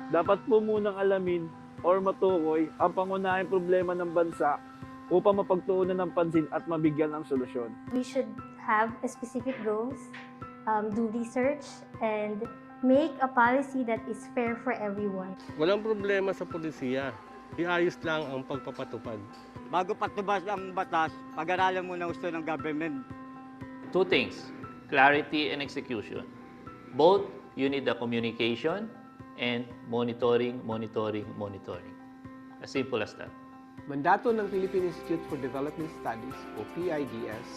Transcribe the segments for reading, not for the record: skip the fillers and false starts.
dapat po munang alamin or matukoy ang pangunahing problema ng bansa upang mapagtuunan ng pansin at mabigyan ng solusyon. We should have specific goals, do research, and make a policy that is fair for everyone. Walang problema sa pulisiya. Iayos lang ang pagpapatupad. Bago patubas ang batas, pag-aralan muna gusto ng government. Two things, clarity and execution. Both, you need the communication and monitoring. As simple as that. Mandato ng Philippine Institute for Development Studies o PIDS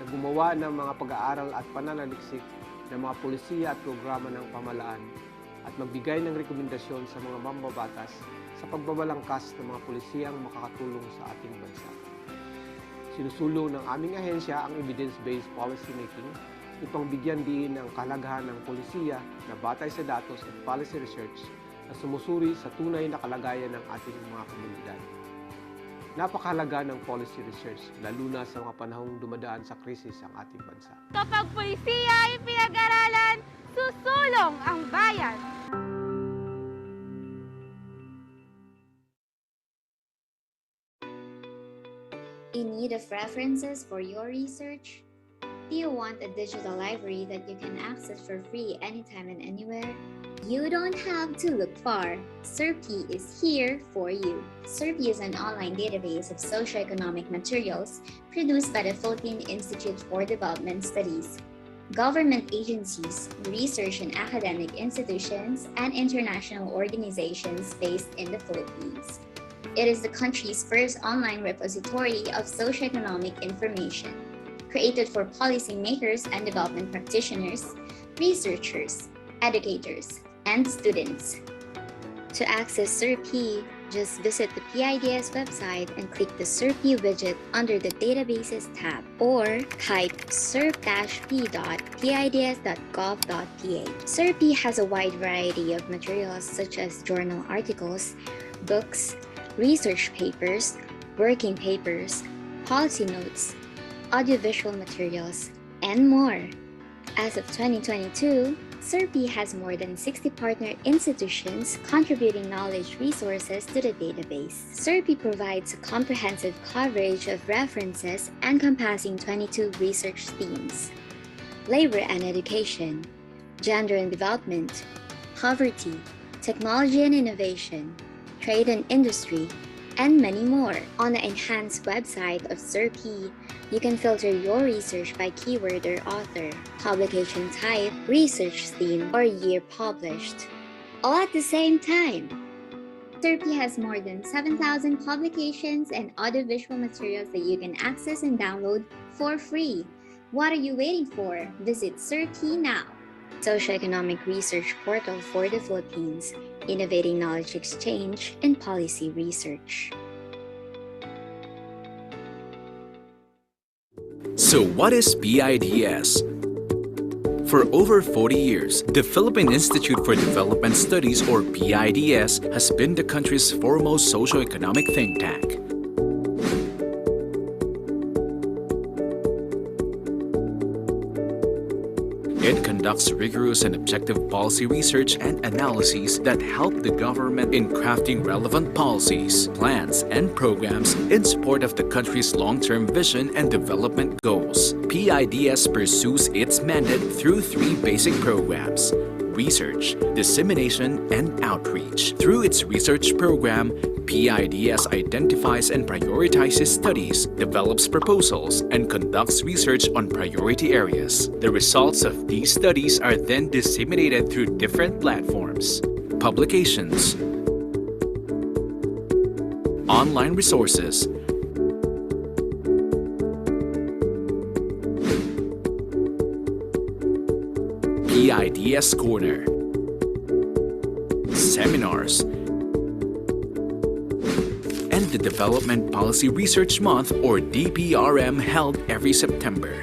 na gumawa ng mga pag-aaral at pananaliksik ng mga pulisiya at programa ng pamahalaan at magbigay ng rekomendasyon sa mga mambabatas sa pagbabalangkas ng mga pulisiyang makakatulong sa ating bansa. Sinusulong ng aming ahensya ang evidence-based policy making upang bigyan din ng kahalagahan ng pulisiya na batay sa datos at policy research na sumusuri sa tunay na kalagayan ng ating mga komunidad. Napakahalaga ng policy research, lalo na sa mga panahong dumadaan sa krisis ang ating bansa. Kapag pulisiya ay pinag-aralan, susulong ang bayan. In need of references for your research? Do you want a digital library that you can access for free anytime and anywhere? You don't have to look far. SERPI is here for you. SERPI is an online database of socioeconomic materials produced by the Philippine Institute for Development Studies, government agencies, research and academic institutions, and international organizations based in the Philippines. It is the country's first online repository of socioeconomic information, created for policymakers and development practitioners, researchers, educators, and students. To access SERPI, just visit the PIDS website and click the SERPI widget under the Databases tab, or type serp-p.pids.gov.ph. SERPI has a wide variety of materials such as journal articles, books, research papers, working papers, policy notes, audiovisual materials, and more. As of 2022, SERPI has more than 60 partner institutions contributing knowledge resources to the database. SERPI provides a comprehensive coverage of references encompassing 22 research themes: labor and education, gender and development, poverty, technology and innovation, trade and industry, and many more. On the enhanced website of SERPI, you can filter your research by keyword or author, publication type, research theme, or year published, all at the same time. SERPI has more than 7,000 publications and audiovisual materials that you can access and download for free. What are you waiting for? Visit SERPI now. Socioeconomic Research Portal for the Philippines, innovating knowledge exchange and policy research. So what is PIDS? For over 40 years, the Philippine Institute for Development Studies, or PIDS, has been the country's foremost socioeconomic think tank. It conducts rigorous and objective policy research and analyses that help the government in crafting relevant policies, plans, and programs in support of the country's long-term vision and development goals. PIDS pursues its mandate through three basic programs: research, dissemination, and outreach. Through its research program, PIDS identifies and prioritizes studies, develops proposals, and conducts research on priority areas. The results of these studies are then disseminated through different platforms, publications, online resources, PIDS Corner, seminars, and the Development Policy Research Month, or DPRM, held every September.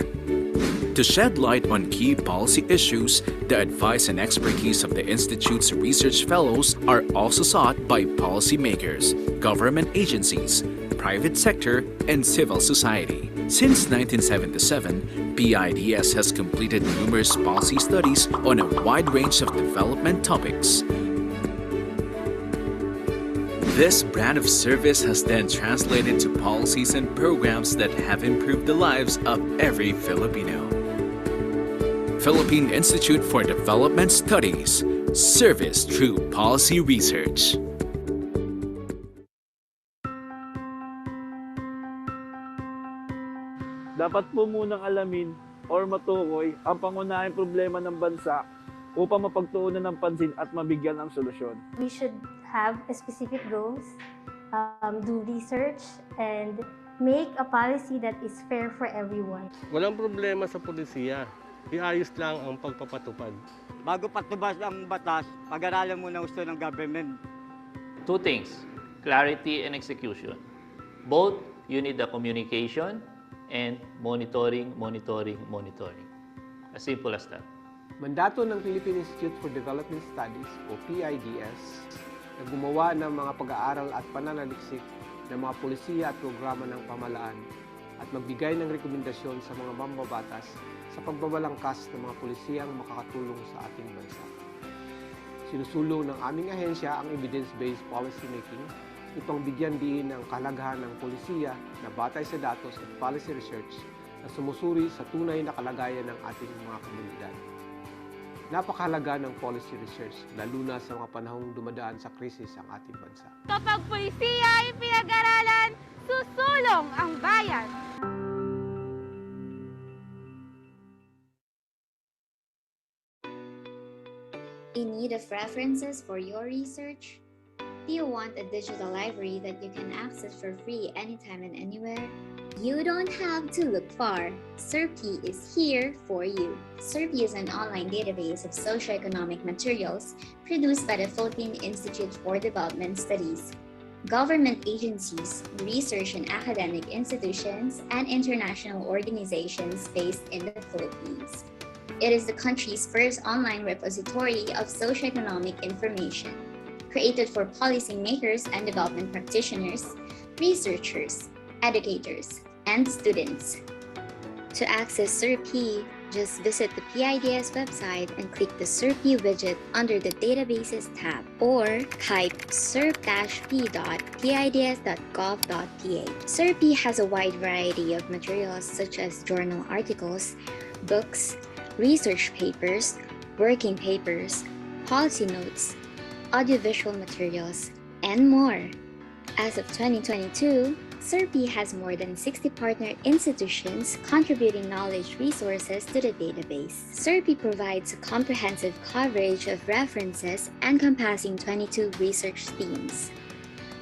To shed light on key policy issues, the advice and expertise of the Institute's research fellows are also sought by policymakers, government agencies, private sector, and civil society. Since 1977, PIDS has completed numerous policy studies on a wide range of development topics. This brand of service has then translated to policies and programs that have improved the lives of every Filipino. Philippine Institute for Development Studies. Service through policy research. Dapat po munang alamin or matukoy ang pangunahing problema ng bansa upang mapagtuunan ng pansin at mabigyan ng solusyon. We should have specific goals, do research, and make a policy that is fair for everyone. Walang problema sa pulisiya. Iayos lang ang pagpapatupad. Bago patubas ang batas, pag-aralan muna gusto ng government. Two things, clarity and execution. Both, you need the communication and monitoring. As simple as that. Mandato ng Philippine Institute for Development Studies o PIDS na gumawa ng mga pag-aaral at pananaliksik ng mga pulisiya at programa ng pamahalaan at magbigay ng rekomendasyon sa mga mambabatas sa pagbabalangkas ng mga pulisiyang makakatulong sa ating bansa. Sinusulong ng aming ahensya ang evidence-based policy making upang bigyan diin ang kahalagahan ng pulisiya na batay sa datos at policy research na sumusuri sa tunay na kalagayan ng ating mga komunidad. Napakahalaga ng policy research, lalo na sa mga panahong dumadaan sa krisis ang ating bansa. Kapag pulisiya ay pinag-aralan, susulong ang bayan. In need of references for your research? Do you want a digital library that you can access for free anytime and anywhere? You don't have to look far. SERPI is here for you. SERPI is an online database of socioeconomic materials produced by the Philippine Institute for Development Studies, government agencies, research and academic institutions, and international organizations based in the Philippines. It is the country's first online repository of socioeconomic information, created for policymakers and development practitioners, researchers, educators, and students. To access SERPI, just visit the PIDS website and click the SERPI widget under the Databases tab, or type serp-p.pids.gov.ph. SERPI has a wide variety of materials such as journal articles, books, research papers, working papers, policy notes, audiovisual materials, and more. As of 2022, SERPI has more than 60 partner institutions contributing knowledge resources to the database. SERPI provides a comprehensive coverage of references encompassing 22 research themes: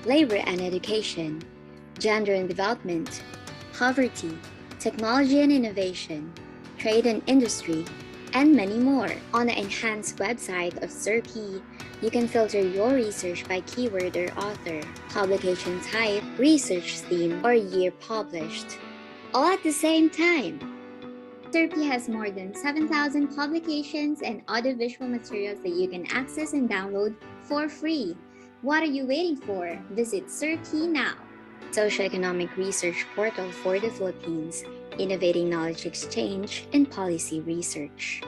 labor and education, gender and development, poverty, technology and innovation, trade and industry, and many more. On the enhanced website of SERPI, you can filter your research by keyword or author, publication type, research theme, or year published, all at the same time. SERPI has more than 7,000 publications and audiovisual materials that you can access and download for free. What are you waiting for? Visit SERPI now. Socioeconomic research portal for the Philippines, innovating knowledge exchange and policy research.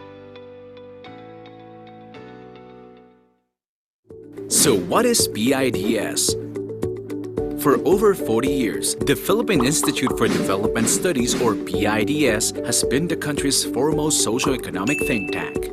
So what is PIDS? For over 40 years, the Philippine Institute for Development Studies, or PIDS, has been the country's foremost socioeconomic think tank.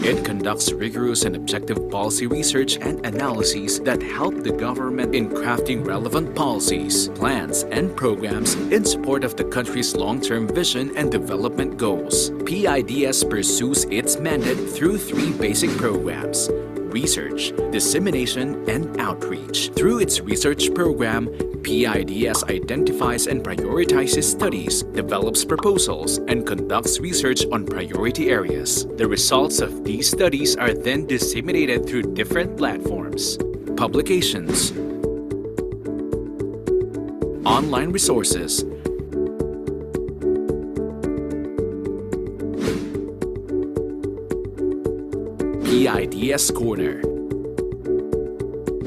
It conducts rigorous and objective policy research and analyses that help the government in crafting relevant policies, plans, and programs in support of the country's long-term vision and development goals. PIDS pursues its mandate through three basic programs: research, dissemination, and outreach. Through its research program, PIDS identifies and prioritizes studies, develops proposals, and conducts research on priority areas. The results of these studies are then disseminated through different platforms, publications, online resources, PIDS Corner,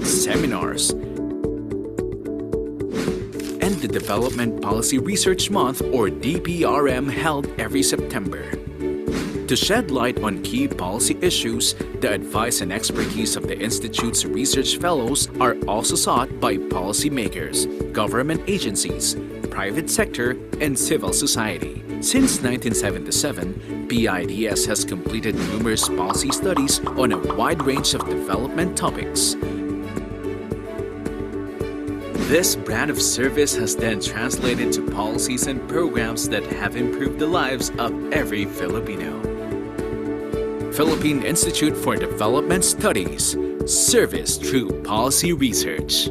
seminars, and the Development Policy Research Month, or DPRM, held every September. To shed light on key policy issues, the advice and expertise of the Institute's research fellows are also sought by policymakers, government agencies, private sector, and civil society. Since 1977, PIDS has completed numerous policy studies on a wide range of development topics. This brand of service has then translated to policies and programs that have improved the lives of every Filipino. Philippine Institute for Development Studies, service through policy research.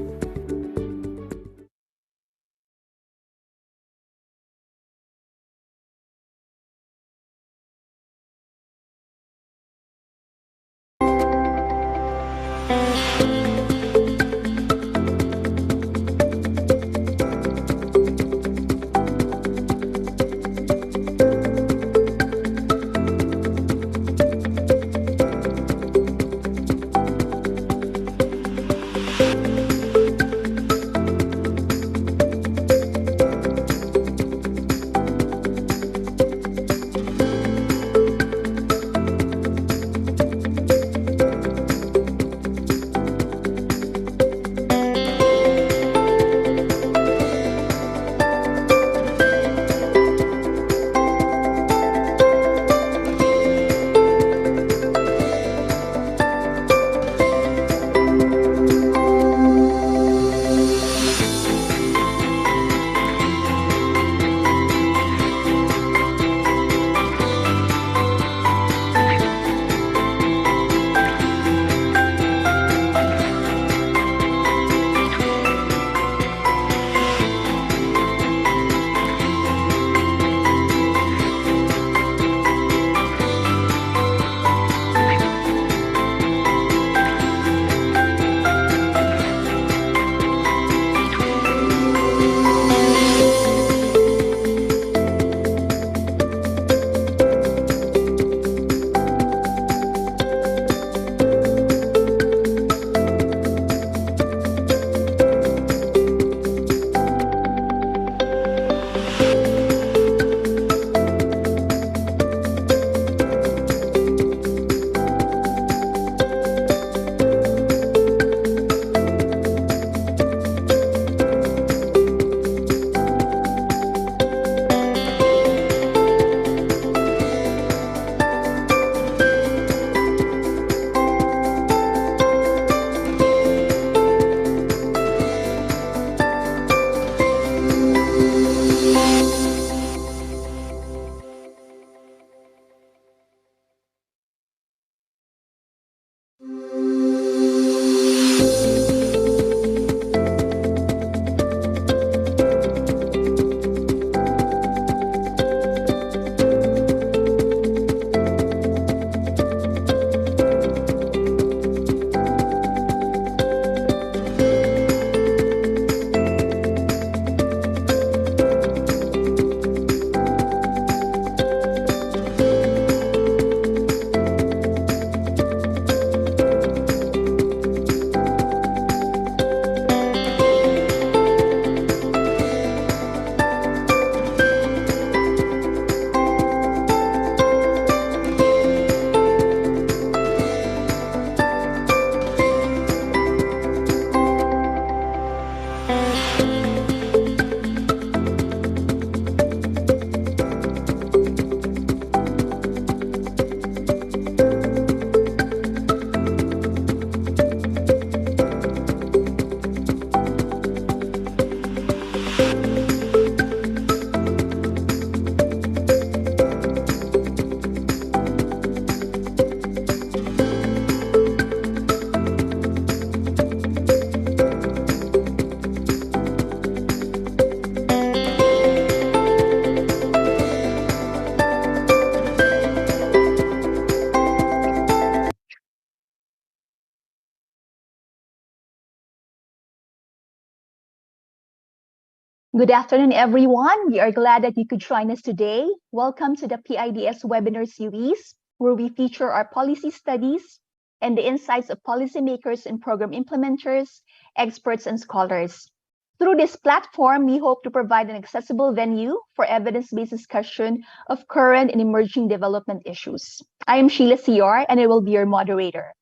Good afternoon, everyone. We are glad that you could join us today. Welcome to the PIDS webinar series, where we feature our policy studies and the insights of policymakers and program implementers, experts, and scholars. Through this platform, we hope to provide an accessible venue for evidence-based discussion of current and emerging development issues. I am Sheila Siar, and I will be your moderator.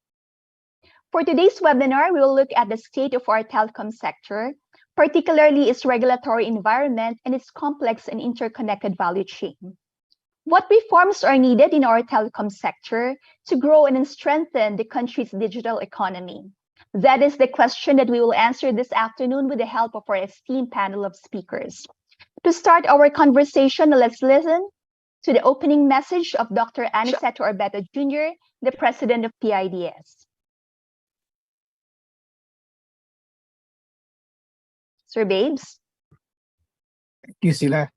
For today's webinar, we will look at the state of our telecom sector, particularly its regulatory environment and its complex and interconnected value chain. What reforms are needed in our telecom sector to grow and strengthen the country's digital economy? That is the question that we will answer this afternoon with the help of our esteemed panel of speakers. To start our conversation, let's listen to the opening message of Dr. Aniceto Orbeta Jr., the President of PIDS. Sir Babes. Thank you, Sheila.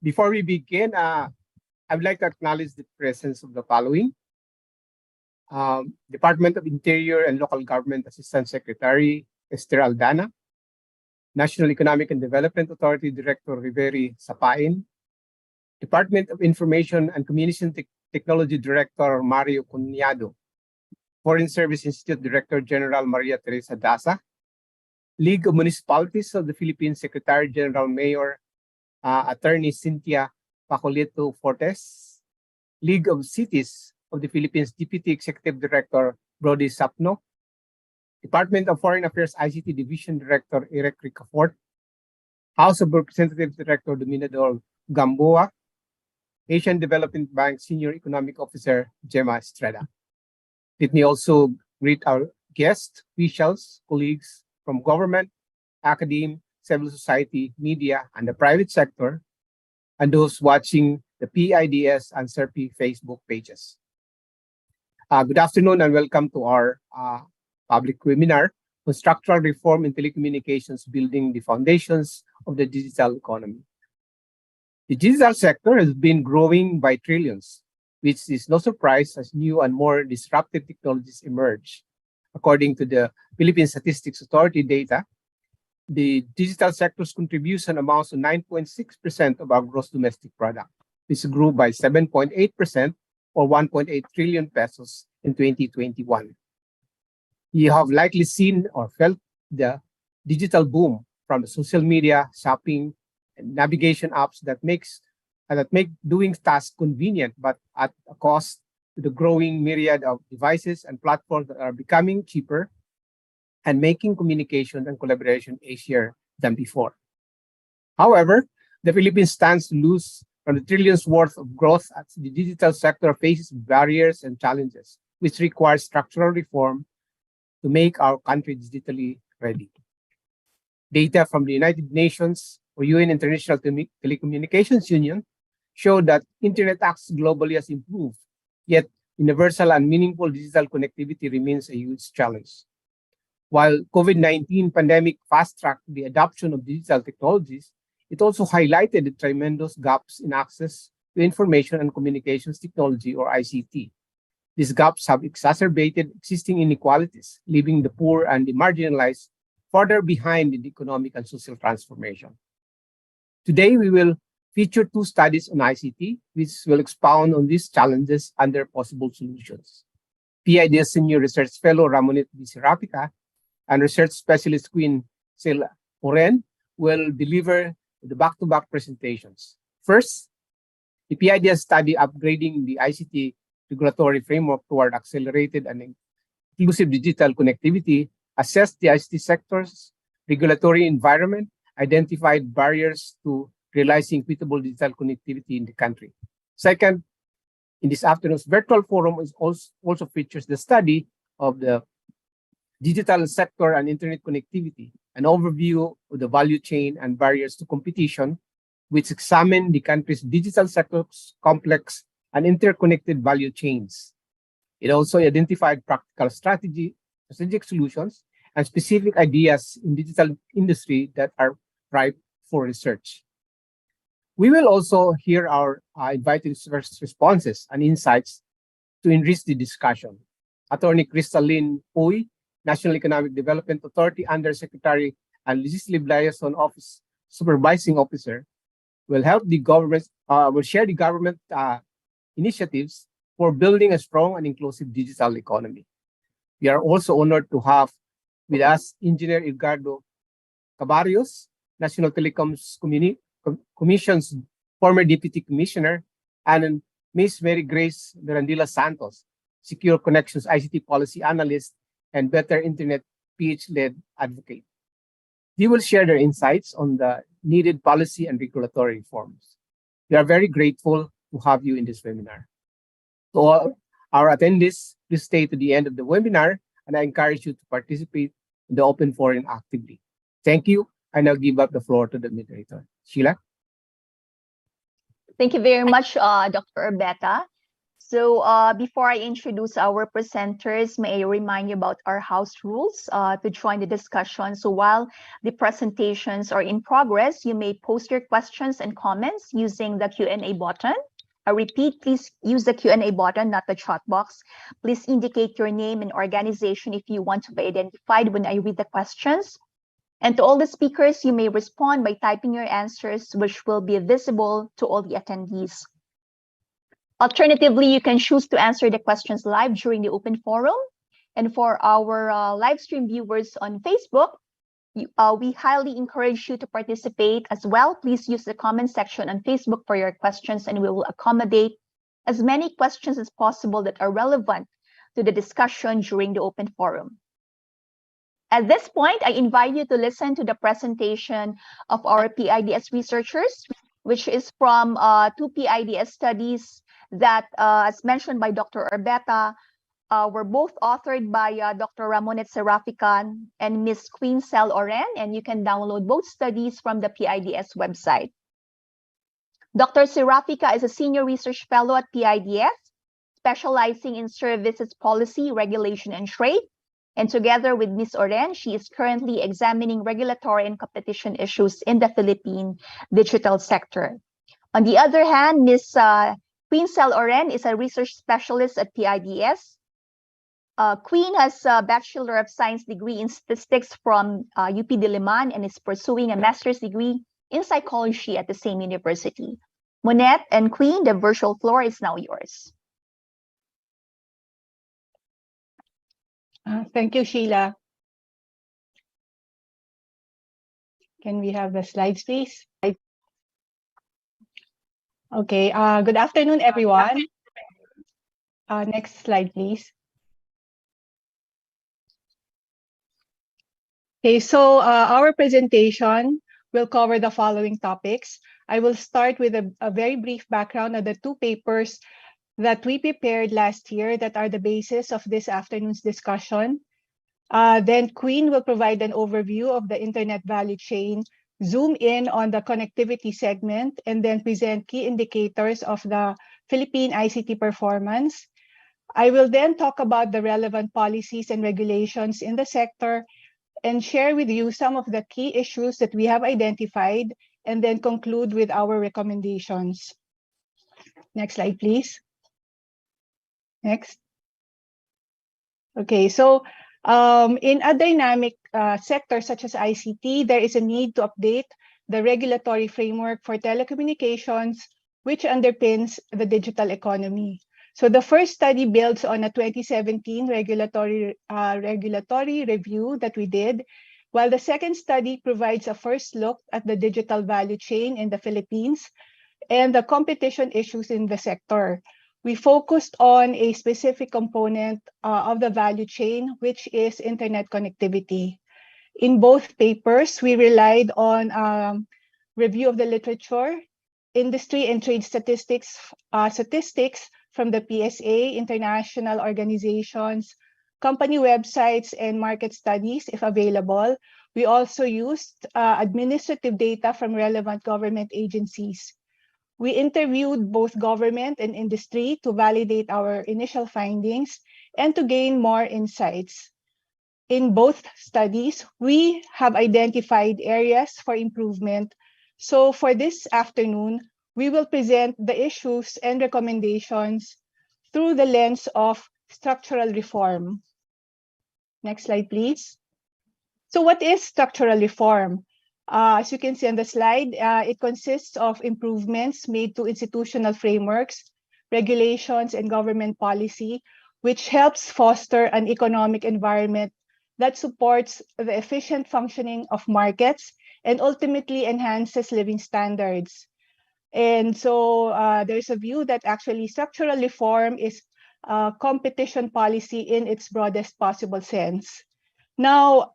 Before we begin, I would like to acknowledge the presence of the following. Department of Interior and Local Government Assistant Secretary Esther Aldana, National Economic and Development Authority Director Riveri Sapain, Department of Information and Communication Technology Director Mario Cunyado, Foreign Service Institute Director General Maria Teresa Daza, League of Municipalities of the Philippines Secretary General Mayor Attorney Cynthia Pacolito Fortes, League of Cities of the Philippines Deputy Executive Director Brody Sapno, Department of Foreign Affairs ICT Division Director Eric Ricafort, House of Representatives Director Dominador Gamboa, Asian Development Bank Senior Economic Officer Gemma Estrada. Let me also greet our guests, officials, colleagues from government, academe, civil society, media, and the private sector, and those watching the PIDS and SERPI Facebook pages. Good afternoon and welcome to our public webinar on structural reform in telecommunications, building the foundations of the digital economy. The digital sector has been growing by trillions, which is no surprise as new and more disruptive technologies emerge. According to the Philippine Statistics Authority data, the digital sector's contribution amounts to 9.6% of our gross domestic product, which grew by 7.8% or 1.8 trillion pesos in 2021. You have likely seen or felt the digital boom from the social media, shopping, and navigation apps that make doing tasks convenient, but at a cost to the growing myriad of devices and platforms that are becoming cheaper and making communication and collaboration easier than before. However, the Philippines stands to lose from the trillions worth of growth as the digital sector faces barriers and challenges, which require structural reform to make our country digitally ready. Data from the United Nations or UN International Telecommunications Union show that internet access globally has improved, yet universal and meaningful digital connectivity remains a huge challenge. While COVID-19 pandemic fast-tracked the adoption of digital technologies, it also highlighted the tremendous gaps in access to information and communications technology, or ICT. These gaps have exacerbated existing inequalities, leaving the poor and the marginalized further behind in the economic and social transformation. Today, we will feature two studies on ICT, which will expound on these challenges and their possible solutions. PIDS Senior Research Fellow Ramonette Serafica and Research Specialist Queen Sheila Oren will deliver the back-to-back presentations. First, the PIDS study upgrading the ICT regulatory framework toward accelerated and inclusive digital connectivity assessed the ICT sector's regulatory environment, identified barriers to realizing equitable digital connectivity in the country. Second, in this afternoon's virtual forum also features the study of the digital sector and internet connectivity, an overview of the value chain and barriers to competition, which examine the country's digital sector's complex and interconnected value chains. It also identified practical strategic solutions, and specific ideas in digital industry that are ripe for research. We will also hear our invited responses and insights to enrich the discussion. Attorney Krystal Uy, National Economic Development Authority Undersecretary and Legislative Liaison Office Supervising Officer, will help the government, will share the government initiatives for building a strong and inclusive digital economy. We are also honored to have With us, Engineer Edgardo Cabarios, National Telecoms Commission's former Deputy Commissioner, and Ms. Mary Grace Mirandilla-Santos, Secure Connections ICT Policy Analyst and Better Internet PH-led advocate. They will share their insights on the needed policy and regulatory reforms. We are very grateful to have you in this webinar. To all our attendees, please stay to the end of the webinar, and I encourage you to participate in the open forum actively. Thank you. I now give up the floor to the moderator. Sheila? Thank you very much, Dr. Orbeta. So before I introduce our presenters, may I remind you about our house rules to join the discussion. So while the presentations are in progress, you may post your questions and comments using the Q&A button. I repeat, please use the Q&A button, not the chat box. Please indicate your name and organization if you want to be identified when I read the questions. And to all the speakers, you may respond by typing your answers, which will be visible to all the attendees. Alternatively, you can choose to answer the questions live during the open forum. And for our live stream viewers on Facebook, we highly encourage you to participate as well. Please use the comment section on Facebook for your questions, and we will accommodate as many questions as possible that are relevant to the discussion during the open forum. At this point, I invite you to listen to the presentation of our PIDS researchers, which is from two PIDS studies that, as mentioned by Dr. Orbeta, were both authored by Dr. Ramonette Serafica and Ms. Krystal Oren, and you can download both studies from the PIDS website. Dr. Serafica is a senior research fellow at PIDS, specializing in services policy, regulation, and trade. And together with Ms. Oren, she is currently examining regulatory and competition issues in the Philippine digital sector. On the other hand, Ms. Krystal Oren is a research specialist at PIDS. Queen has a Bachelor of Science degree in statistics from UP Diliman and is pursuing a master's degree in psychology at the same university. Monette and Queen, the virtual floor is now yours. Thank you, Sheila. Can we have the slides, please? Okay, good afternoon, everyone. Next slide, please. Okay, so our presentation will cover the following topics. I will start with a very brief background of the two papers that we prepared last year that are the basis of this afternoon's discussion. Then Queen will provide an overview of the internet value chain, zoom in on the connectivity segment, and then present key indicators of the Philippine ICT performance. I will then talk about the relevant policies and regulations in the sector and share with you some of the key issues that we have identified, and then conclude with our recommendations. Next slide, please. Next. Okay, so in a dynamic sector such as ICT, there is a need to update the regulatory framework for telecommunications, which underpins the digital economy. So the first study builds on a 2017 regulatory review that we did, while the second study provides a first look at the digital value chain in the Philippines and the competition issues in the sector. We focused on a specific component of the value chain, which is internet connectivity. In both papers, we relied on review of the literature, industry and trade statistics from the PSA, international organizations, company websites, and market studies, if available. We also used administrative data from relevant government agencies. We interviewed both government and industry to validate our initial findings and to gain more insights. In both studies, we have identified areas for improvement. So for this afternoon, we will present the issues and recommendations through the lens of structural reform. Next slide, please. So what is structural reform? As you can see on the slide, it consists of improvements made to institutional frameworks, regulations, and government policy, which helps foster an economic environment that supports the efficient functioning of markets and ultimately enhances living standards. And so there's a view that actually structural reform is competition policy in its broadest possible sense. Now,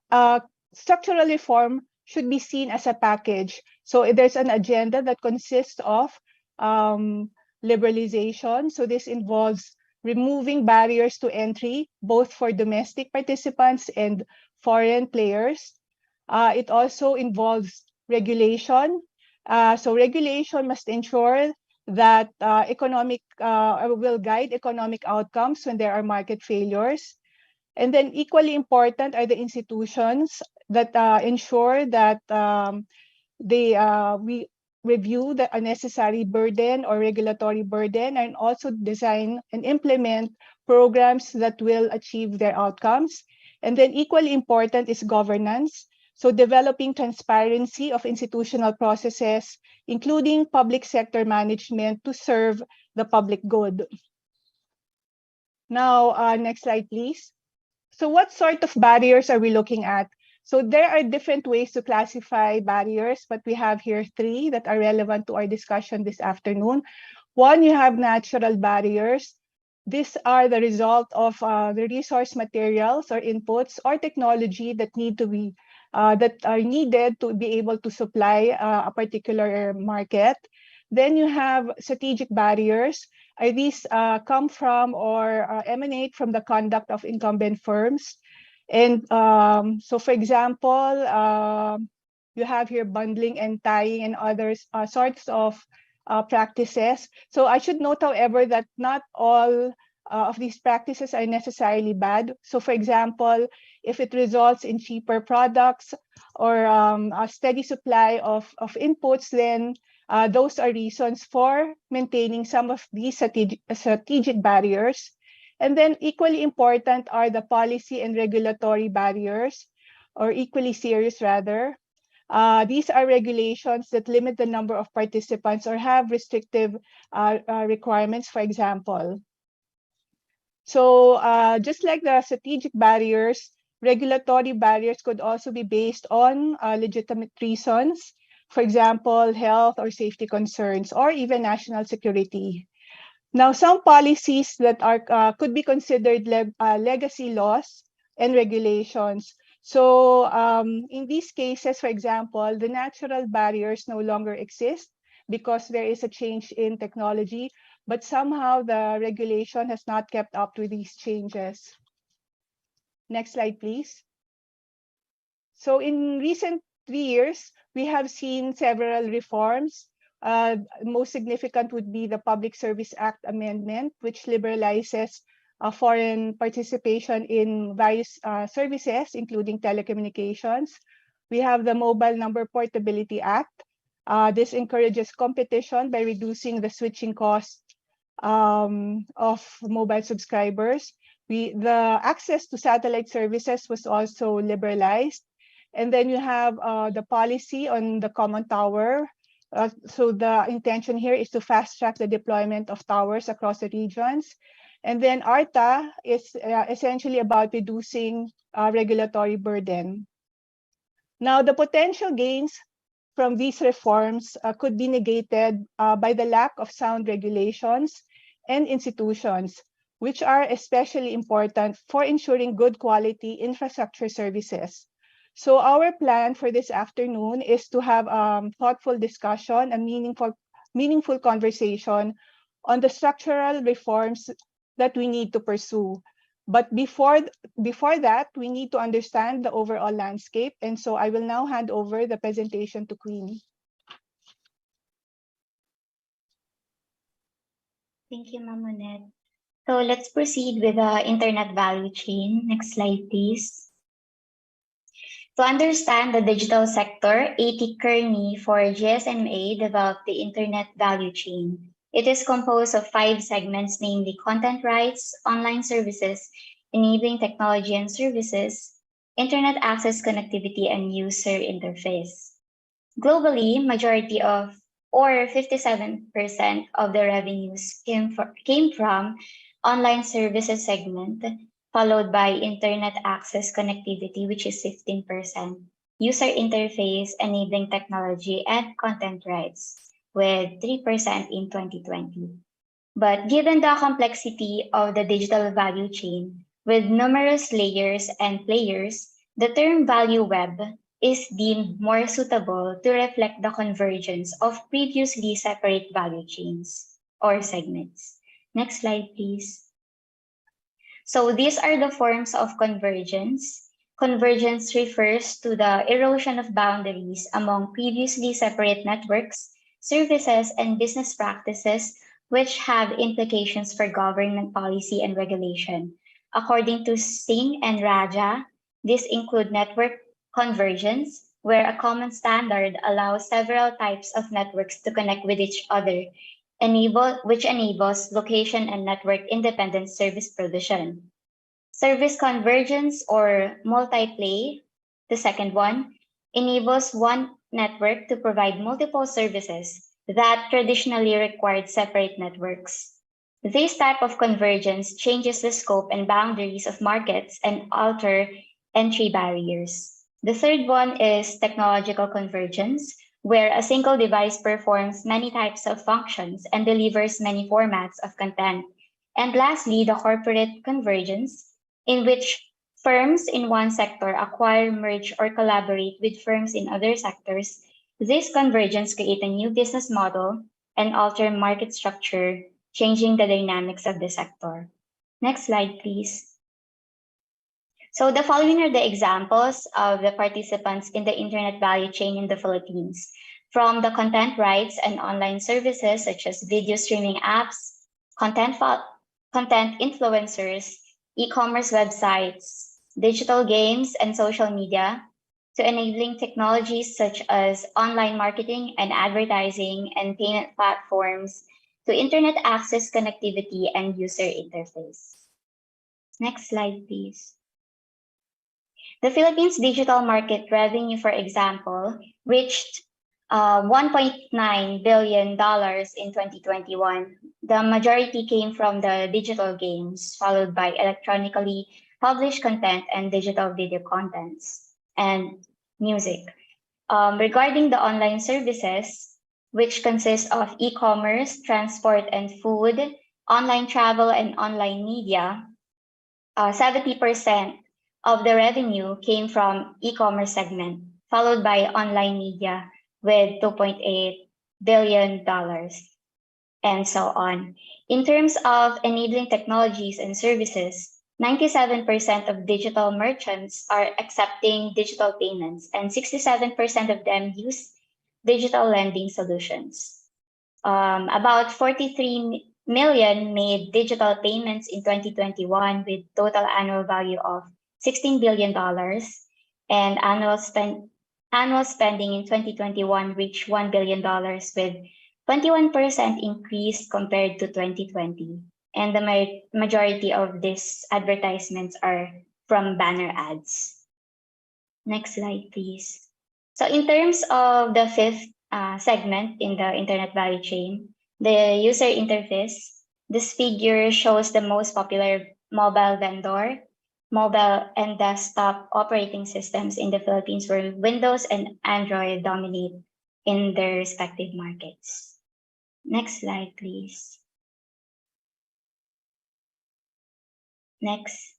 structural reform should be seen as a package. So there's an agenda that consists of liberalization. So this involves removing barriers to entry, both for domestic participants and foreign players. It also involves regulation. So regulation must ensure that will guide economic outcomes when there are market failures. And then equally important are the institutions that ensure that we review the unnecessary burden or regulatory burden, and also design and implement programs that will achieve their outcomes. And then equally important is governance. So developing transparency of institutional processes, including public sector management to serve the public good. Now, next slide, please. So what sort of barriers are we looking at? So there are different ways to classify barriers, but we have here three that are relevant to our discussion this afternoon. One, you have natural barriers. These are the result of the resource materials or inputs or technology that that are needed to be able to supply a particular market. Then you have strategic barriers. These come from or emanate from the conduct of incumbent firms. And so, for example, you have here bundling and tying and other sorts of practices. So I should note, however, that not all of these practices are necessarily bad. So, for example, if it results in cheaper products or a steady supply of inputs, then those are reasons for maintaining some of these strategic barriers. And then equally important are the policy and regulatory barriers, or equally serious rather. These are regulations that limit the number of participants or have restrictive requirements, for example. So just like the strategic barriers, regulatory barriers could also be based on legitimate reasons, for example, health or safety concerns, or even national security. Now, some policies that are could be considered legacy laws and regulations. So in these cases, for example, the natural barriers no longer exist because there is a change in technology, but somehow the regulation has not kept up with these changes. Next slide, please. So in recent years, we have seen several reforms. Most significant would be the Public Service Act amendment, which liberalizes foreign participation in various services, including telecommunications. We have the Mobile Number Portability Act. This encourages competition by reducing the switching cost of mobile subscribers. The access to satellite services was also liberalized. And then you have the policy on the common tower. So the intention here is to fast track the deployment of towers across the regions. And then ARTA is essentially about reducing regulatory burden. Now, the potential gains from these reforms could be negated by the lack of sound regulations and institutions, which are especially important for ensuring good quality infrastructure services. So our plan for this afternoon is to have thoughtful discussion and meaningful conversation on the structural reforms that we need to pursue. But before that, we need to understand the overall landscape. And so I will now hand over the presentation to Queen. Thank you, Ramonette. So let's proceed with the internet value chain. Next slide, please. To understand the digital sector, Atty. Kearney for GSMA developed the internet value chain. It is composed of 5 segments, namely content rights, online services, enabling technology and services, internet access connectivity, and user interface. Globally, majority of, or 57% of the revenues came from online services segment, followed by internet access connectivity, which is 15%, user interface, enabling technology, and content rights, with 3% in 2020. But given the complexity of the digital value chain, with numerous layers and players, the term value web is deemed more suitable to reflect the convergence of previously separate value chains or segments. Next slide, please. So these are the forms of convergence. Convergence refers to the erosion of boundaries among previously separate networks, services, and business practices, which have implications for government policy and regulation. According to Singh and Raja, these include network convergence, where a common standard allows several types of networks to connect with each other, which enables location and network independent service provision. Service convergence or multiplay, the second one, enables one network to provide multiple services that traditionally required separate networks. This type of convergence changes the scope and boundaries of markets and alter entry barriers. The third one is technological convergence, where a single device performs many types of functions and delivers many formats of content. And lastly, the corporate convergence, in which firms in one sector acquire, merge, or collaborate with firms in other sectors. This convergence creates a new business model and alter market structure, changing the dynamics of the sector. Next slide, please. So the following are the examples of the participants in the internet value chain in the Philippines, from the content rights and online services such as video streaming apps, content influencers, e-commerce websites, digital games, and social media, to enabling technologies such as online marketing and advertising and payment platforms, to internet access connectivity and user interface. Next slide, please. The Philippines digital market revenue, for example, reached $1.9 billion in 2021. The majority came from the digital games, followed by electronically published content and digital video contents and music. Regarding the online services, which consist of e-commerce, transport and food, online travel, and online media, 70% of the revenue came from e-commerce segment, followed by online media with $2.8 billion, and so on. In terms of enabling technologies and services, 97% of digital merchants are accepting digital payments, and 67% of them use digital lending solutions. About 43 million made digital payments in 2021 with total annual value of $16 billion, and annual spending in 2021 reached $1 billion with 21% increase compared to 2020. And the majority of these advertisements are from banner ads. Next slide, please. So in terms of the fifth segment in the internet value chain, the user interface, this figure shows the most popular mobile vendor, mobile and desktop operating systems in the Philippines, where Windows and Android dominate in their respective markets. Next slide, please. Next.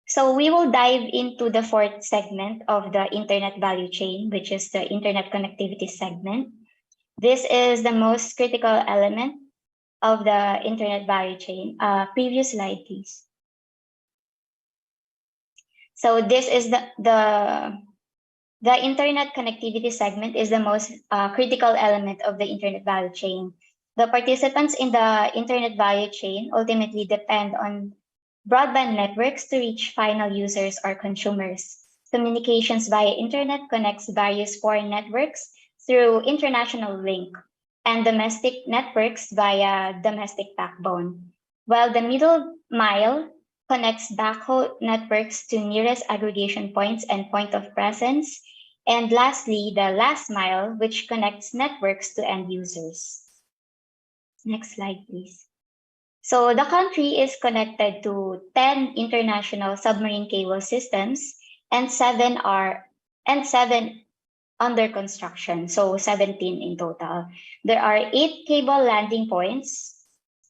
So we will dive into the fourth segment of the internet value chain, which is the internet connectivity segment. This is the most critical element of the internet value chain. Previous slide, please. So this is the internet connectivity segment is the most critical element of the internet value chain. The participants in the internet value chain ultimately depend on broadband networks to reach final users or consumers. Communications via internet connects various foreign networks through international link, and domestic networks via domestic backbone, while the middle mile connects backhaul networks to nearest aggregation points and point of presence, and lastly, the last mile, which connects networks to end users. Next slide, please. So the country is connected to 10 international submarine cable systems and 7 under construction, so 17 in total. There are 8 cable landing points,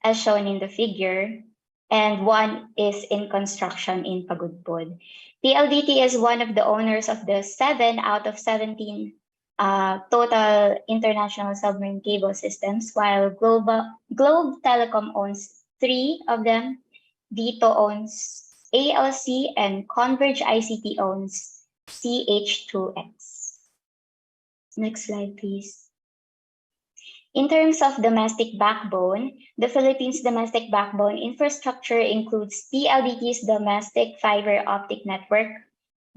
as shown in the figure, and 1 is in construction in Pagudpod. PLDT is one of the owners of the 7 out of 17 total international submarine cable systems, while Globe Telecom owns 3 of them, Vito owns ALC, and Converge ICT owns CH2X. Next slide, please. In terms of domestic backbone, the Philippines' domestic backbone infrastructure includes PLDT's domestic fiber optic network,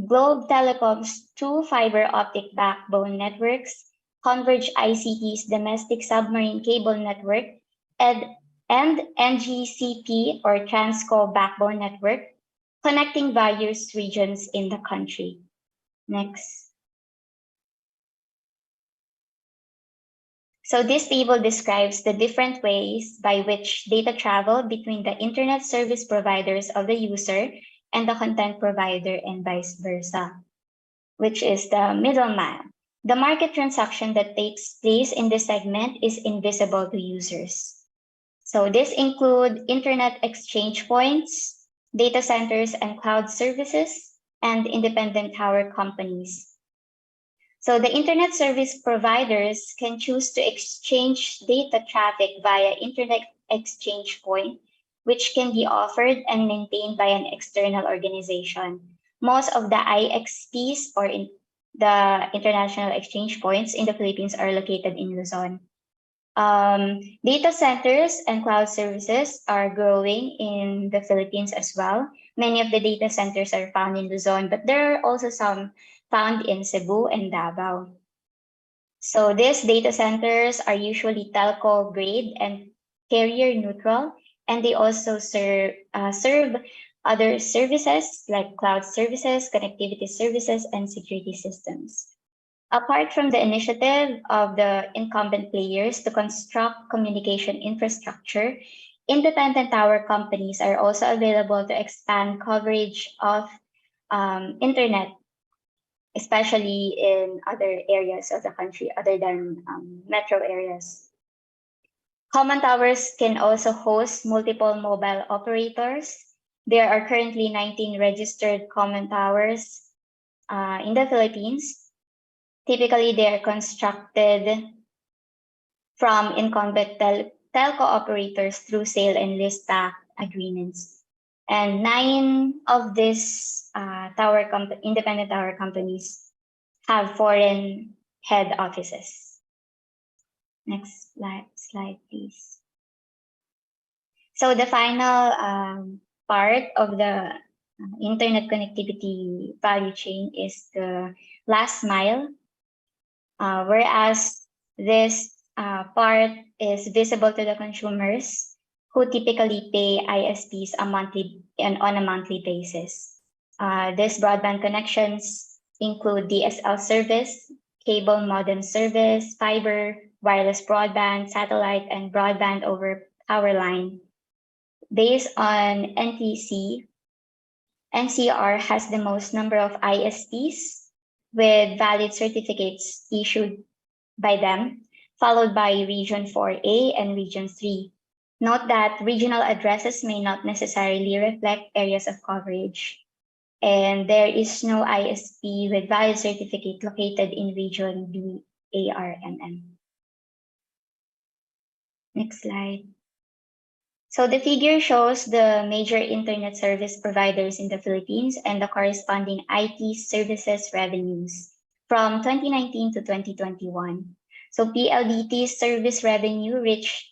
Globe Telecom's 2 fiber optic backbone networks, Converge ICT's domestic submarine cable network, and NGCP or Transco backbone network, connecting various regions in the country. Next. So this table describes the different ways by which data travel between the internet service providers of the user and the content provider and vice versa, which is the middleman. The market transaction that takes place in this segment is invisible to users. So this includes internet exchange points, data centers and cloud services, and independent tower companies. So the internet service providers can choose to exchange data traffic via internet exchange point, which can be offered and maintained by an external organization. Most of the IXPs or the international exchange points in the Philippines are located in Luzon. Data centers and cloud services are growing in the Philippines as well. Many of the data centers are found in Luzon, but there are also some found in Cebu and Davao. So these data centers are usually telco grade and carrier neutral, and they also serve other services like cloud services, connectivity services, and security systems. Apart from the initiative of the incumbent players to construct communication infrastructure, independent tower companies are also available to expand coverage of internet, especially in other areas of the country other than metro areas. Common towers can also host multiple mobile operators. There are currently 19 registered common towers in the Philippines. Typically, they are constructed from incumbent telco operators through sale and leaseback agreements. And 9 of these independent tower companies have foreign head offices. Next slide, please. So the final part of the internet connectivity value chain is the last mile, whereas this part is visible to the consumers who typically pay ISPs on a monthly basis. These broadband connections include DSL service, cable modem service, fiber, wireless broadband, satellite, and broadband over power line. Based on NTC, NCR has the most number of ISPs with valid certificates issued by them, followed by Region 4A and Region 3. Note that regional addresses may not necessarily reflect areas of coverage, and there is no ISP with valid certificate located in Region B, AR, and M. Next slide. So the figure shows the major internet service providers in the Philippines and the corresponding IT services revenues from 2019 to 2021. So PLDT's service revenue reached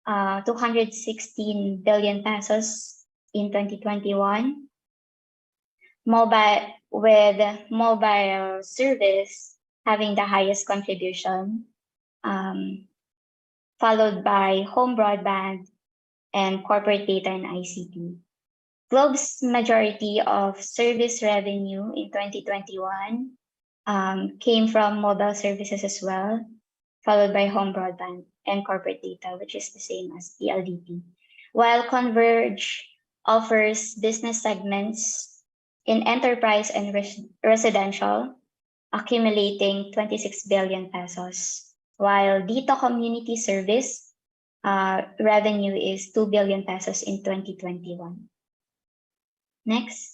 216 billion pesos in 2021. With mobile service having the highest contribution, followed by home broadband and corporate data and ICT. Globe's majority of service revenue in 2021 came from mobile services as well, followed by home broadband and corporate data, which is the same as PLDT. while Converge offers business segments in enterprise and residential, accumulating 26 billion pesos, while Dito Community Service revenue is 2 billion pesos in 2021. Next.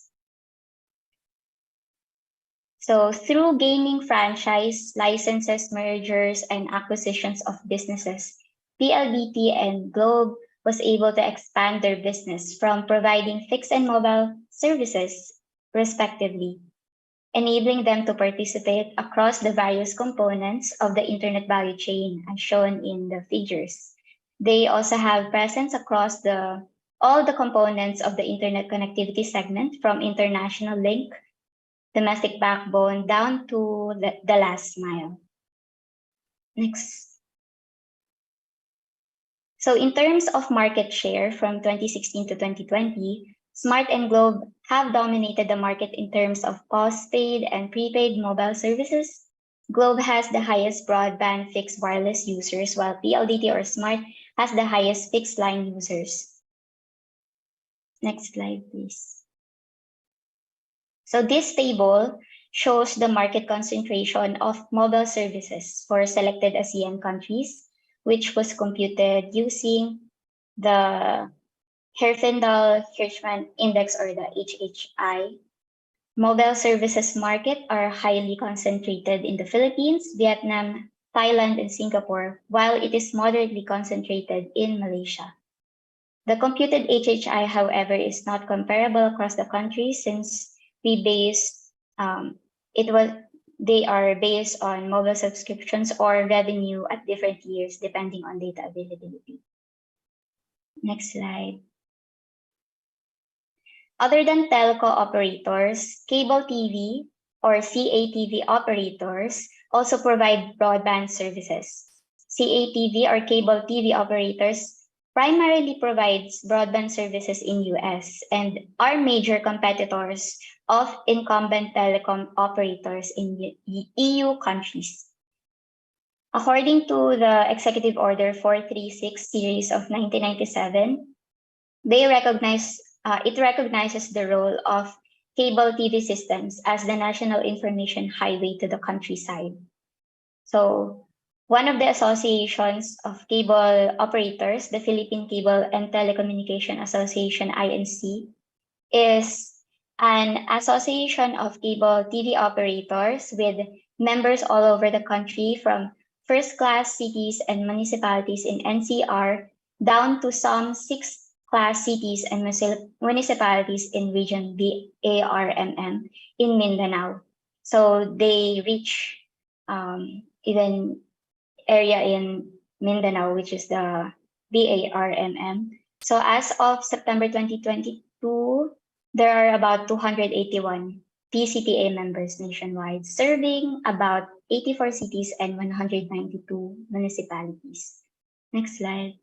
So through gaming franchise, licenses, mergers, and acquisitions of businesses, PLDT and Globe was able to expand their business from providing fixed and mobile services, respectively, enabling them to participate across the various components of the internet value chain, as shown in the figures. They also have presence across all the components of the internet connectivity segment, from international link, domestic backbone, down to the last mile. Next. So in terms of market share from 2016 to 2020, Smart and Globe have dominated the market in terms of postpaid and prepaid mobile services. Globe has the highest broadband fixed wireless users, while PLDT or Smart has the highest fixed line users. Next slide, please. So this table shows the market concentration of mobile services for selected ASEAN countries, which was computed using the Herfindahl-Hirschman Index, or the HHI. Mobile services market are highly concentrated in the Philippines, Vietnam, Thailand, and Singapore, while it is moderately concentrated in Malaysia. The computed HHI, however, is not comparable across the country, since they are based on mobile subscriptions or revenue at different years depending on data availability. Next slide. Other than telco operators, cable TV or CATV operators also provide broadband services. CATV or cable TV operators primarily provides broadband services in US and are major competitors of incumbent telecom operators in EU countries. According to the Executive Order 436 series of 1997, it recognizes the role of cable TV systems as the national information highway to the countryside. So one of the associations of cable operators, the Philippine Cable and Telecommunication Association, INC, is an association of cable TV operators with members all over the country, from first-class cities and municipalities in NCR down to some sixth-class cities and municipalities in region BARMM in Mindanao. So they reach even area in Mindanao, which is the BARMM. So as of September 2022, there are about 281 PCTA members nationwide, serving about 84 cities and 192 municipalities. Next slide.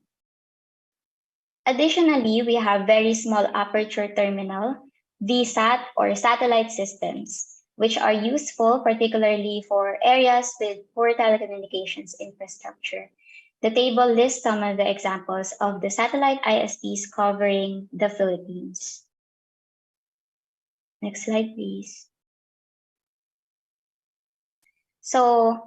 Additionally, we have very small aperture terminal, VSAT or satellite systems, which are useful particularly for areas with poor telecommunications infrastructure. The table lists some of the examples of the satellite ISPs covering the Philippines. Next slide, please. So,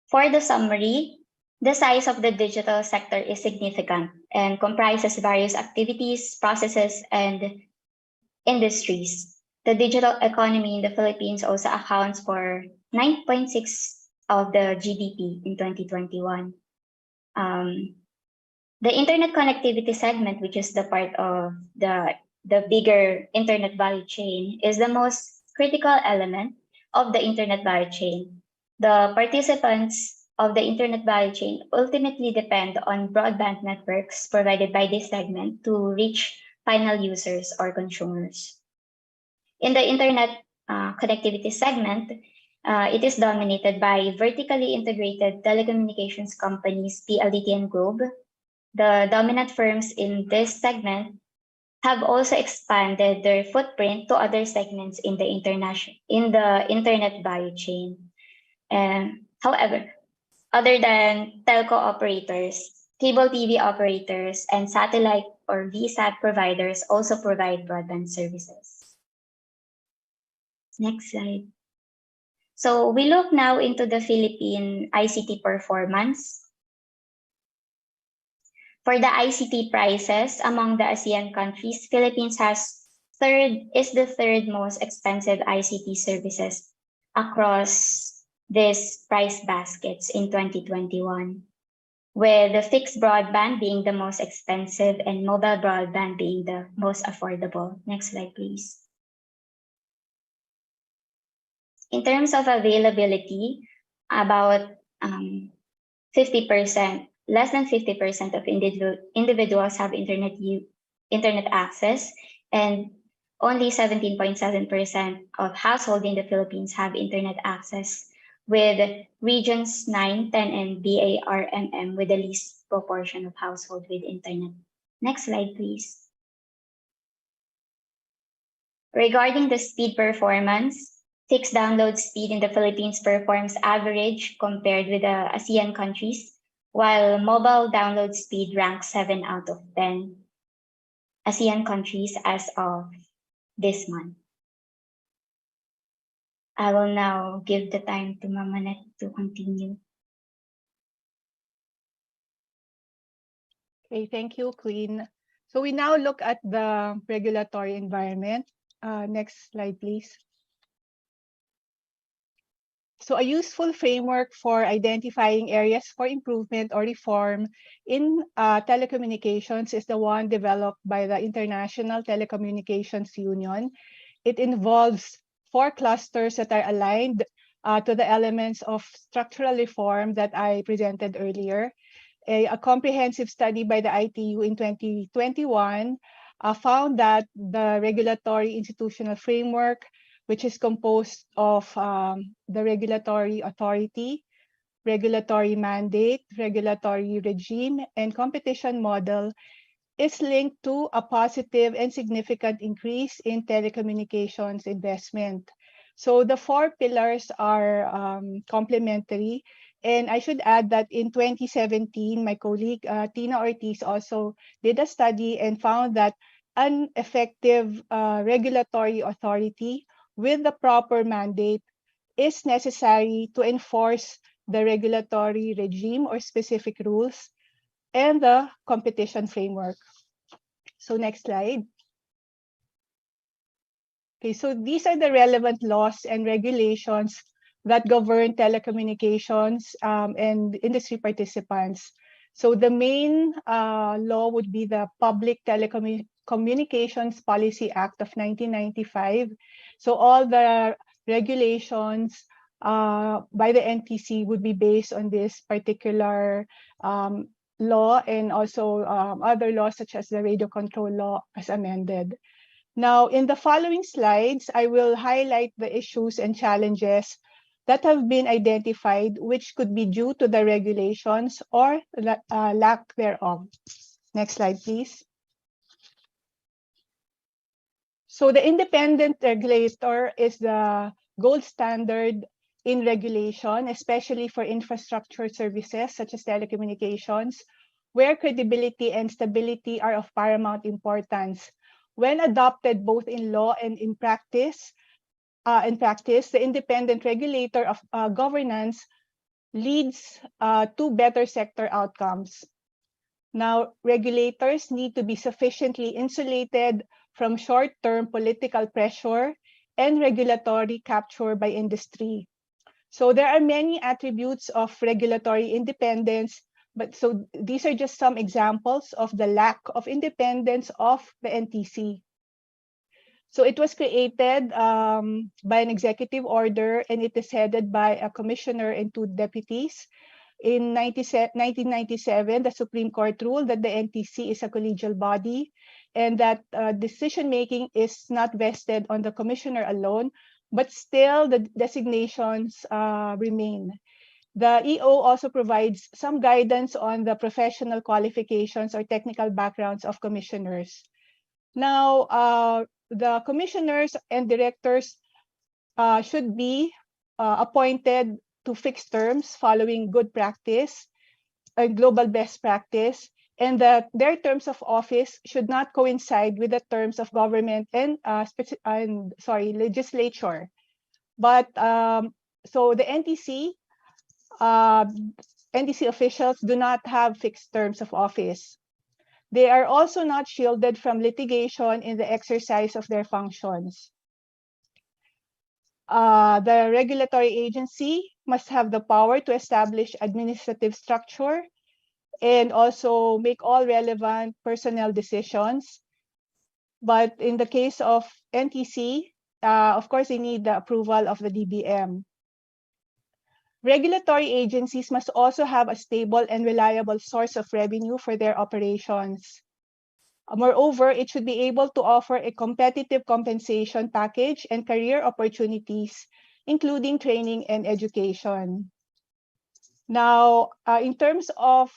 for the summary, the size of the digital sector is significant and comprises various activities, processes, and industries. The digital economy in the Philippines also accounts for 9.6% of the GDP in 2021. The internet connectivity segment, which is the part of the bigger internet value chain, is the most critical element of the internet value chain. The participants of the internet value chain ultimately depend on broadband networks provided by this segment to reach final users or consumers. In the internet connectivity segment, it is dominated by vertically integrated telecommunications companies, PLDT and Globe. The dominant firms in this segment have also expanded their footprint to other segments in the internet value chain. However, other than telco operators, cable TV operators, and satellite or VSAT providers also provide broadband services. Next slide. So we look now into the Philippine ICT performance. For the ICT prices among the ASEAN countries, Philippines is the third most expensive ICT services across these price baskets in 2021, with the fixed broadband being the most expensive and mobile broadband being the most affordable. Next slide, please. In terms of availability, about 50%, less than 50% of individuals have internet access, and only 17.7% of households in the Philippines have internet access, with regions 9, 10, and BARMM with the least proportion of households with internet. Next slide, please. Regarding the speed performance, fixed download speed in the Philippines performs average compared with the ASEAN countries, while mobile download speed ranks 7 out of 10 ASEAN countries as of this month. I will now give the time to Ramonette to continue. Okay, thank you, Queen. So we now look at the regulatory environment. Next slide, please. So a useful framework for identifying areas for improvement or reform in telecommunications is the one developed by the International Telecommunications Union. It involves 4 clusters that are aligned to the elements of structural reform that I presented earlier. A comprehensive study by the ITU in 2021 found that the regulatory institutional framework, which is composed of the regulatory authority, regulatory mandate, regulatory regime, and competition model, is linked to a positive and significant increase in telecommunications investment. So the 4 pillars are complementary. And I should add that in 2017, my colleague Tina Ortiz also did a study and found that an effective regulatory authority with the proper mandate is necessary to enforce the regulatory regime or specific rules and the competition framework. So next slide. Okay, so these are the relevant laws and regulations that govern telecommunications and industry participants. So the main law would be the Public Telecommunications Policy Act of 1995. So all the regulations by the NTC would be based on this particular law, and also other laws such as the radio control law as amended. Now, in the following slides, I will highlight the issues and challenges that have been identified, which could be due to the regulations or lack thereof. Next slide, please. So the independent regulator is the gold standard in regulation, especially for infrastructure services such as telecommunications, where credibility and stability are of paramount importance. When adopted both in law and in practice, the independent regulator of governance leads to better sector outcomes. Now, regulators need to be sufficiently insulated from short-term political pressure and regulatory capture by industry. So there are many attributes of regulatory independence, but so these are just some examples of the lack of independence of the NTC. So it was created by an executive order, and it is headed by a commissioner and 2 deputies. In 1997, the Supreme Court ruled that the NTC is a collegial body and that decision-making is not vested on the commissioner alone, but still the designations remain. The EO also provides some guidance on the professional qualifications or technical backgrounds of commissioners. Now, the commissioners and directors should be appointed to fixed terms following good practice and global best practice, and that their terms of office should not coincide with the terms of government and legislature. But so the NTC officials do not have fixed terms of office. They are also not shielded from litigation in the exercise of their functions. The regulatory agency must have the power to establish administrative structure and also make all relevant personnel decisions. But in the case of NTC, of course, they need the approval of the DBM. Regulatory agencies must also have a stable and reliable source of revenue for their operations. Moreover, it should be able to offer a competitive compensation package and career opportunities, including training and education. Now, in terms of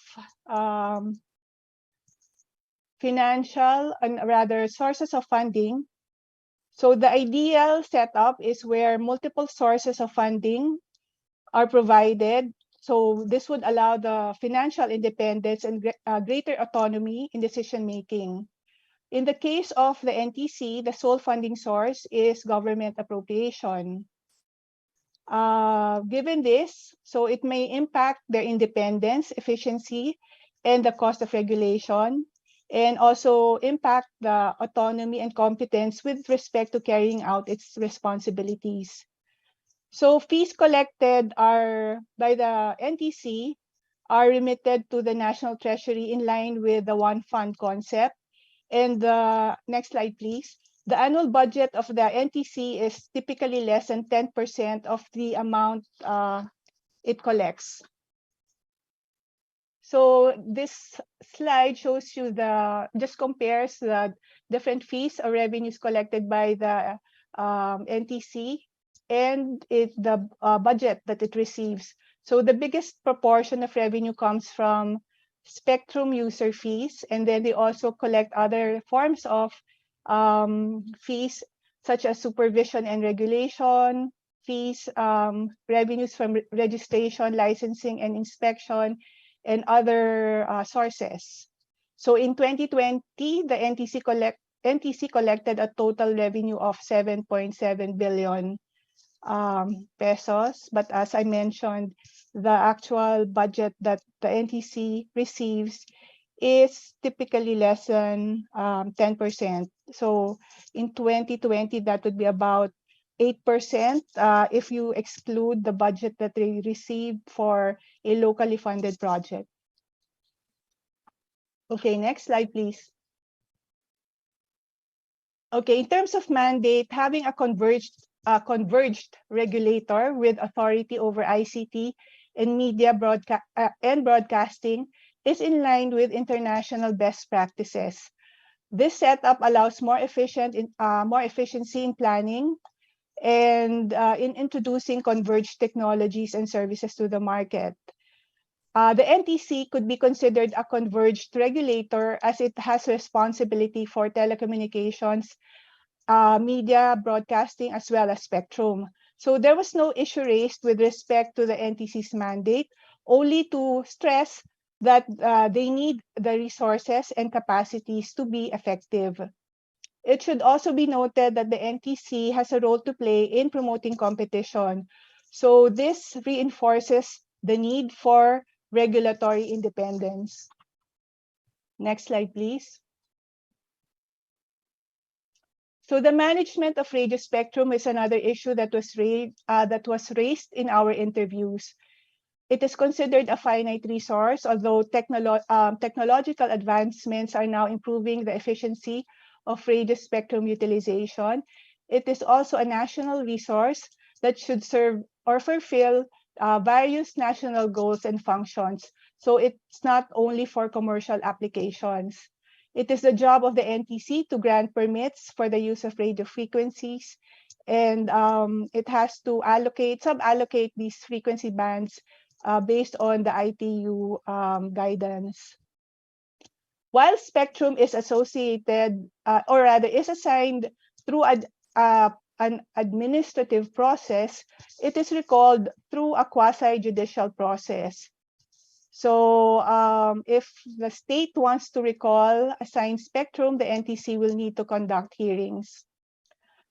financial and rather sources of funding, so the ideal setup is where multiple sources of funding are provided. So this would allow the financial independence and greater autonomy in decision making. In the case of the NTC, the sole funding source is government appropriation. Given this, so it may impact their independence, efficiency, and the cost of regulation, and also impact the autonomy and competence with respect to carrying out its responsibilities. So fees collected by the NTC are remitted to the National Treasury in line with the one fund concept. And the next slide, please. The annual budget of the NTC is typically less than 10% of the amount it collects. So this slide shows you just compares the different fees or revenues collected by the NTC and the budget that it receives. So the biggest proportion of revenue comes from spectrum user fees, and then they also collect other forms of fees such as supervision and regulation fees, revenues from registration, licensing, and inspection, and other sources. So in 2020, the NTC collected a total revenue of 7.7 billion pesos. But as I mentioned, the actual budget that the NTC receives is typically less than 10%. So in 2020, that would be about 8% if you exclude the budget that they received for a locally funded project. Okay, next slide, please. Okay, in terms of mandate, having a converged regulator with authority over ICT and media broadcasting is in line with international best practices. This setup allows more efficiency in planning and in introducing converged technologies and services to the market. The NTC could be considered a converged regulator as it has responsibility for telecommunications, media broadcasting, as well as spectrum. So there was no issue raised with respect to the NTC's mandate, only to stress that they need the resources and capacities to be effective. It should also be noted that the NTC has a role to play in promoting competition. So this reinforces the need for regulatory independence. Next slide, please. So the management of radio spectrum is another issue that was raised in our interviews. It is considered a finite resource, although technological advancements are now improving the efficiency of radio spectrum utilization. It is also a national resource that should serve or fulfill various national goals and functions. So it's not only for commercial applications. It is the job of the NTC to grant permits for the use of radio frequencies, and it has to sub-allocate these frequency bands based on the ITU guidance. While spectrum is associated, or rather is assigned through an administrative process, it is recalled through a quasi-judicial process. So if the state wants to recall assigned spectrum, the NTC will need to conduct hearings.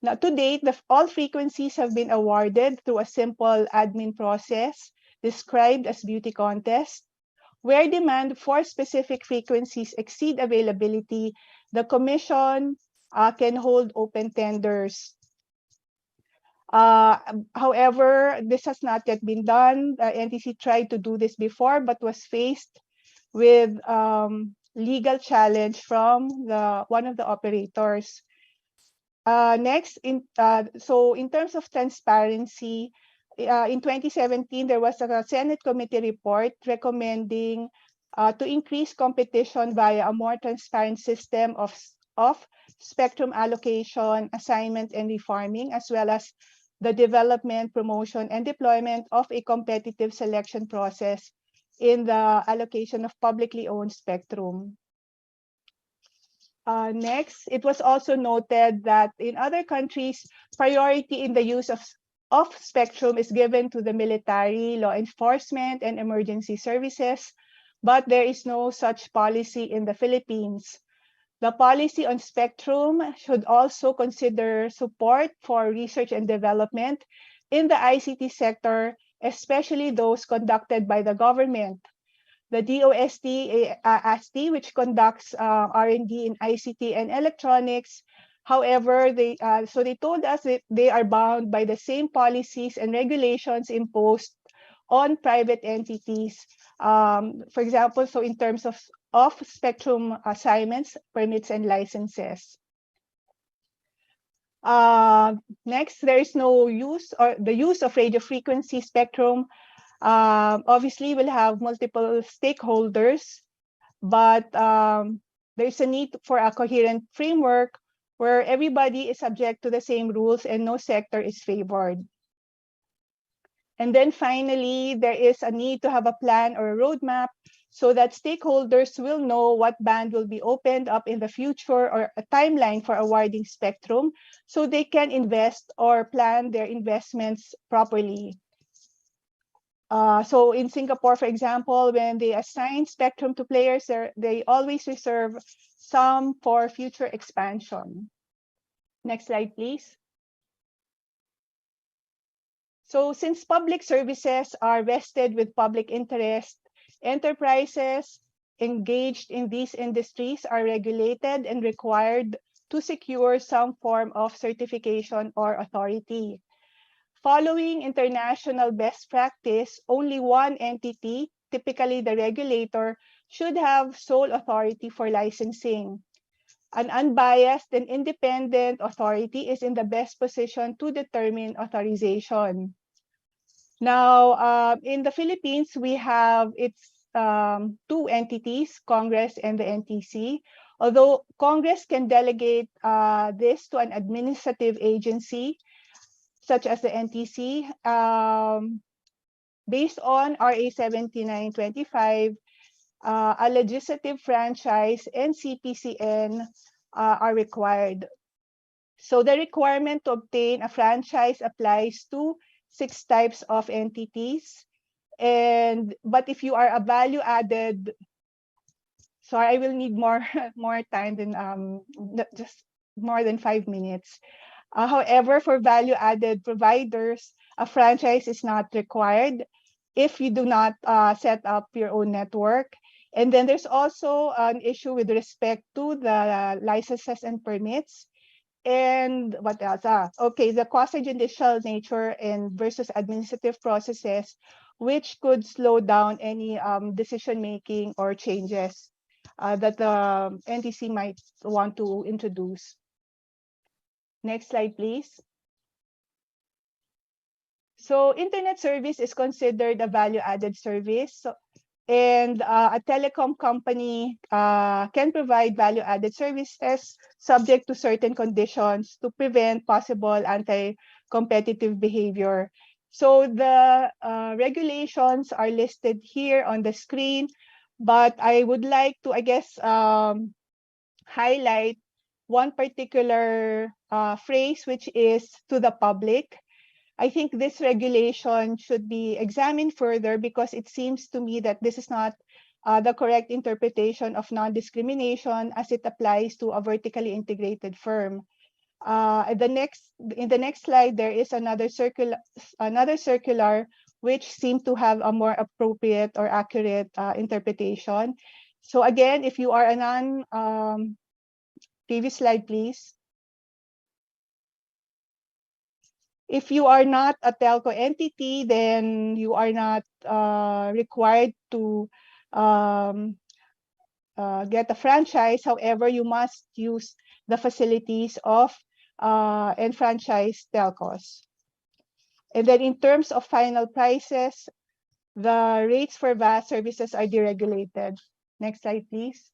Now, to date, all frequencies have been awarded through a simple admin process described as beauty contest. Where demand for specific frequencies exceed availability, the Commission can hold open tenders. However, this has not yet been done. The NTC tried to do this before, but was faced with legal challenge from one of the operators. Next, in terms of transparency, in 2017, there was a Senate committee report recommending to increase competition via a more transparent system of spectrum allocation, assignment, and refarming, as well as the development, promotion, and deployment of a competitive selection process in the allocation of publicly owned spectrum. Next, it was also noted that in other countries, priority in the use of spectrum is given to the military, law enforcement, and emergency services, but there is no such policy in the Philippines. The policy on spectrum should also consider support for research and development in the ICT sector, especially those conducted by the government. The DOST, which conducts R&D in ICT and electronics. However, they told us that they are bound by the same policies and regulations imposed on private entities. For example, so in terms of spectrum assignments, permits, and licenses. Next, there is no use or the use of radio frequency spectrum. Obviously, we'll have multiple stakeholders, but there's a need for a coherent framework where everybody is subject to the same rules and no sector is favored. And then finally, there is a need to have a plan or a roadmap so that stakeholders will know what band will be opened up in the future or a timeline for awarding spectrum so they can invest or plan their investments properly. So in Singapore, for example, when they assign spectrum to players, they always reserve some for future expansion. Next slide, please. So since public services are vested with public interest, enterprises engaged in these industries are regulated and required to secure some form of certification or authority. Following international best practice, only one entity, typically the regulator, should have sole authority for licensing. An unbiased and independent authority is in the best position to determine authorization. Now, in the Philippines, we have two entities, Congress and the NTC. Although Congress can delegate this to an administrative agency, such as the NTC, based on RA 7925, a legislative franchise and CPCN are required. So the requirement to obtain a franchise applies to 6 types of entities. But if you are a value-added, sorry, I will need more time than just more than 5 minutes. However, for value-added providers, a franchise is not required if you do not set up your own network. And then there's also an issue with respect to the licenses and permits. And what else? Okay, the quasi-judicial nature and versus administrative processes, which could slow down any decision-making or changes that the NTC might want to introduce. Next slide, please. So internet service is considered a value-added service. And a telecom company can provide value-added services subject to certain conditions to prevent possible anti-competitive behavior. So the regulations are listed here on the screen, but I would like to, I guess, highlight one particular phrase, which is to the public. I think this regulation should be examined further because it seems to me that this is not the correct interpretation of non-discrimination as it applies to a vertically integrated firm. In the next slide, there is another circular which seemed to have a more appropriate or accurate interpretation. So again, if you are a previous slide, please. If you are not a telco entity, then you are not required to get a franchise. However, you must use the facilities of enfranchised telcos. And then in terms of final prices, the rates for VAS services are deregulated. Next slide, please.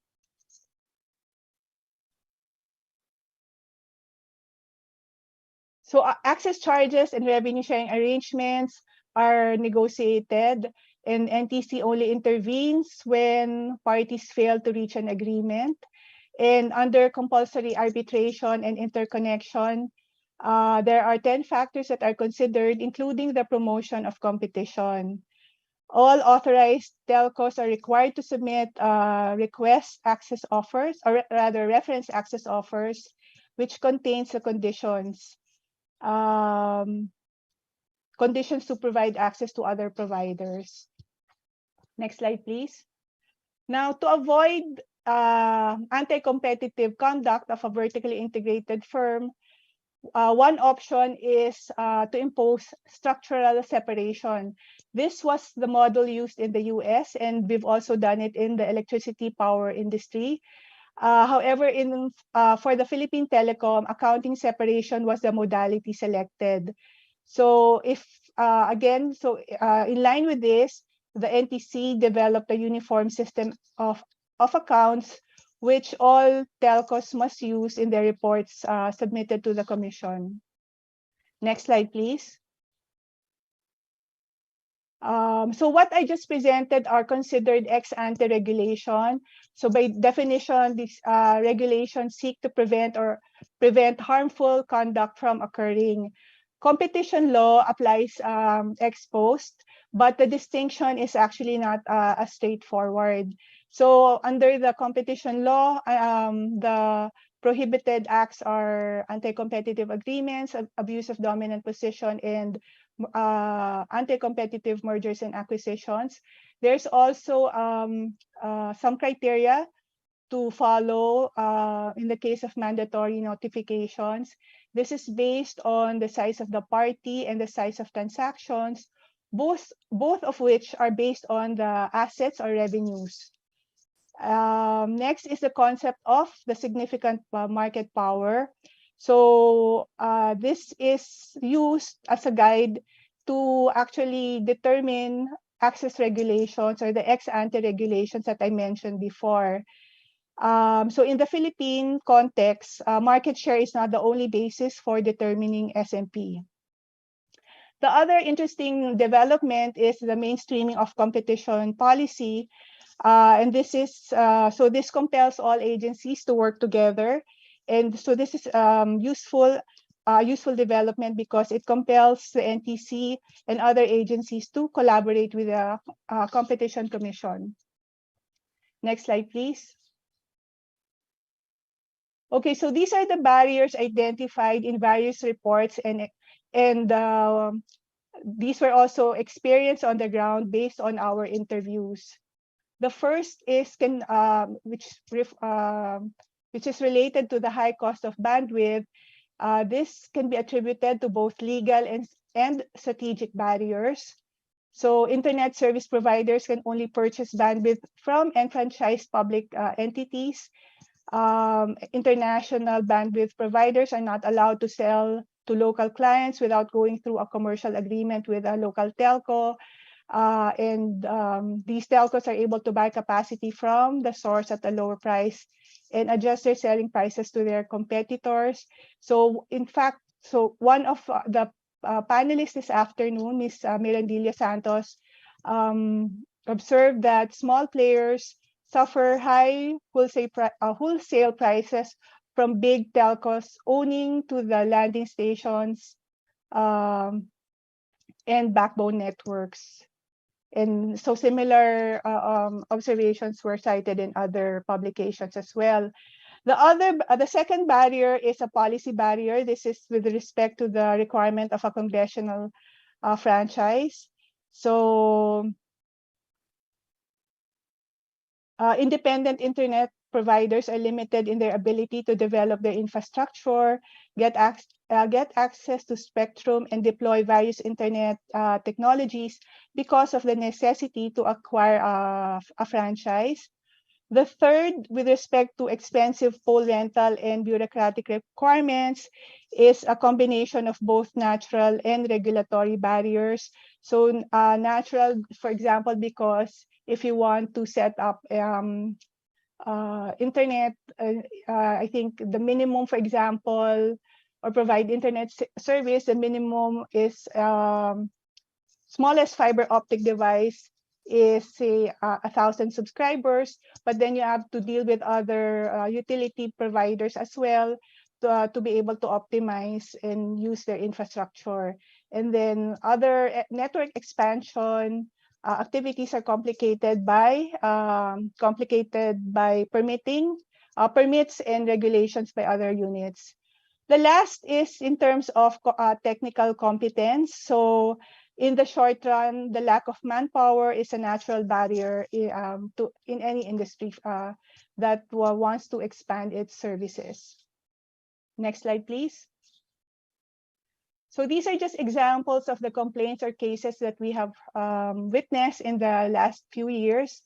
So access charges and revenue sharing arrangements are negotiated, and NTC only intervenes when parties fail to reach an agreement. And under compulsory arbitration and interconnection, there are 10 factors that are considered, including the promotion of competition. All authorized telcos are required to submit request access offers, or rather reference access offers, which contains the conditions to provide access to other providers. Next slide, please. Now, to avoid anti-competitive conduct of a vertically integrated firm, one option is to impose structural separation. This was the model used in the US, and we've also done it in the electricity power industry. However, for the Philippine Telecom, accounting separation was the modality selected. So in line with this, the NTC developed a uniform system of accounts which all telcos must use in their reports submitted to the Commission. Next slide, please. So what I just presented are considered ex-ante regulation. So by definition, these regulations seek to prevent harmful conduct from occurring. Competition law applies ex post, but the distinction is actually not as straightforward. So under the competition law, the prohibited acts are anti-competitive agreements, abuse of dominant position, and anti-competitive mergers and acquisitions. There's also some criteria to follow in the case of mandatory notifications. This is based on the size of the party and the size of transactions, both of which are based on the assets or revenues. Next is the concept of the significant market power. So this is used as a guide to actually determine access regulations or the ex-ante regulations that I mentioned before. So in the Philippine context, market share is not the only basis for determining SMP. The other interesting development is the mainstreaming of competition policy. And this compels all agencies to work together. And so this is useful development because it compels the NTC and other agencies to collaborate with the Competition Commission. Next slide, please. Okay, so these are the barriers identified in various reports, and these were also experienced on the ground based on our interviews. The first is which is related to the high cost of bandwidth. This can be attributed to both legal and strategic barriers. So internet service providers can only purchase bandwidth from enfranchised public entities. International bandwidth providers are not allowed to sell to local clients without going through a commercial agreement with a local telco. These telcos are able to buy capacity from the source at a lower price and adjust their selling prices to their competitors. So in fact, one of the panelists this afternoon, Ms. Mirandilla-Santos, observed that small players suffer high wholesale prices from big telcos owning to the landing stations and backbone networks. And so similar observations were cited in other publications as well. The second barrier is a policy barrier. This is with respect to the requirement of a congressional franchise. So independent internet providers are limited in their ability to develop their infrastructure, get access to spectrum, and deploy various internet technologies because of the necessity to acquire a franchise. The third, with respect to expensive pole rental and bureaucratic requirements, is a combination of both natural and regulatory barriers. So natural, for example, because if you want to set up internet, I think the minimum, for example, or provide internet service, the minimum is smallest fiber optic device is say 1,000 subscribers, but then you have to deal with other utility providers as well to be able to optimize and use their infrastructure. And then other network expansion activities are complicated by permits and regulations by other units. The last is in terms of technical competence. So in the short run, the lack of manpower is a natural barrier in any industry that wants to expand its services. Next slide, please. So these are just examples of the complaints or cases that we have witnessed in the last few years.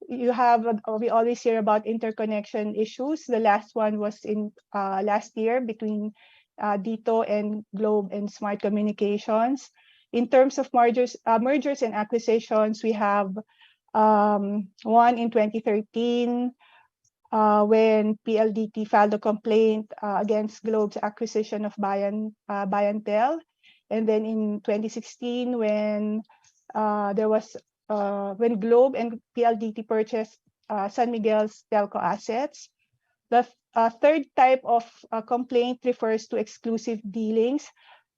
We always hear about interconnection issues. The last one was in last year between DITO and Globe and Smart Communications. In terms of mergers and acquisitions, we have one in 2013 when PLDT filed a complaint against Globe's acquisition of Bayantel, and then in 2016 when when Globe and PLDT purchased San Miguel's telco assets. The third type of complaint refers to exclusive dealings.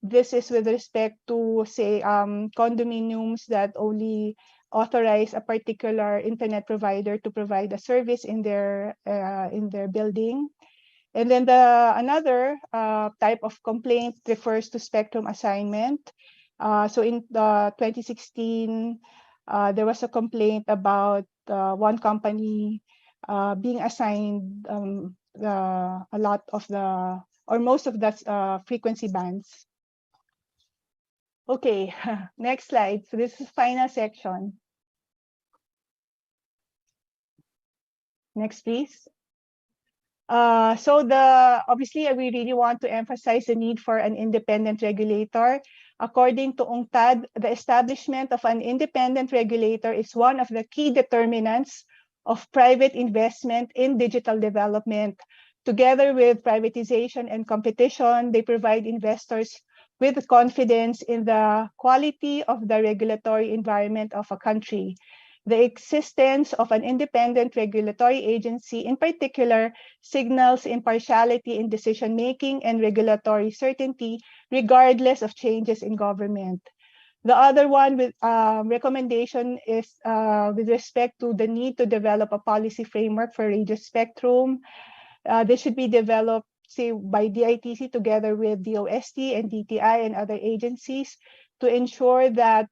This is with respect to, say, condominiums that only authorize a particular internet provider to provide a service in their building. And then another type of complaint refers to spectrum assignment. So in 2016, there was a complaint about one company being assigned a lot of or most of the frequency bands. Okay, next slide. So this is final section. Next, please. So obviously we really want to emphasize the need for an independent regulator. According to UNCTAD, the establishment of an independent regulator is one of the key determinants of private investment in digital development. Together with privatization and competition, they provide investors with confidence in the quality of the regulatory environment of a country. The existence of an independent regulatory agency in particular signals impartiality in decision-making and regulatory certainty regardless of changes in government. The other one with recommendation is with respect to the need to develop a policy framework for radio spectrum. This should be developed, say, by DITC together with DOST and DTI and other agencies to ensure that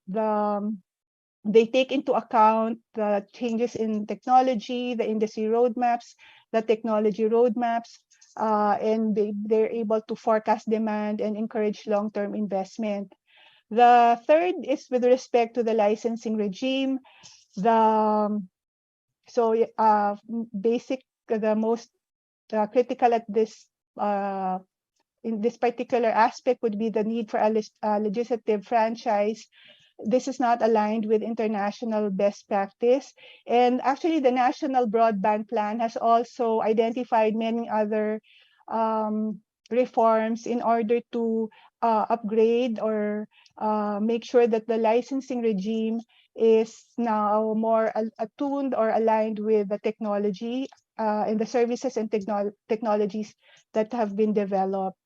they take into account the changes in technology, the industry roadmaps, the technology roadmaps, and they're able to forecast demand and encourage long-term investment. The third is with respect to the licensing regime. The most critical at this in this particular aspect would be the need for a legislative franchise. This is not aligned with international best practice. And actually, the National Broadband Plan has also identified many other reforms in order to upgrade or make sure that the licensing regime is now more attuned or aligned with the technology and the services and technologies that have been developed.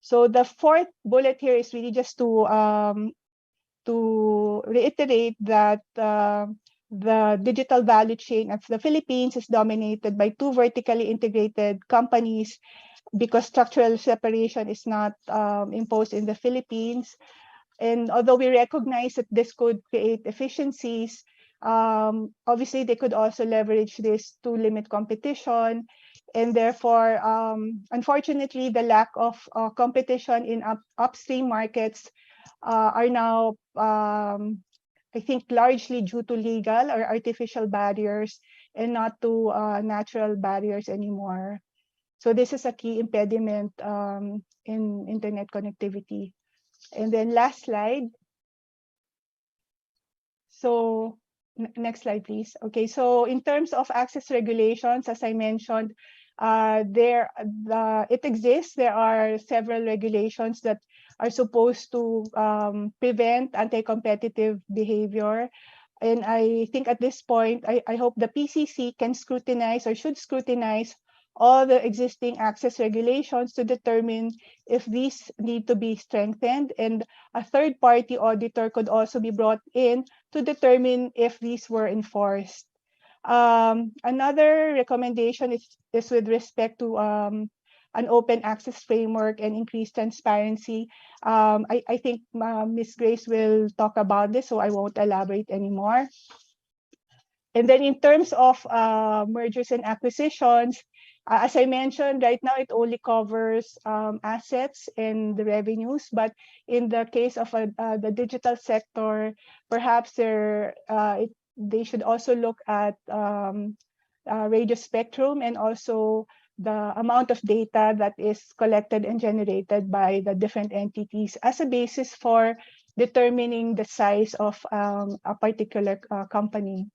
So the fourth bullet here is really just to to reiterate that the digital value chain of the Philippines is dominated by two vertically integrated companies because structural separation is not imposed in the Philippines. And although we recognize that this could create efficiencies, obviously they could also leverage this to limit competition. And therefore, unfortunately, the lack of competition in upstream markets are now, I think, largely due to legal or artificial barriers and not to natural barriers anymore. So this is a key impediment in internet connectivity. And then last slide. So next slide, please. Okay, so in terms of access regulations, as I mentioned, it exists. There are several regulations that are supposed to prevent anti-competitive behavior. And I think at this point, I hope the PCC can scrutinize or should scrutinize all the existing access regulations to determine if these need to be strengthened. And a third-party auditor could also be brought in to determine if these were enforced. Another recommendation is with respect to an open access framework and increased transparency. I think Ms. Grace will talk about this, so I won't elaborate anymore. And then in terms of mergers and acquisitions, as I mentioned, right now it only covers assets and the revenues. But in the case of the digital sector, perhaps they should also look at radio spectrum and also the amount of data that is collected and generated by the different entities as a basis for determining the size of a particular company.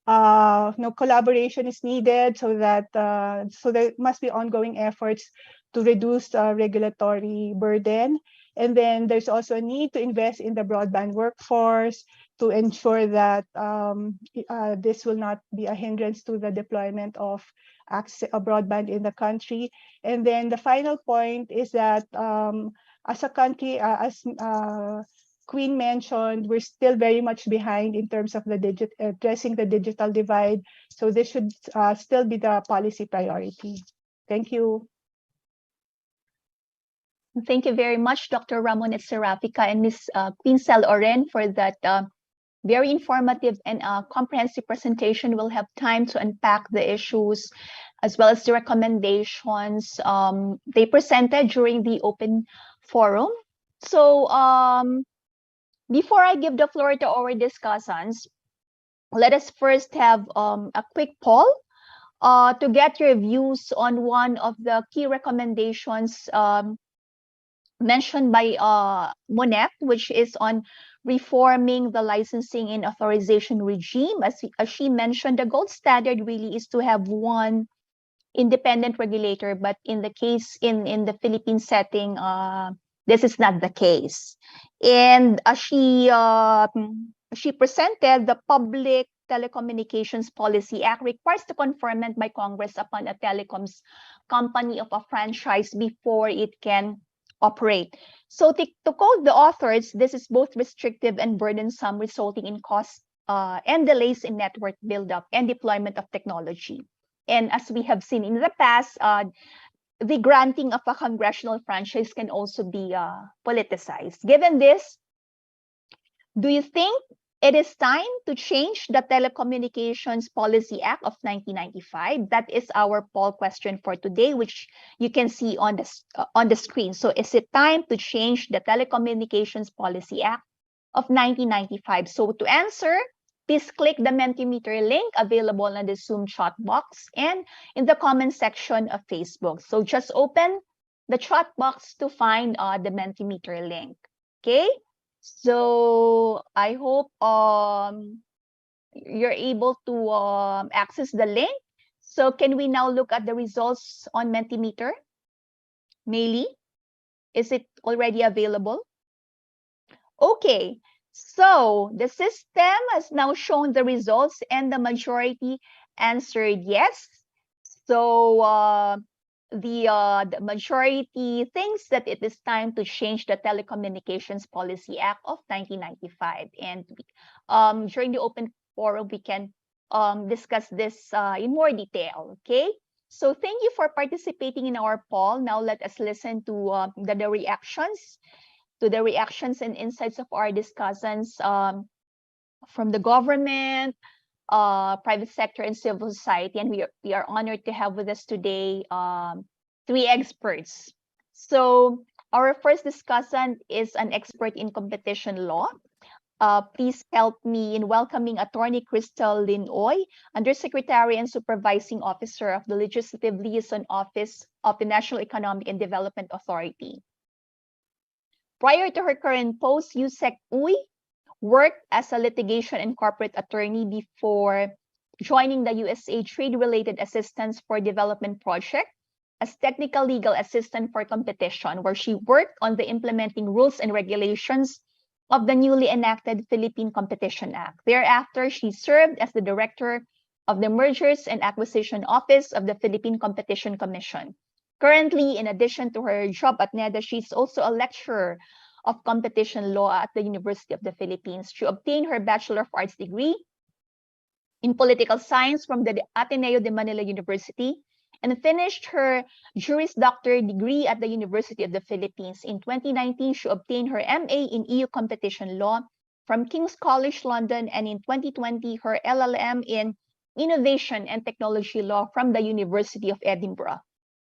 No collaboration is needed so there must be ongoing efforts to reduce regulatory burden. And then there's also a need to invest in the broadband workforce to ensure that this will not be a hindrance to the deployment of broadband in the country. And then the final point is that as a country, as Queen mentioned, we're still very much behind in terms of addressing the digital divide. So this should still be the policy priority. Thank you. Thank you very much, Dr. Ramonette Serafica and Ms. Krystal Oren for that very informative and comprehensive presentation. We'll have time to unpack the issues as well as the recommendations they presented during the open forum. So before I give the floor to our discussants, let us first have a quick poll to get your views on one of the key recommendations mentioned by Monette, which is on reforming the licensing and authorization regime. As she mentioned, the gold standard really is to have one independent regulator, but in the case in the Philippine setting, this is not the case. And she presented the Public Telecommunications Policy Act requires the conferment by Congress upon a telecoms company of a franchise before it can operate. So to quote the authors, this is both restrictive and burdensome, resulting in costs and delays in network buildup and deployment of technology. And as we have seen in the past, the granting of a congressional franchise can also be politicized. Given this, do you think it is time to change the Telecommunications Policy Act of 1995? That is our poll question for today, which you can see on the screen. So is it time to change the Telecommunications Policy Act of 1995? So to answer, please click the Mentimeter link available on the Zoom chat box and in the comment section of Facebook. So just open the chat box to find the Mentimeter link. Okay? So I hope you're able to access the link. So can we now look at the results on Mentimeter? Meili, is it already available? Okay. So the system has now shown the results and the majority answered yes. So the majority thinks that it is time to change the Telecommunications Policy Act of 1995. And during the open forum, we can discuss this in more detail, okay? So thank you for participating in our poll. Now let us listen to the reactions, and insights of our discussants from the government, private sector, and civil society. And we are honored to have with us today 3 experts. So our first discussant is an expert in competition law. Please help me in welcoming Attorney Krystal Linoy, Undersecretary and Supervising Officer of the Legislative Liaison Office of the National Economic and Development Authority. Prior to her current post, Yusek Uy worked as a litigation and corporate attorney before joining the USA Trade-Related Assistance for Development Project as technical legal assistant for competition, where she worked on the implementing rules and regulations of the newly enacted Philippine Competition Act. Thereafter, she served as the director of the Mergers and Acquisition Office of the Philippine Competition Commission. Currently, in addition to her job at NEDA, she's also a lecturer of competition law at the University of the Philippines. She obtained her Bachelor of Arts degree in political science from the Ateneo de Manila University and finished her Juris Doctor degree at the University of the Philippines. In 2019, she obtained her MA in EU competition law from King's College London, and in 2020, her LLM in Innovation and Technology Law from the University of Edinburgh.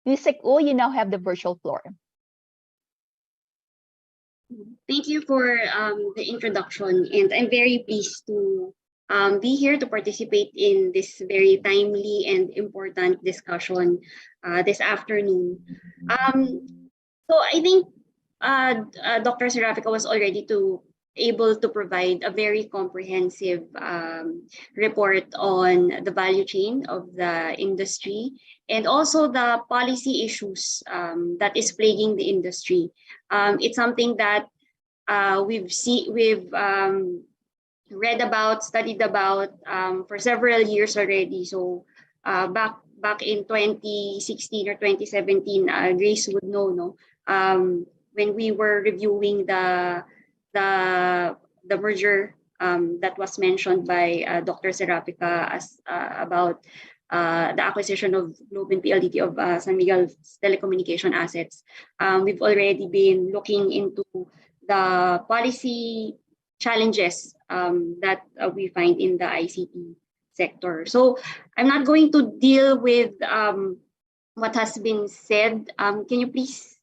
Yusek Uy, you now have the virtual floor. Thank you for the introduction, and I'm very pleased to be here to participate in this very timely and important discussion this afternoon. So I think Dr. Serafica was already able to provide a very comprehensive report on the value chain of the industry and also the policy issues that is plaguing the industry. It's something that we've read about, studied about for several years already. So back in 2016 or 2017, Grace would know, no? When we were reviewing the merger that was mentioned by Dr. Serafica as about the acquisition of Globe and PLDT of San Miguel's telecommunication assets. We've already been looking into the policy challenges that we find in the ICT sector. So I'm not going to deal with what has been said. Can you please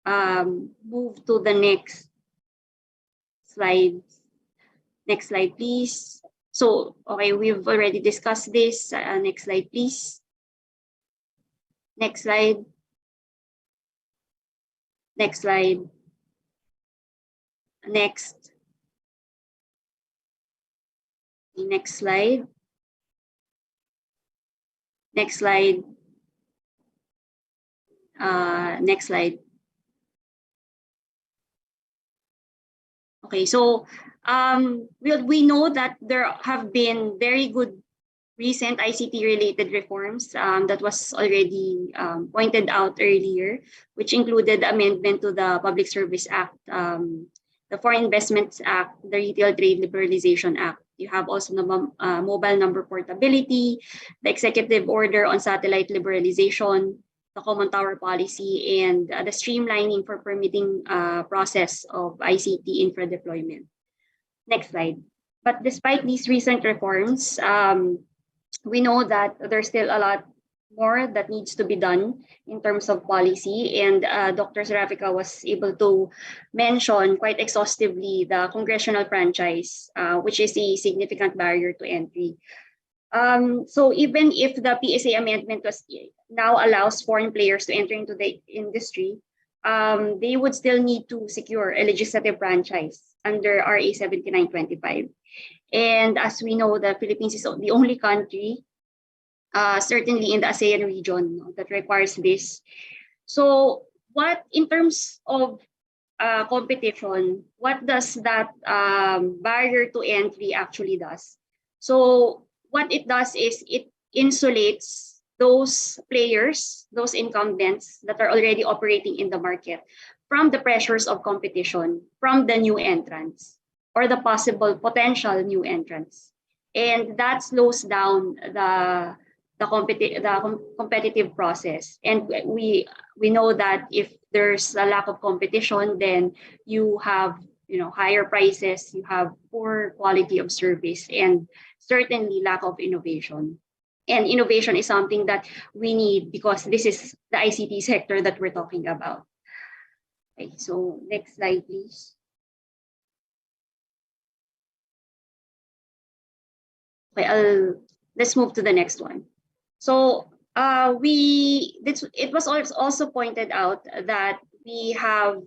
move to the next slide? Next slide, please. So, okay, we've already discussed this. Next slide, please. Next slide. Next slide. Next. Next slide. Next slide. Next slide. Okay, so we know that there have been very good recent ICT-related reforms that was already pointed out earlier, which included amendment to the Public Service Act, the Foreign Investments Act, the Retail Trade Liberalization Act. You have also the mobile number portability, the Executive Order on Satellite Liberalization, the Common Tower Policy, and the streamlining for permitting process of ICT infra deployment. Next slide. But despite these recent reforms, we know that there's still a lot more that needs to be done in terms of policy, and Dr. Serafica was able to mention quite exhaustively the congressional franchise, which is a significant barrier to entry. So even if the PSA amendment now allows foreign players to enter into the industry, they would still need to secure a legislative franchise under RA 7925. And as we know, the Philippines is the only country, certainly in the ASEAN region, that requires this. So what, in terms of competition, what does that barrier to entry actually does? So what it does is it insulates those players, those incumbents that are already operating in the market from the pressures of competition from the new entrants or the possible potential new entrants. And that slows down the competitive process. And we know that if there's a lack of competition, then you have higher prices, you have poor quality of service, and certainly lack of innovation. And innovation is something that we need because this is the ICT sector that we're talking about. Okay, so next slide, please. Okay, let's move to the next one. So it was also pointed out that we have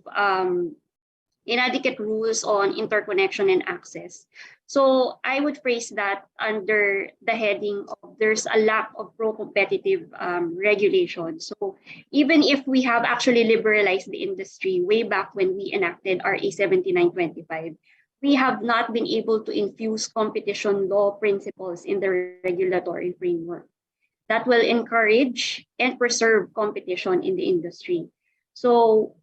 inadequate rules on interconnection and access. So I would phrase that under the heading of there's a lack of pro-competitive regulation. So even if we have actually liberalized the industry way back when we enacted RA 7925, we have not been able to infuse competition law principles in the regulatory framework that will encourage and preserve competition in the industry. So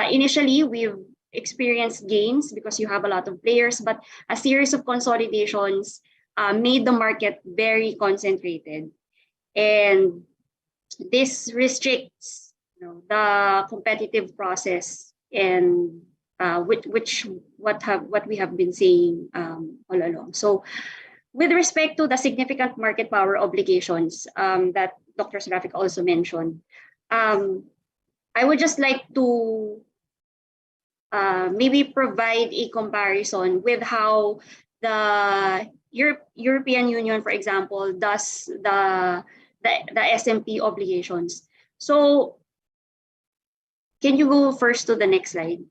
initially, we've experienced gains because you have a lot of players, but a series of consolidations made the market very concentrated. And this restricts the competitive process and what we have been saying all along. So with respect to the significant market power obligations that Dr. Serafica also mentioned, I would just like to maybe provide a comparison with how the European Union, for example, does the SMP obligations. So can you go first to the next slide?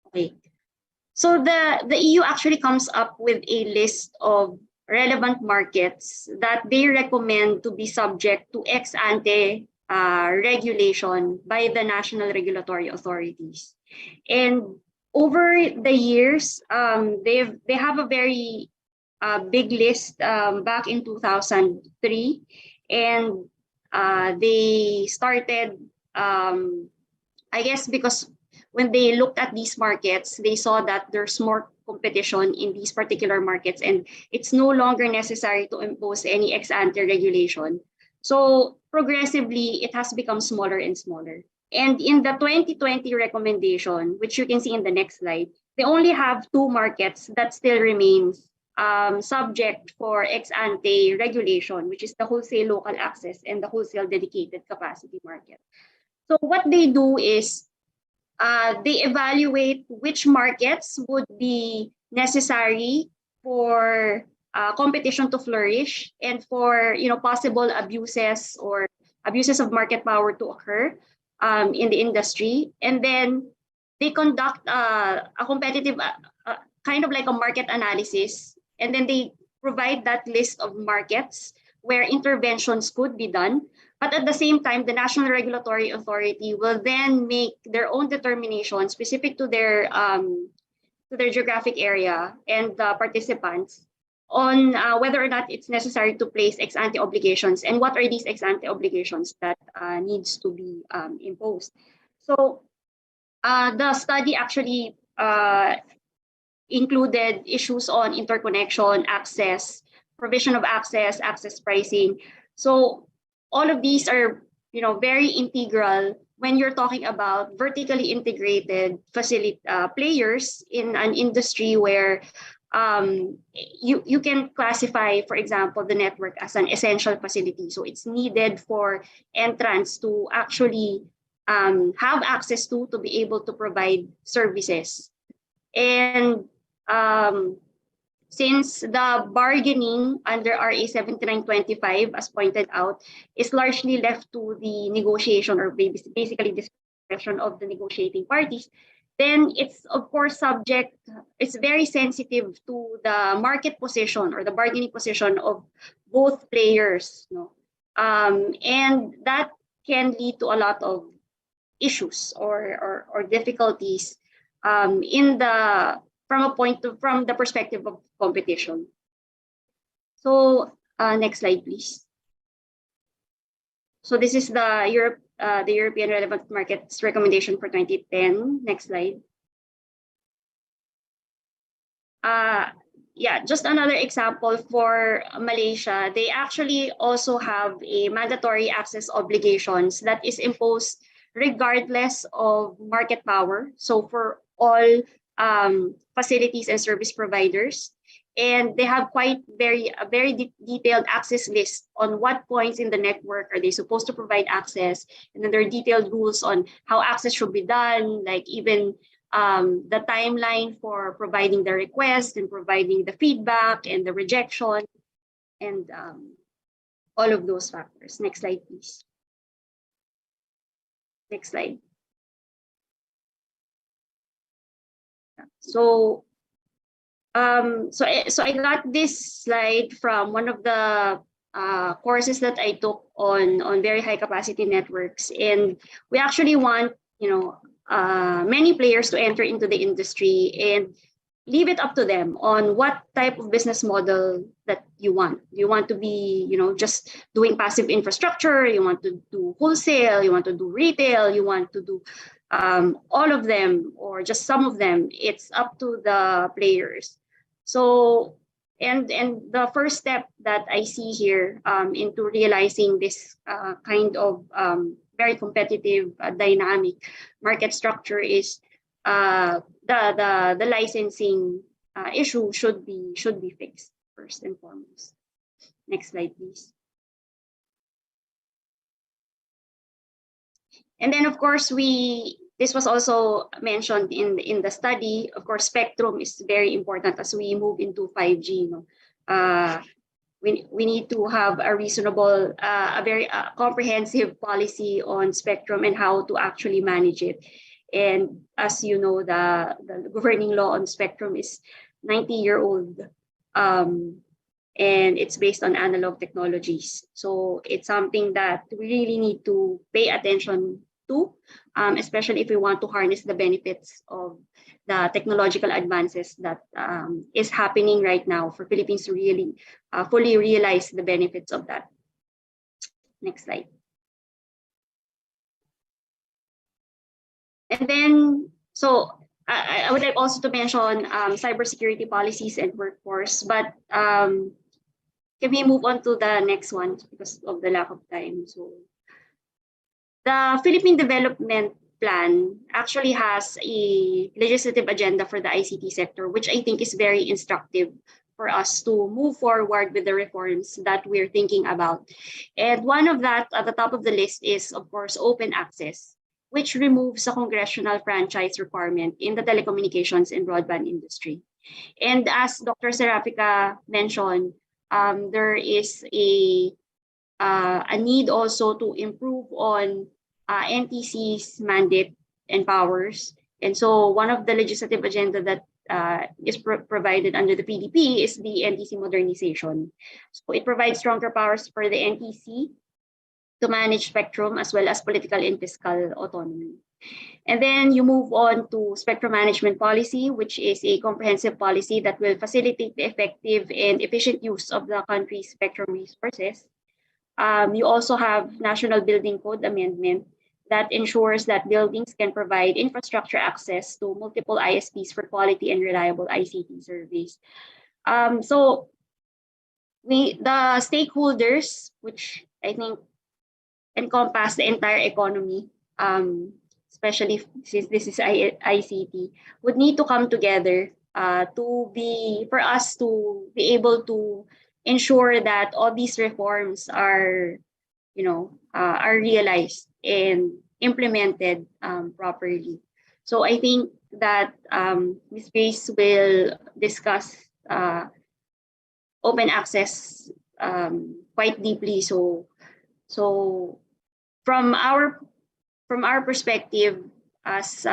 Okay. So the EU actually comes up with a list of relevant markets that they recommend to be subject to ex-ante regulation by the national regulatory authorities. And over the years, they have a very big list back in 2003, and they started, I guess, because when they looked at these markets, they saw that there's more competition in these particular markets, and it's no longer necessary to impose any ex-ante regulation. So progressively, it has become smaller and smaller. And in the 2020 recommendation, which you can see in the next slide, they only have 2 markets that still remains subject for ex-ante regulation, which is the wholesale local access and the wholesale dedicated capacity market. So what they do is they evaluate which markets would be necessary for competition to flourish and for possible abuses or abuses of market power to occur in the industry, and then they conduct a competitive kind of like a market analysis, and then they provide that list of markets where interventions could be done. But at the same time, the National Regulatory Authority will then make their own determination specific to their geographic area and the participants on whether or not it's necessary to place ex-ante obligations and what are these ex-ante obligations that needs to be imposed. So the study actually included issues on interconnection, access, provision of access, access pricing. So all of these are, very integral when you're talking about vertically integrated facility players in an industry where you can classify, for example, the network as an essential facility. So it's needed for entrants to actually have access to be able to provide services. And since the bargaining under RA 7925, as pointed out, is largely left to the negotiation or basically discretion of the negotiating parties, then it's of course it's very sensitive to the market position or the bargaining position of both players. And that can lead to a lot of issues or difficulties in the from the perspective of competition. So next slide, please. So this is the European Relevant Markets Recommendation for 2010. Next slide. Yeah, just another example for Malaysia. They actually also have a mandatory access obligations that is imposed regardless of market power. So for all facilities and service providers. And they have a very detailed access list on what points in the network are they supposed to provide access. And then there are detailed rules on how access should be done, like even the timeline for providing the request and providing the feedback and the rejection and all of those factors. Next slide, please. Next slide. So I got this slide from one of the courses that I took on very high capacity networks, and we actually want many players to enter into the industry and leave it up to them on what type of business model that you want. You want to be just doing passive infrastructure, you want to do wholesale, you want to do retail, you want to do all of them or just some of them. It's up to the players. So and the first step that I see here into realizing this kind of very competitive dynamic market structure is the licensing issue should be fixed first and foremost. Next slide, please. And then, of course, this was also mentioned in the study. Of course, spectrum is very important as we move into 5G. We need to have a reasonable, a very comprehensive policy on spectrum and how to actually manage it. And as you know, the governing law on spectrum is 90-year-old, and it's based on analog technologies. So it's something that we really need to pay attention to, especially if we want to harness the benefits of the technological advances that is happening right now for Philippines to really fully realize the benefits of that. Next slide. And then, so I would like also to mention cybersecurity policies and workforce, but can we move on to the next one because of the lack of time? So the Philippine Development Plan actually has a legislative agenda for the ICT sector, which I think is very instructive for us to move forward with the reforms that we're thinking about. And one of that at the top of the list is, of course, open access, which removes a congressional franchise requirement in the telecommunications and broadband industry. And as Dr. Serafica mentioned, there is a need also to improve on NTC's mandate and powers. And so one of the legislative agenda that is provided under the PDP is the NTC modernization. So it provides stronger powers for the NTC to manage spectrum as well as political and fiscal autonomy. And then you move on to spectrum management policy, which is a comprehensive policy that will facilitate the effective and efficient use of the country's spectrum resources. You also have National Building Code Amendment that ensures that buildings can provide infrastructure access to multiple ISPs for quality and reliable ICT service. So the stakeholders, which I think encompass the entire economy, especially since this is ICT, would need to come together for us to be able to ensure that all these reforms are realized and implemented properly. So I think that Ms. Grace will discuss open access quite deeply. So from our perspective as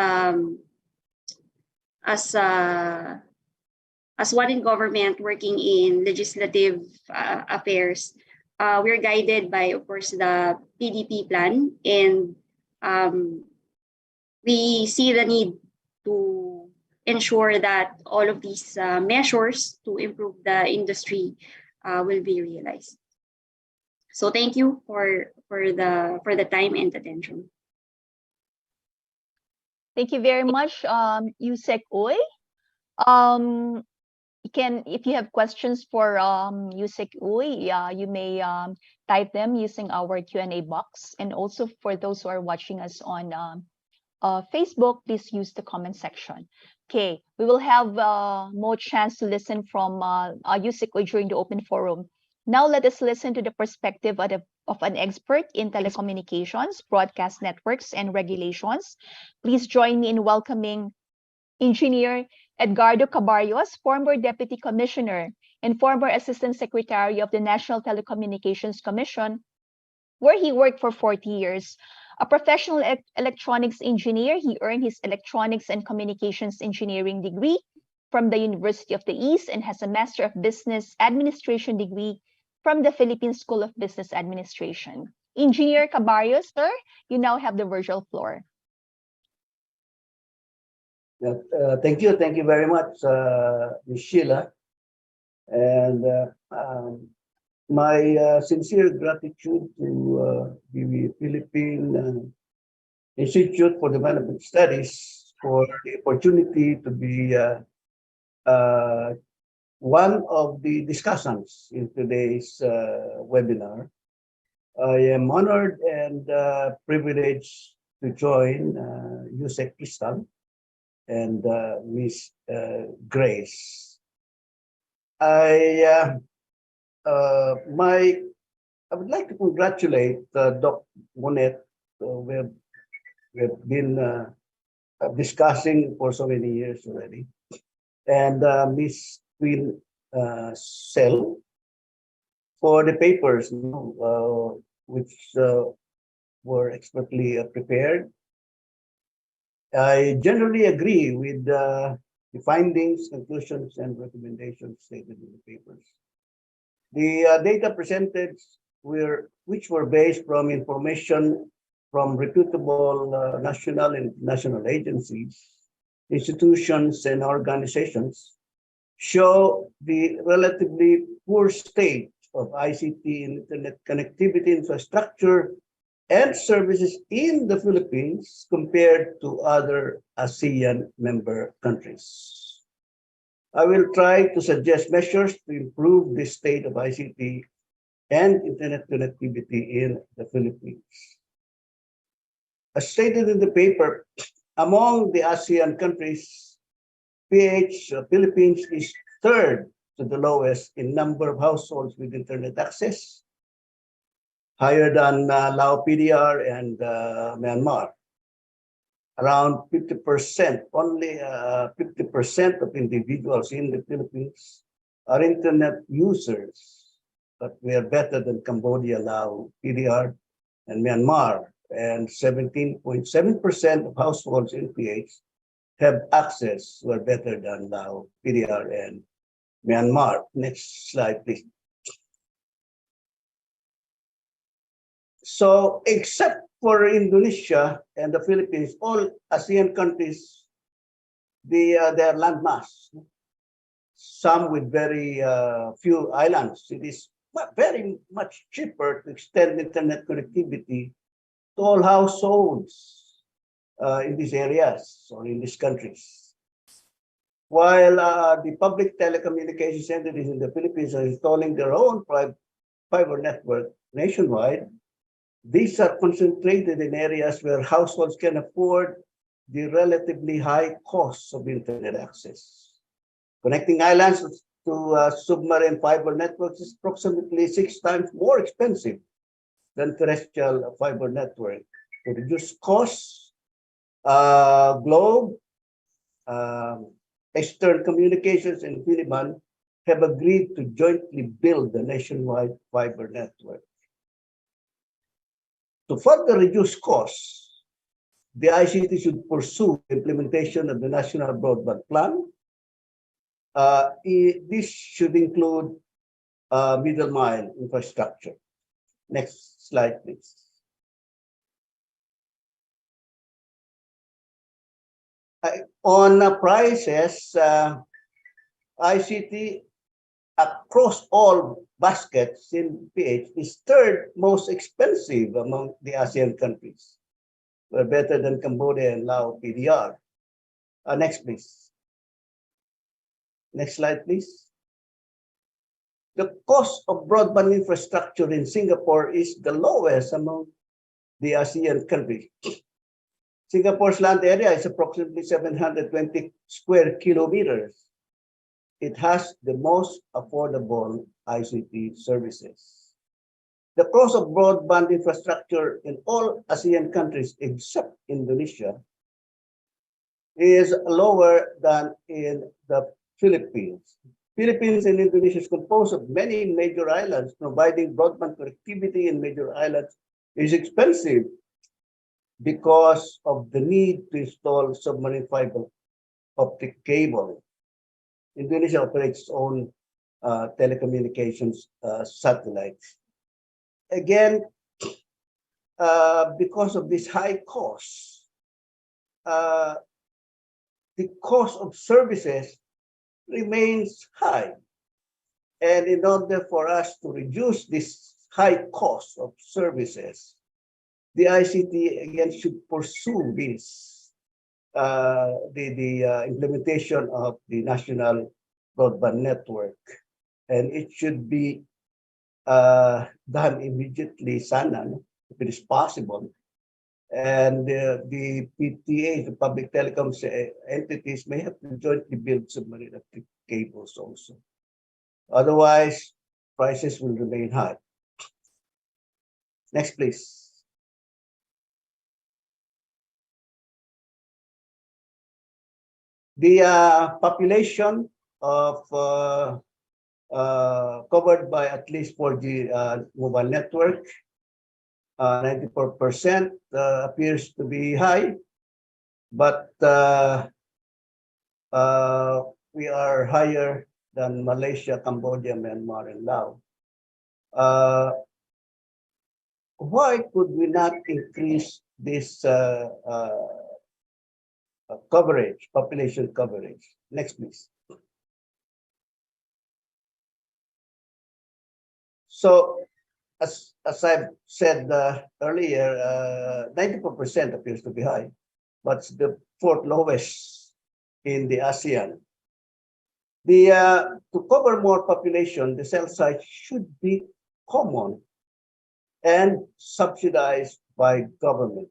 one in government working in legislative affairs, we're guided by, of course, the PDP plan, and we see the need to ensure that all of these measures to improve the industry will be realized. So thank you for the time and attention. Thank you very much, Yusek Oy. If you have questions for Yusek Uy, you may type them using our Q&A box. And also for those who are watching us on Facebook, please use the comment section. Okay, we will have more chance to listen from Yusek Uy during the open forum. Now let us listen to the perspective of an expert in telecommunications, broadcast networks, and regulations. Please join me in welcoming Engineer Edgardo Cabarios, former Deputy Commissioner and former Assistant Secretary of the National Telecommunications Commission, where he worked for 40 years. A professional electronics engineer, he earned his Electronics and Communications Engineering degree from the University of the East and has a Master of Business Administration degree from the Philippine School of Business Administration. Engineer Cabarios, sir, you now have the virtual floor. Thank you very much, Ms. Sheila. And my sincere gratitude to the Philippine Institute for Development Studies for the opportunity to be one of the discussants in today's webinar. I am honored and privileged to join Yusek Krystal and Miss Grace. I would like to congratulate Dr. Ramonette. We have been discussing for so many years already, and Miss Queen Cell for the papers, which were expertly prepared. I generally agree with the findings, conclusions, and recommendations stated in the papers. The data presented which were based from information from reputable national and international agencies, institutions, and organizations, show the relatively poor state of ICT and internet connectivity infrastructure and services in the Philippines compared to other ASEAN member countries. I will try to suggest measures to improve the state of ICT and internet connectivity in the Philippines. As stated in the paper, among the ASEAN countries, Philippines is third to the lowest in number of households with internet access, higher than Lao PDR and Myanmar. Around 50%, only 50% of individuals in the Philippines are internet users, but we are better than Cambodia, Lao, PDR, and Myanmar. And 17.7% of households in PH have access who are better than Lao, PDR, and Myanmar. Next slide, please. So, except for Indonesia and the Philippines, all ASEAN countries, they are landmass. Some with very few islands. It is very much cheaper to extend internet connectivity to all households in these areas or in these countries. While the public telecommunications entities in the Philippines are installing their own fiber network nationwide, these are concentrated in areas where households can afford the relatively high costs of internet access. Connecting islands to submarine fiber networks is approximately 6 times more expensive than terrestrial fiber network. To reduce costs, Globe, Eastern Communications, and Philiban have agreed to jointly build a nationwide fiber network. To further reduce costs, the ICT should pursue implementation of the National Broadband Plan. This should include middle mile infrastructure. Next slide, please. On prices, ICT across all baskets in PH is third most expensive among the ASEAN countries. We're better than Cambodia and Laos PDR. Next, please. Next slide, please. The cost of broadband infrastructure in Singapore is the lowest among the ASEAN countries. Singapore's land area is approximately 720 square kilometers. It has the most affordable ICT services. The cost of broadband infrastructure in all ASEAN countries except Indonesia is lower than in the Philippines. Philippines and Indonesia is composed of many major islands. Providing broadband connectivity in major islands is expensive because of the need to install submarine fiber optic cable. Indonesia operates its own telecommunications satellites. Again, because of this high cost, the cost of services remains high. And in order for us to reduce this high cost of services, the ICT again should pursue this, the implementation of the national broadband network, and it should be done immediately, sana, if it is possible. And the PTAs, the public telecoms entities, may have to jointly build submarine optic cables also. Otherwise, prices will remain high. Next, please. The population of covered by at least 4G mobile network, 94% appears to be high, but we are higher than Malaysia, Cambodia, Myanmar, and Laos. Why could we not increase this coverage, population coverage? Next, please. So, as I've said earlier, 94% appears to be high, but it's the fourth lowest in the ASEAN. To cover more population, the cell site should be common and subsidized by government.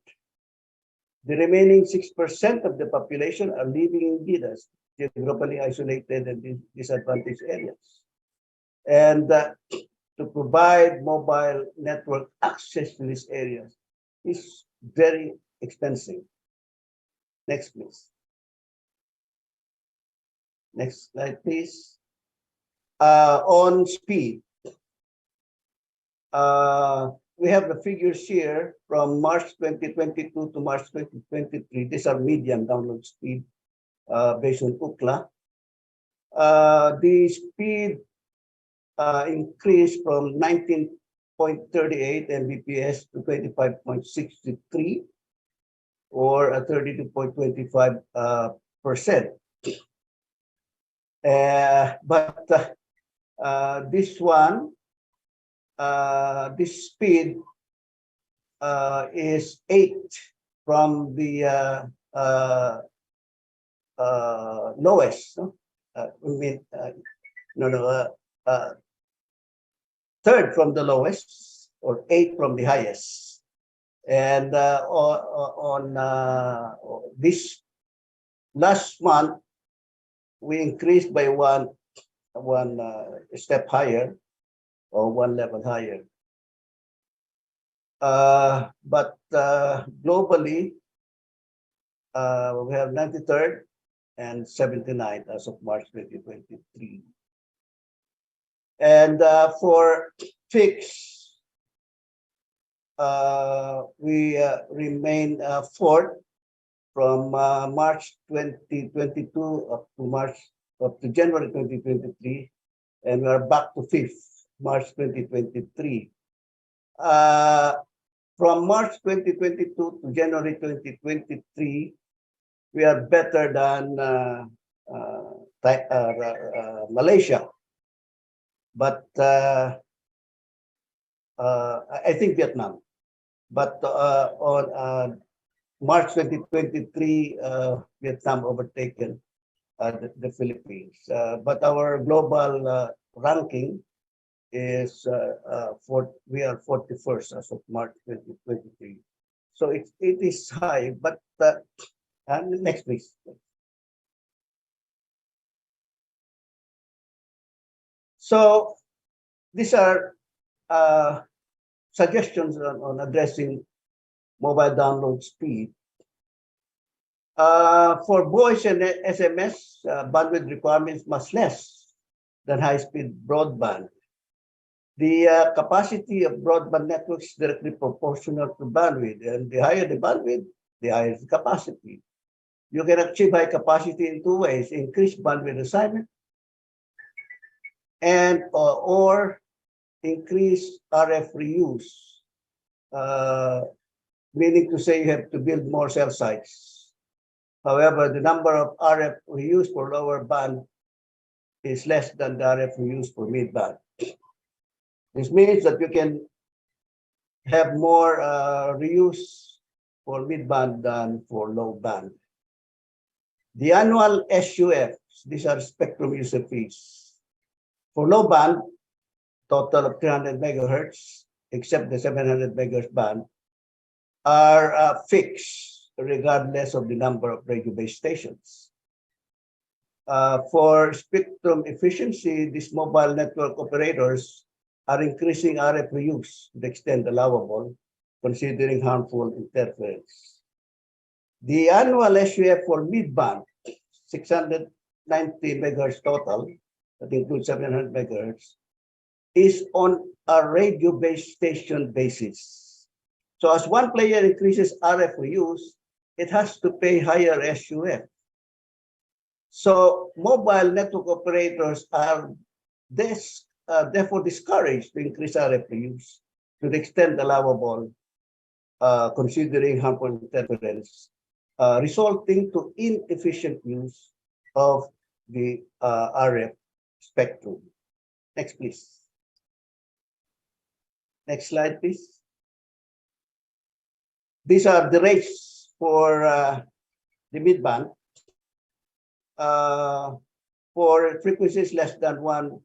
The remaining 6% of the population are living in GIDAs, geographically isolated and disadvantaged areas. And to provide mobile network access to these areas is very expensive. Next, please. Next slide, please. On speed, we have the figures here from March 2022 to March 2023. These are median download speed based on Ookla. The speed increased from 19.38 Mbps to 25.63, or a 32.25%. But this one, this speed is 8 from the lowest. Third from the lowest, or 8 from the highest. And on this last month, we increased by one step higher, or one level higher. But globally, we have 93rd and 79th as of March 2023. And for fixed, we remain fourth from March 2022 up to January 2023, and we are back to fifth, March 2023. From March 2022 to January 2023, we are better than Malaysia. But I think Vietnam. But on March 2023, Vietnam overtaken the Philippines. But our global ranking is we are 41st as of March 2023. So it is high, but next please. So these are suggestions on addressing mobile download speed. For voice and SMS, bandwidth requirements much less than high-speed broadband. The capacity of broadband networks is directly proportional to bandwidth, and the higher the bandwidth, the higher the capacity. You can achieve high capacity in two ways: increase bandwidth assignment and or increase RF reuse, meaning to say you have to build more cell sites. However, the number of RF reuse for lower band is less than the RF reuse for mid band. This means that you can have more reuse for mid band than for low band. The annual SUFs, these are spectrum user fees. For low band, total of 300 megahertz, except the 700 megahertz band, are fixed regardless of the number of radio base stations. For spectrum efficiency, these mobile network operators are increasing RF reuse to the extent allowable, considering harmful interference. The annual SUF for mid-band, 690 megahertz total, that includes 700 megahertz, is on a radio base station basis. So as one player increases RF reuse, it has to pay higher SUF. So mobile network operators are therefore discouraged to increase RF reuse to the extent allowable, considering harmful interference, resulting to inefficient use of the RF spectrum. Next, please. Next slide, please. These are the rates for the mid-band. For frequencies less than 1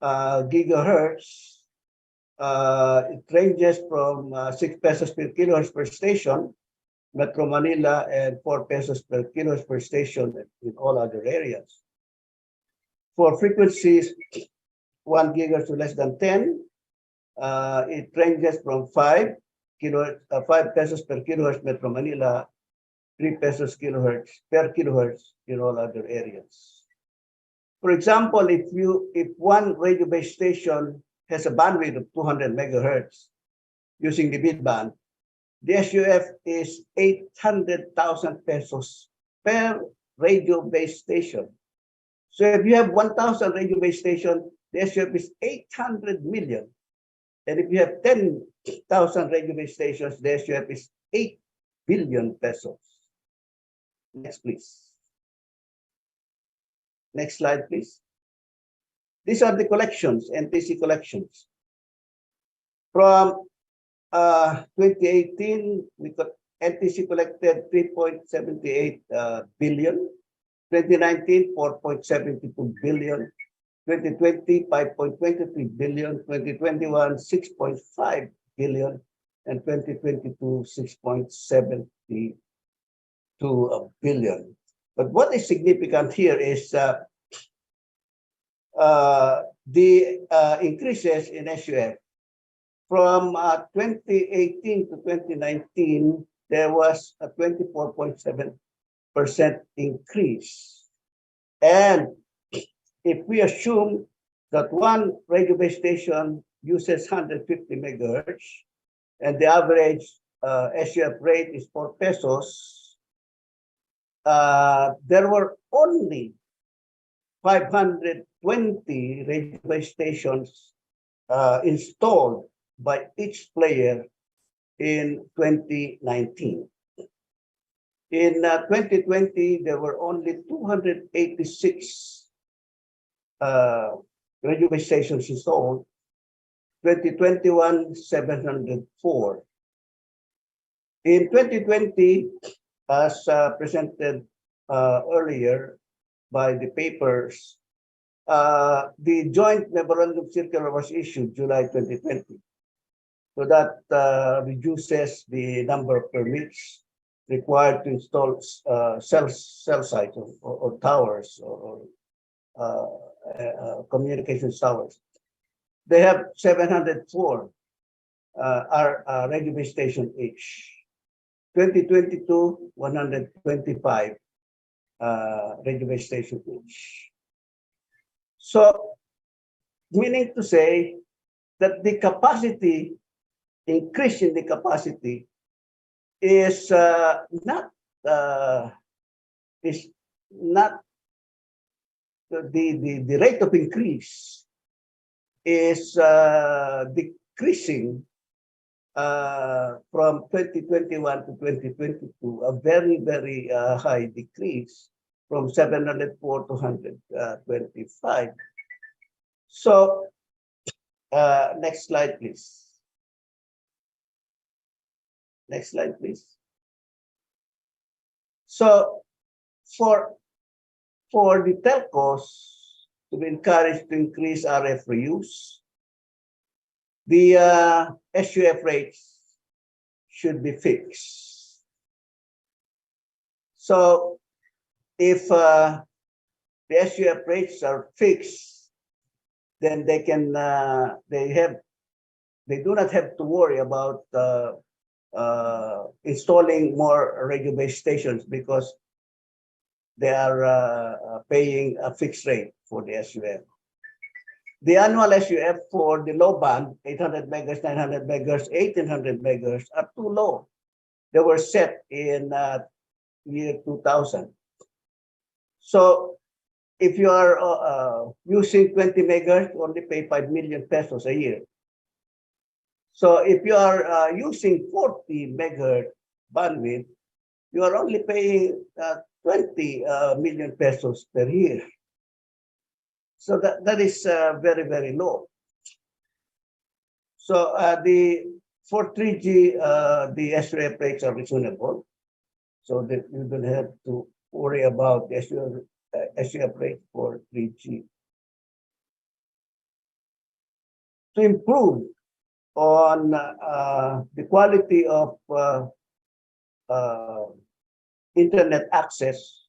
gigahertz, it ranges from 6 pesos per kilohertz per station, Metro Manila, and 4 pesos per kilohertz per station in all other areas. For frequencies 1 gigahertz to less than 10, it ranges from 5 pesos per kilohertz Metro Manila, 3 pesos per kilohertz in all other areas. For example, if one radio base station has a bandwidth of 200 megahertz using the mid-band, the SUF is 800,000 pesos per radio base station. So if you have 1,000 radio base stations, the SUF is 800 million. And if you have 10,000 radio base stations, the SUF is 8 billion pesos. Next, please. Next slide, please. These are the collections, NTC collections. From 2018, NTC collected 3.78 billion. 2019, 4.72 billion. 2020, 5.23 billion. 2021, 6.5 billion. And 2022, 6.72 billion. But what is significant here is the increases in SUF. From 2018 to 2019, there was a 24.7% increase. And if we assume that one radio base station uses 150 megahertz, and the average SUF rate is 4 pesos, there were only 520 radio base stations installed by each player in 2019. In 2020, there were only 286 radio base stations installed. 2021, 704. In 2020, as presented earlier by the papers, the joint memorandum circular was issued July 2020. So that reduces the number of permits required to install cell sites or towers or communications towers. They have 704 radio base station each. 2022, 125 radio base station each. So, meaning to say that the capacity, increase in the capacity is not the rate of increase is decreasing from 2021 to 2022, a very, very high decrease from 704 to 125. So, next slide, please. Next slide, please. So, for the telcos to be encouraged to increase RF reuse, the SUF rates should be fixed. So, if the SUF rates are fixed, then they can they do not have to worry about installing more radio base stations because they are paying a fixed rate for the SUF. The annual SUF for the low band, 800 megahertz, 900 megahertz, 1800 megahertz, are too low. They were set in year 2000. So if you are using 20 megahertz, you only pay 5 million pesos a year. So if you are using 40 megahertz bandwidth, you are only paying 20 million pesos per year. So that is very, very low. So for 3G, the SUF rates are reasonable. So that you don't have to worry about the SUF rate for 3G. To improve on the quality of internet access,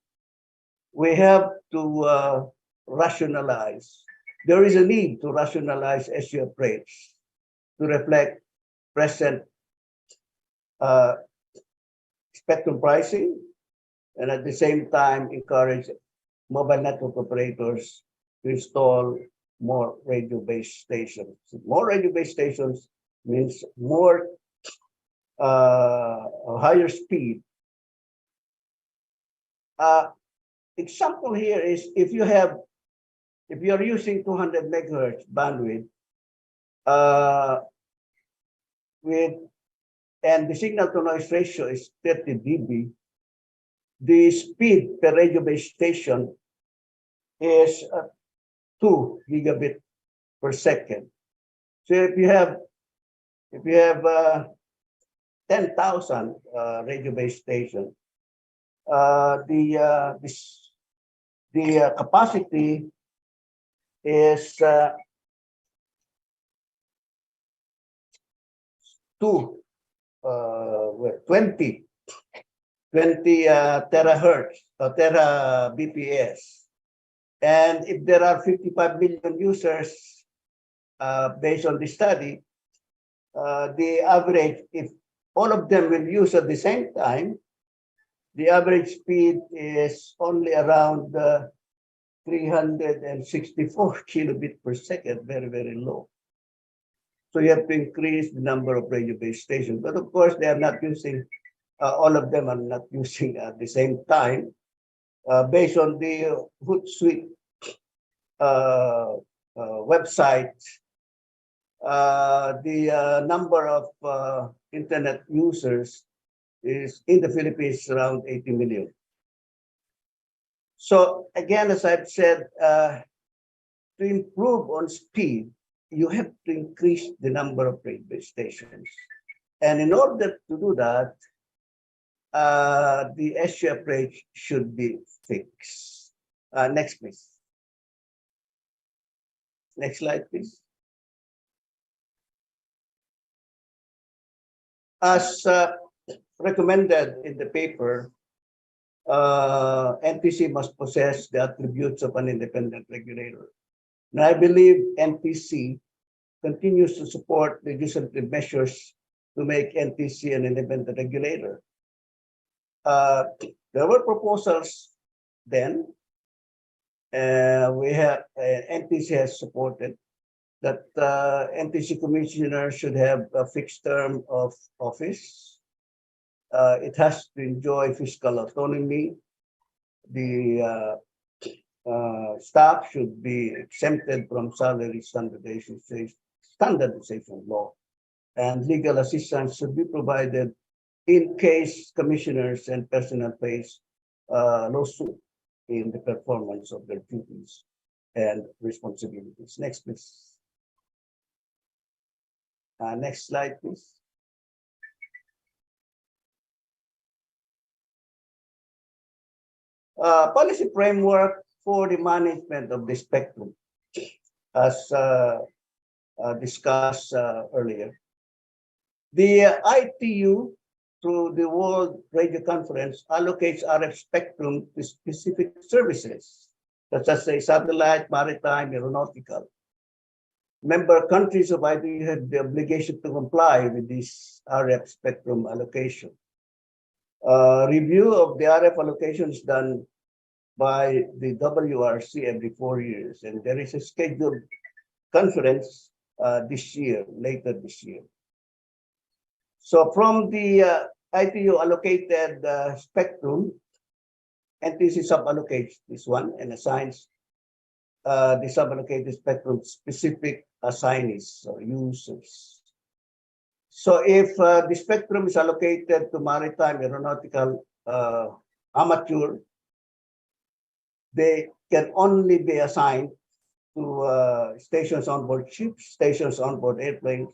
we have to rationalize. There is a need to rationalize SUF rates to reflect present spectrum pricing, and at the same time encourage mobile network operators to install more radio base stations. More radio base stations means more higher speed. Example here is if you are using 200 megahertz bandwidth and the signal to noise ratio is 30 dB, the speed per radio base station is 2 gigabit per second. So if you have 10,000 radio base stations, the capacity is 20 terahertz or tera BPS. And if there are 55 million users based on the study, the average, if all of them will use at the same time, the average speed is only around 364 kilobit per second, very, very low. So you have to increase the number of radio base stations. But of course, they are not using, all of them are not using at the same time. Based on the Hootsuite website, the number of internet users is in the Philippines around 80 million. So again, as I've said, to improve on speed, you have to increase the number of radio stations. And in order to do that, the SGF rate should be fixed. Next, please. Next slide, please. As recommended in the paper, NTC must possess the attributes of an independent regulator. And I believe NTC continues to support legislative measures to make NTC an independent regulator. There were proposals then, NTC has supported that NTC commissioner should have a fixed term of office. It has to enjoy fiscal autonomy. The staff should be exempted from salary standardization law, and legal assistance should be provided in case commissioners and personnel face lawsuit in the performance of their duties and responsibilities. Next, please. Next slide, please. Policy framework for the management of the spectrum, as discussed earlier. The ITU, through the World Radio Conference, allocates RF spectrum to specific services, such as say, satellite, maritime, aeronautical. Member countries of ITU have the obligation to comply with this RF spectrum allocation. Review of the RF allocation is done by the WRC every 4 years, and there is a scheduled conference later this year. So from the ITU allocated spectrum, NTC suballocates this one and assigns the suballocated spectrum specific assignees or users. So if the spectrum is allocated to maritime aeronautical amateur, they can only be assigned to stations on board ships, stations on board airplanes,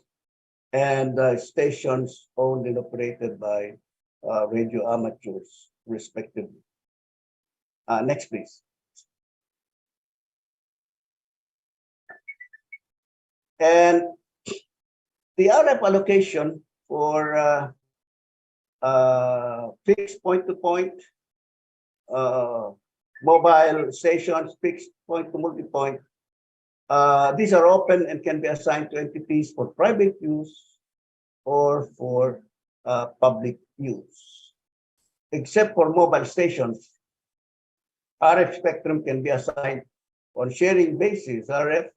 and stations owned and operated by radio amateurs, respectively. Next, please. And the RF allocation for fixed point-to-point, mobile stations, fixed point-to-multipoint, these are open and can be assigned to entities for private use or for public use. Except for mobile stations, RF spectrum can be assigned on sharing basis. RF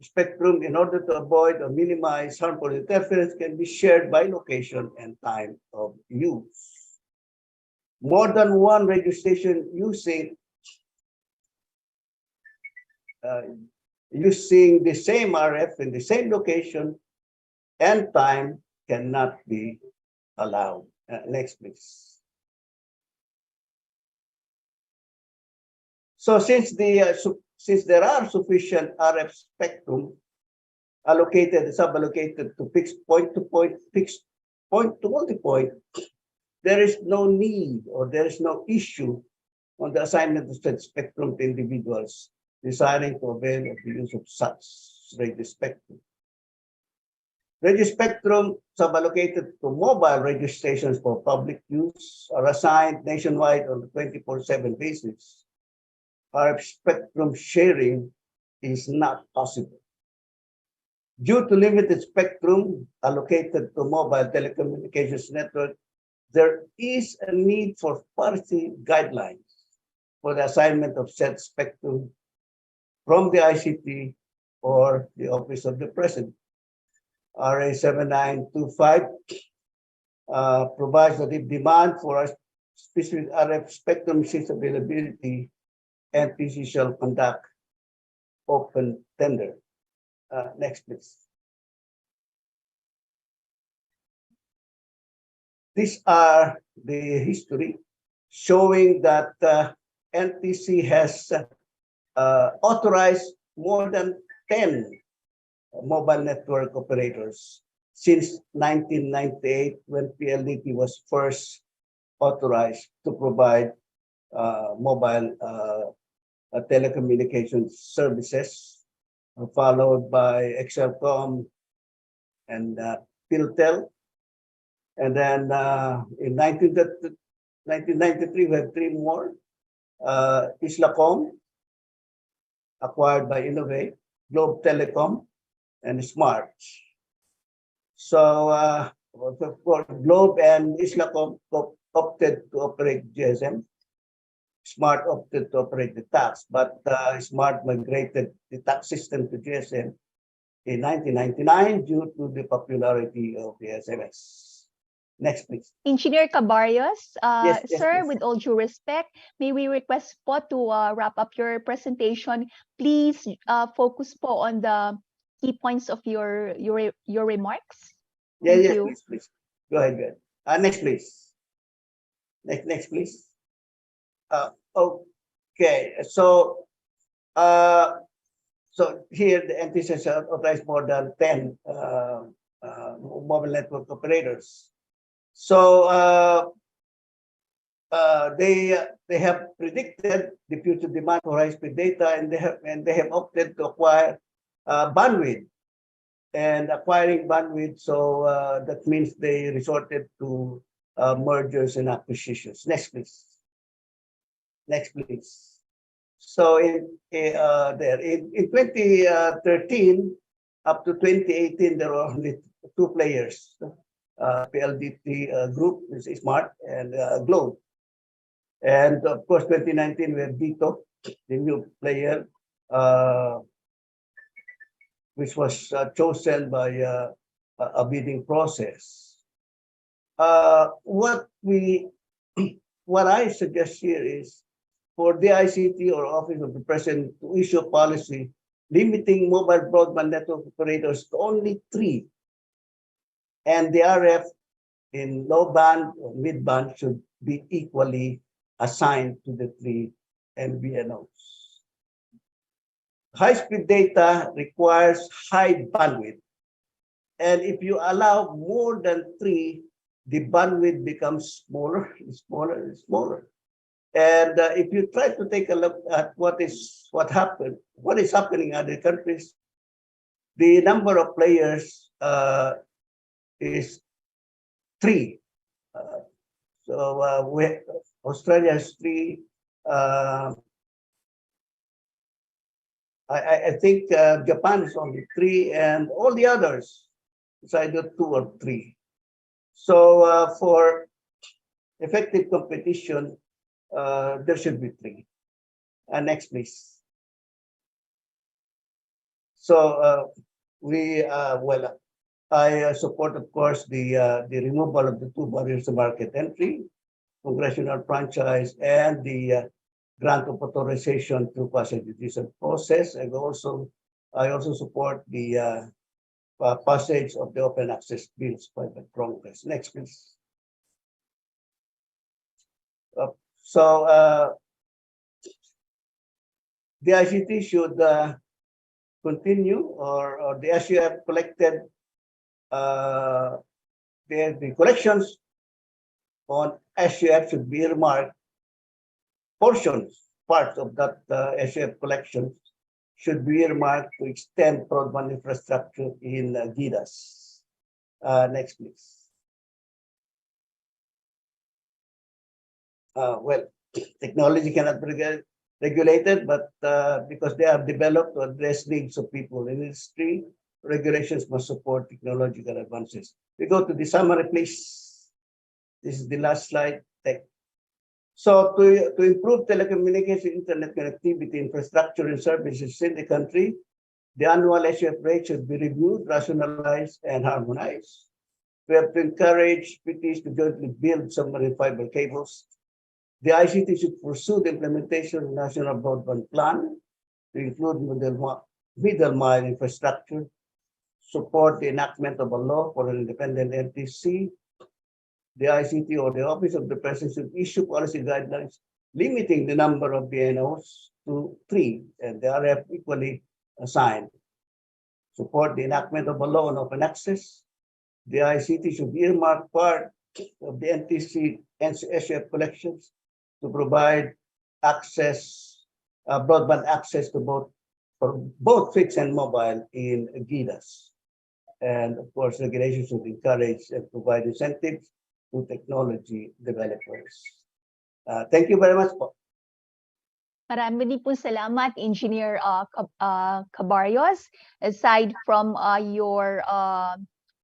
spectrum, in order to avoid or minimize harmful interference, can be shared by location and time of use. More than one radio station using the same RF in the same location and time cannot be allowed. Next, please. So since there are sufficient RF spectrum allocated, suballocated to fixed point-to-point, fixed point-to-multipoint, there is no need or there is no issue on the assignment of such spectrum to individuals desiring to avail of the use of such radio spectrum. Radio spectrum suballocated to mobile radio stations for public use are assigned nationwide on a 24/7 basis. RF spectrum sharing is not possible. Due to limited spectrum allocated to mobile telecommunications network, there is a need for policy guidelines for the assignment of said spectrum from the ICT or the Office of the President. RA 7925 provides that if demand for a specific RF spectrum seeks availability, NTC shall conduct open tender. Next, please. these are the history showing that NTC has authorized more than 10 mobile network operators since 1998, when PLDT was first authorized to provide mobile telecommunications services, followed by Excelcom and Philtel. And then in 1993, we had 3 more. Islacom, acquired by Innovate, Globe Telecom, and Smart. So for Globe and Islacom opted to operate GSM. Smart opted to operate the tax, but Smart migrated the tax system to GSM in 1999 due to the popularity of the SMS. Next, please. Engineer Cabarios, Yes, sir, please. with all due respect, may we request po to wrap up your presentation? Please focus po on the key points of your remarks. Yeah, Thank yes, you. please. Go ahead. Next, please. Next, please. Okay, so here the NTC has authorized more than 10 mobile network operators. So they have predicted the future demand for high-speed data, and they have opted to acquire bandwidth. And acquiring bandwidth, so that means they resorted to mergers and acquisitions. Next, please. Next, please. So in 2013 up to 2018, there were only 2 players. PLDT Group, which is Smart, and Globe. And of course, 2019, we have Dito, the new player, which was chosen by a bidding process. What I suggest here is for the ICT or Office of the President to issue a policy limiting mobile broadband network operators to only 3. And the RF in low band or mid band should be equally assigned to the 3 MVNOs. High-speed data requires high bandwidth. And if you allow more than 3, the bandwidth becomes smaller and smaller and smaller. And if you try to take a look at what is happening in other countries, the number of players is 3. Australia has 3. I think Japan is only 3, and all the others is either 2 or 3. So for effective competition, there should be 3. Next, please. So I support, of course, the removal of the 2 barriers to market entry, congressional franchise, and the grant of authorization through passage process. And I also support the passage of the open access bills by the Congress. Next, please. The ICT should continue, or the SUF collected the collections on SUF should be earmarked. Parts of that SUF collection should be earmarked to extend broadband infrastructure in GIDAS. Next, please. Technology cannot be regulated, but because they are developed to address needs of people in industry, regulations must support technological advances. We go to the summary, please. This is the last slide. So to improve telecommunication internet connectivity infrastructure and services in the country, the annual SUF rate should be reviewed, rationalized, and harmonized. We have to encourage PTs to jointly build submarine fiber cables. The ICT should pursue the implementation of the National Broadband Plan to include middle mile infrastructure, support the enactment of a law for an independent NTC, the ICT or the Office of the President should issue policy guidelines limiting the number of BNOs to 3, and they are equally assigned. Support the enactment of a law on open access. The ICT should earmark part of the NTC SF collections to provide access, broadband access to both fixed and mobile in GIDAS. And of course, regulations should encourage and provide incentives to technology developers. Thank you very much po. Marami din po salamat, Engineer Cabarios. Aside from your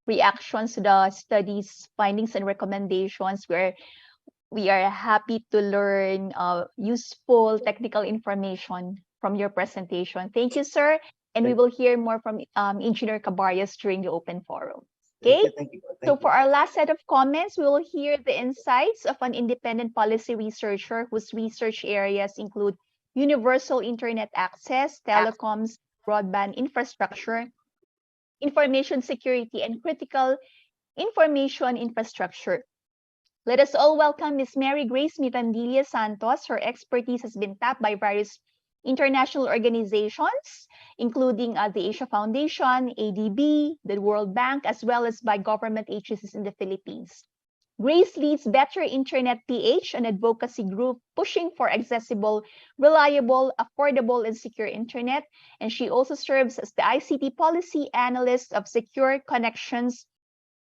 reactions to the study's findings and recommendations, we are happy to learn useful technical information from your presentation. Thank you, sir. And we will hear more from Engineer Cabarios during the open forum. Okay, so for our last set of comments, we will hear the insights of an independent policy researcher whose research areas include universal internet access, telecoms, broadband infrastructure, information security, and critical information infrastructure. Let us all welcome Ms. Mary Grace Mirandilla-Santos. Her expertise has been tapped by various international organizations, including the Asia Foundation, ADB, the World Bank, as well as by government agencies in the Philippines. Grace leads Better Internet PH, an advocacy group pushing for accessible, reliable, affordable, and secure internet. And she also serves as the ICT policy analyst of Secure Connections,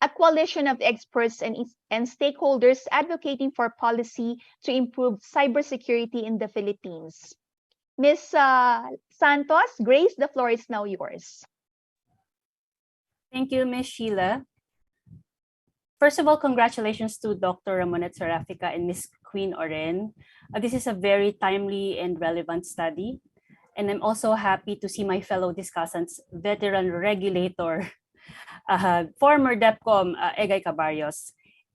a coalition of experts and stakeholders advocating for policy to improve cybersecurity in the Philippines. Ms. Santos, Grace, the floor is now yours. Thank you, Ms. Sheila. First of all, congratulations to Dr. Ramonette Serafica and Ms. Queen Oren. This is a very timely and relevant study. And I'm also happy to see my fellow discussants, veteran regulator, former DEPCOM, Egay Cabarios,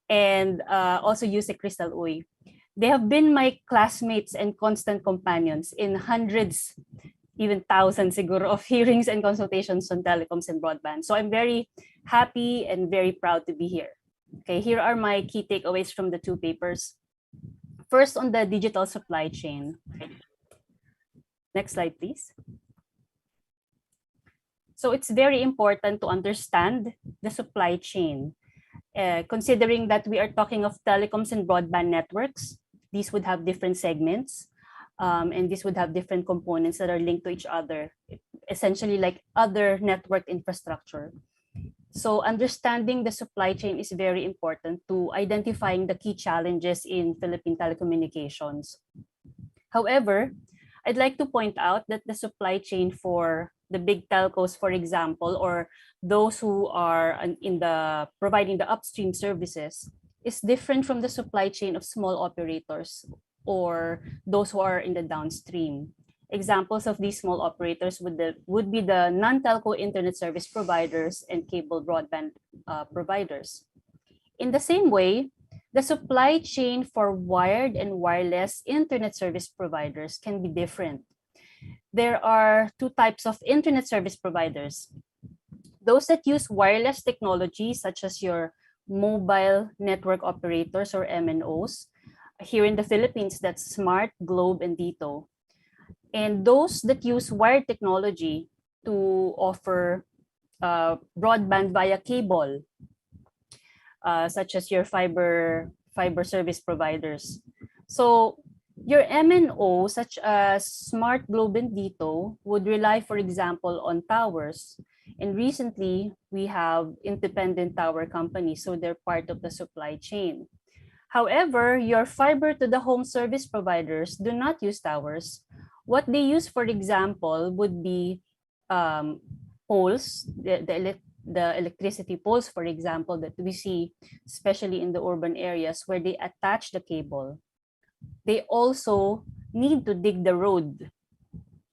and also Yuse Krystal. They have been my classmates and constant companions in hundreds, even thousands siguro, of hearings and consultations on telecoms and broadband. So I'm very happy and very proud to be here. Okay, here are my key takeaways from the two papers. First, on the digital supply chain. Next slide, please. So it's very important to understand the supply chain, considering that we are talking of telecoms and broadband networks. These would have different segments, and these would have different components that are linked to each other, essentially like other network infrastructure. So understanding the supply chain is very important to identifying the key challenges in Philippine telecommunications. However, I'd like to point out that the supply chain for the big telcos, for example, or those who are providing the upstream services, is different from the supply chain of small operators or those who are in the downstream. Examples of these small operators would be the non-telco internet service providers and cable broadband providers. In the same way, the supply chain for wired and wireless internet service providers can be different. There are two types of internet service providers. Those that use wireless technology, such as your mobile network operators or MNOs. Here in the Philippines, that's Smart, Globe, and Dito. And those that use wired technology to offer broadband via cable, such as your fiber service providers. So your MNO, such as Smart, Globe, and Dito, would rely, for example, on towers. And recently, we have independent tower companies, so they're part of the supply chain. However, your fiber to the home service providers do not use towers. What they use, for example, would be poles, the electricity poles, for example, that we see, especially in the urban areas where they attach the cable. They also need to dig the road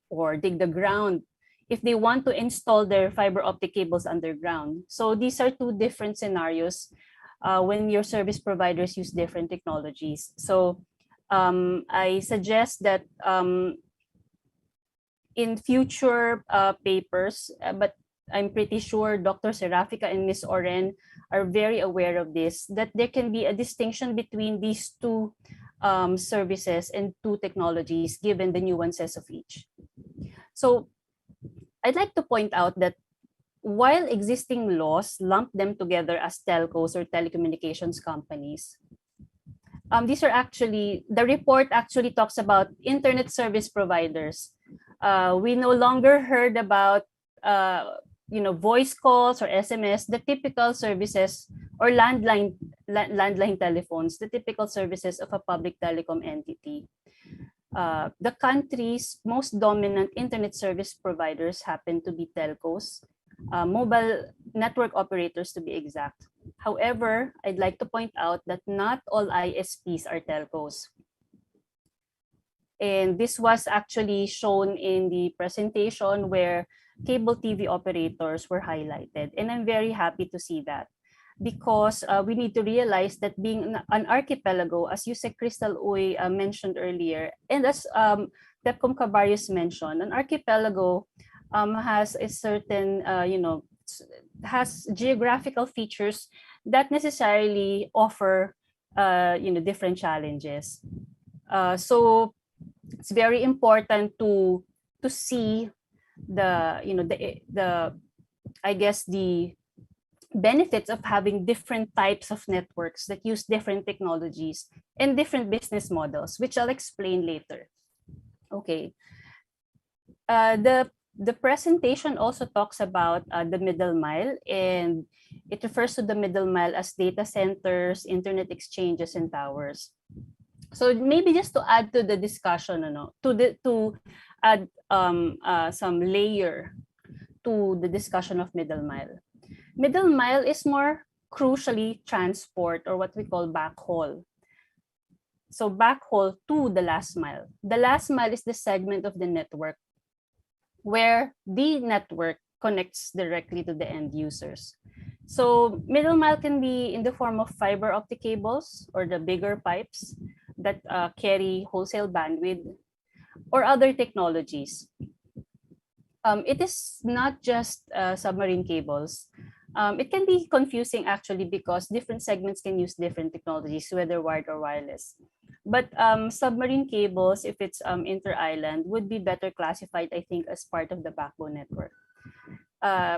or dig the ground if they want to install their fiber optic cables underground. So these are two different scenarios when your service providers use different technologies. So I suggest that in future papers, but I'm pretty sure Dr. Serafica and Ms. Oren are very aware of this, that there can be a distinction between these two services and two technologies given the nuances of each. So I'd like to point out that while existing laws lump them together as telcos or telecommunications companies, these are actually, the report actually talks about internet service providers. We no longer heard about voice calls or SMS, the typical services, or landline telephones, the typical services of a public telecom entity. The country's most dominant internet service providers happen to be telcos, mobile network operators to be exact. However, I'd like to point out that not all ISPs are telcos. And this was actually shown in the presentation where cable TV operators were highlighted. And I'm very happy to see that, because we need to realize that being an archipelago, as you said, Krystal mentioned earlier, and as Tepcom Cabarios mentioned, an archipelago has a certain, has geographical features that necessarily offer, different challenges. So it's very important to see the benefits of having different types of networks that use different technologies and different business models, which I'll explain later. Okay. The presentation also talks about the middle mile, and it refers to the middle mile as data centers, internet exchanges, and towers. So maybe just to add to the discussion, to add some layer to the discussion of middle mile. Middle mile is more crucially transport, or what we call backhaul. So backhaul to the last mile. The last mile is the segment of the network where the network connects directly to the end users. So middle mile can be in the form of fiber optic cables, or the bigger pipes that carry wholesale bandwidth, or other technologies. It is not just submarine cables. It can be confusing actually, because different segments can use different technologies, whether wired or wireless. But submarine cables, if it's inter-island, would be better classified, I think, as part of the backbone network.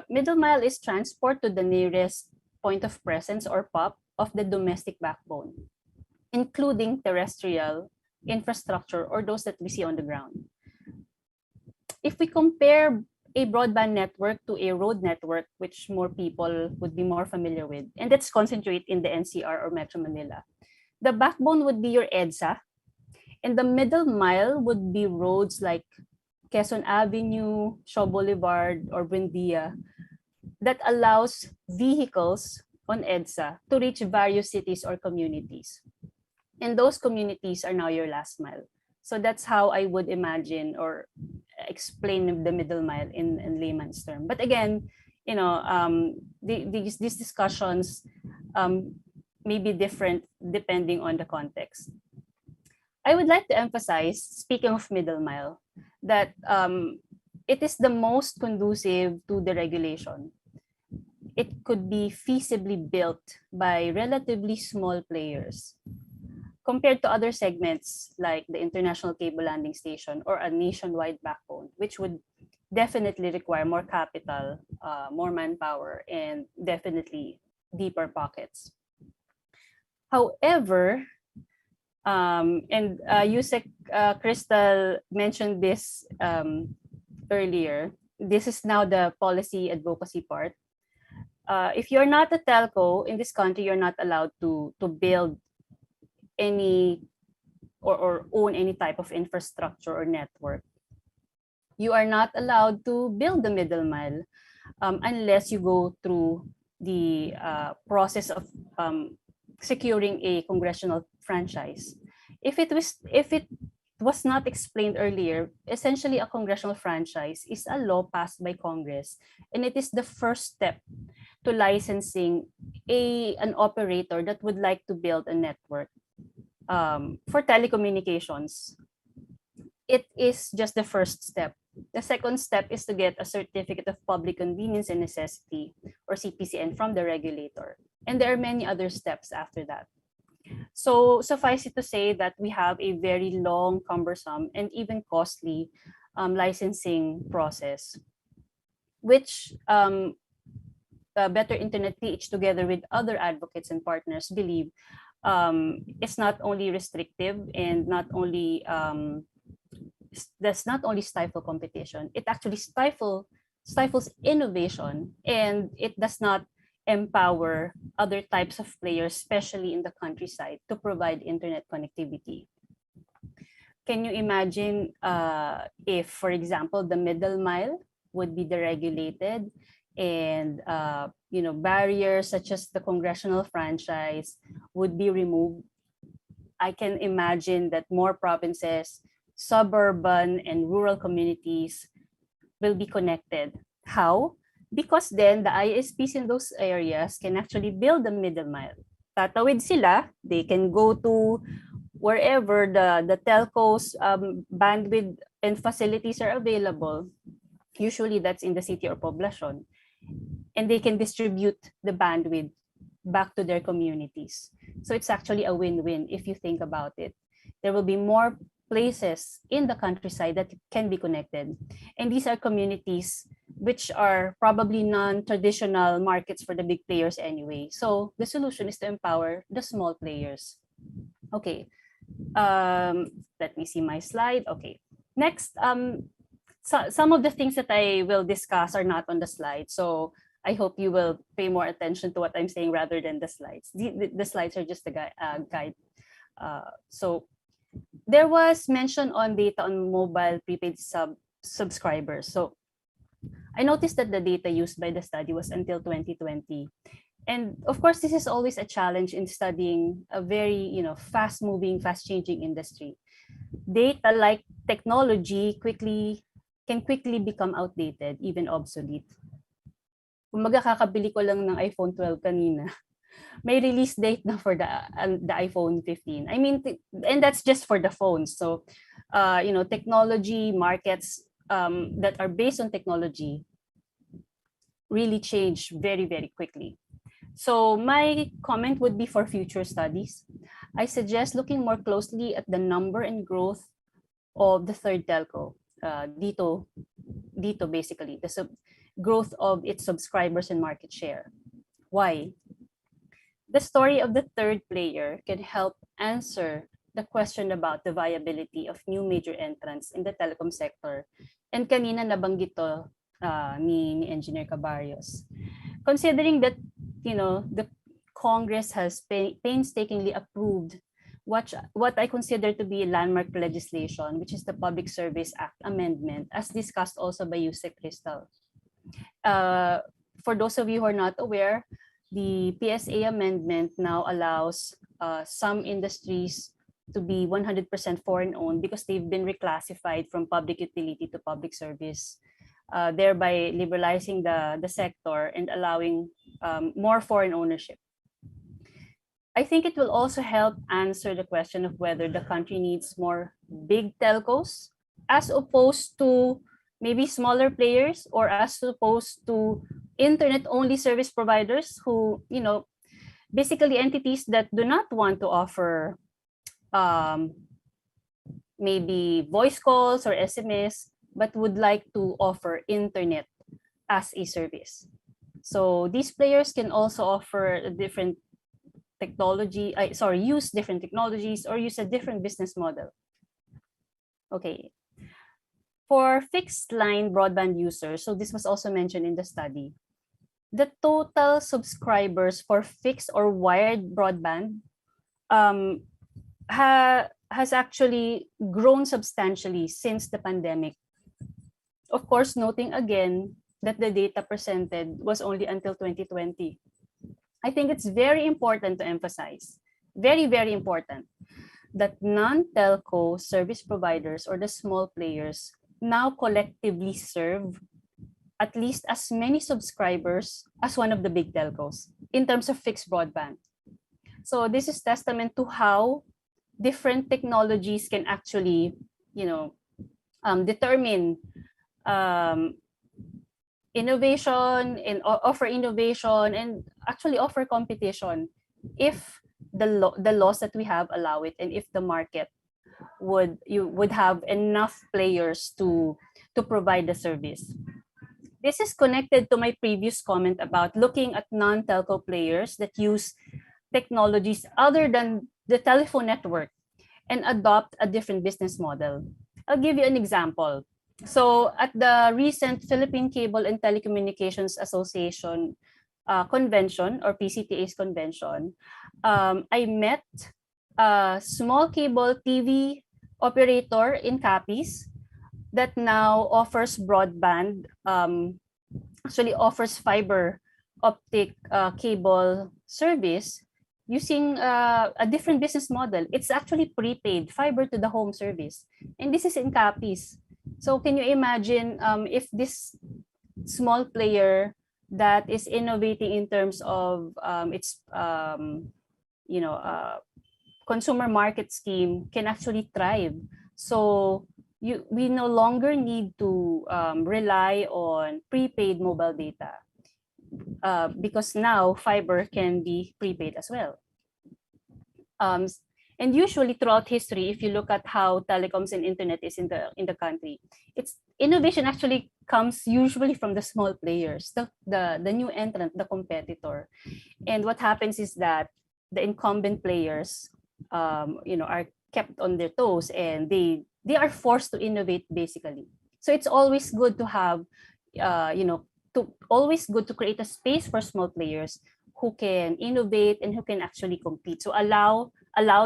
Middle mile is transport to the nearest point of presence, or POP, of the domestic backbone, including terrestrial infrastructure, or those that we see on the ground. If we compare a broadband network to a road network, which more people would be more familiar with, and that's concentrated in the NCR or Metro Manila, the backbone would be your EDSA, and the middle mile would be roads like Quezon Avenue, Shaw Boulevard, or Buendia, that allows vehicles on EDSA to reach various cities or communities. And those communities are now your last mile. So that's how I would imagine or explain the middle mile in layman's term. But again, these discussions may be different depending on the context. I would like to emphasize, speaking of middle mile, that it is the most conducive to the regulation. It could be feasibly built by relatively small players compared to other segments like the international cable landing station or a nationwide backbone, which would definitely require more capital, more manpower, and definitely deeper pockets. However, and Yusek Krystal mentioned this earlier, this is now the policy advocacy part. If you're not a telco in this country, you're not allowed to build any or own any type of infrastructure or network. You are not allowed to build the middle mile unless you go through the process of securing a congressional franchise. If it was not explained earlier, essentially a congressional franchise is a law passed by Congress, and it is the first step to licensing an operator that would like to build a network for telecommunications. It is just the first step. The second step is to get a certificate of public convenience and necessity, or CPCN, from the regulator. And there are many other steps after that. So suffice it to say that we have a very long, cumbersome, and even costly licensing process, which Better Internet PH, together with other advocates and partners, believe is not only restrictive and not only does not only stifle competition, it actually stifles innovation, and it does not empower other types of players, especially in the countryside, to provide internet connectivity. Can you imagine if, for example, the middle mile would be deregulated, and barriers such as the congressional franchise would be removed? I can imagine that more provinces, suburban and rural communities will be connected. How? Because then the ISPs in those areas can actually build the middle mile. Tatawid sila, they can go to wherever the telcos bandwidth and facilities are available. Usually that's in the city or poblacion. And they can distribute the bandwidth back to their communities. So it's actually a win-win if you think about it. There will be more places in the countryside that can be connected. And these are communities which are probably non-traditional markets for the big players anyway. So the solution is to empower the small players. Okay, let me see my slide. Okay, next, some of the things that I will discuss are not on the slide. So I hope you will pay more attention to what I'm saying rather than the slides. The slides are just a guide. So there was mention on data on mobile prepaid subscribers. So I noticed that the data used by the study was until 2020. And of course, this is always a challenge in studying a very fast-moving, fast-changing industry. Data, like technology, can quickly become outdated, even obsolete. Kumaga, kakabili ko lang ng iPhone 12 kanina. May release date na for the iPhone 15. I mean, and that's just for the phones. So, technology markets that are based on technology really change very, very quickly. So my comment would be for future studies. I suggest looking more closely at the number and growth of the third telco, dito basically, the growth of its subscribers and market share. Why? The story of the third player can help answer the question about the viability of new major entrants in the telecom sector. And kanina nabanggit to ni Engineer Cabarios. Considering that, the Congress has painstakingly approved what I consider to be landmark legislation, which is the Public Service Act Amendment, as discussed also by Yusek Krystal. For those of you who are not aware, the PSA amendment now allows some industries to be 100% foreign-owned because they've been reclassified from public utility to public service, thereby liberalizing the sector and allowing more foreign ownership. I think it will also help answer the question of whether the country needs more big telcos as opposed to maybe smaller players, or as opposed to internet-only service providers who, basically entities that do not want to offer maybe voice calls or SMS, but would like to offer internet as a service. So these players can also offer different use different technologies or use a different business model. Okay. For fixed line broadband users, so this was also mentioned in the study, the total subscribers for fixed or wired broadband has actually grown substantially since the pandemic. Of course, noting again that the data presented was only until 2020. I think it's very important to emphasize, very, very important, that non-telco service providers or the small players now collectively serve at least as many subscribers as one of the big telcos in terms of fixed broadband. So this is testament to how different technologies can actually, determine innovation and offer innovation and actually offer competition if the laws that we have allow it, and if the market would have enough players to provide the service. This is connected to my previous comment about looking at non-telco players that use technologies other than the telephone network and adopt a different business model. I'll give you an example. So at the recent Philippine Cable and Telecommunications Association convention, or PCTA's convention, I met a small cable TV operator in Capiz that now offers broadband, actually offers fiber optic cable service using a different business model. It's actually prepaid fiber to the home service. And this is in Capiz. So can you imagine if this small player that is innovating in terms of its consumer market scheme can actually thrive? So we no longer need to rely on prepaid mobile data because now fiber can be prepaid as well. And usually throughout history, if you look at how telecoms and internet is in the country, it's innovation actually comes usually from the small players, the new entrant, the competitor. And what happens is that the incumbent players are kept on their toes, and they are forced to innovate basically. So it's always good to have always good to create a space for small players who can innovate and who can actually compete. So allow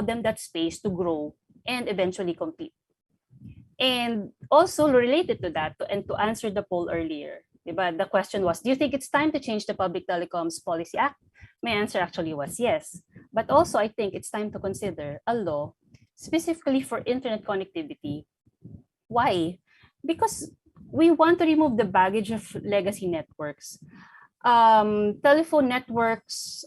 them that space to grow and eventually compete. And also related to that, and to answer the poll earlier, the question was, do you think it's time to change the Public Telecoms Policy Act? My answer actually was yes. But also I think it's time to consider a law specifically for internet connectivity. Why? Because we want to remove the baggage of legacy networks. Telephone networks,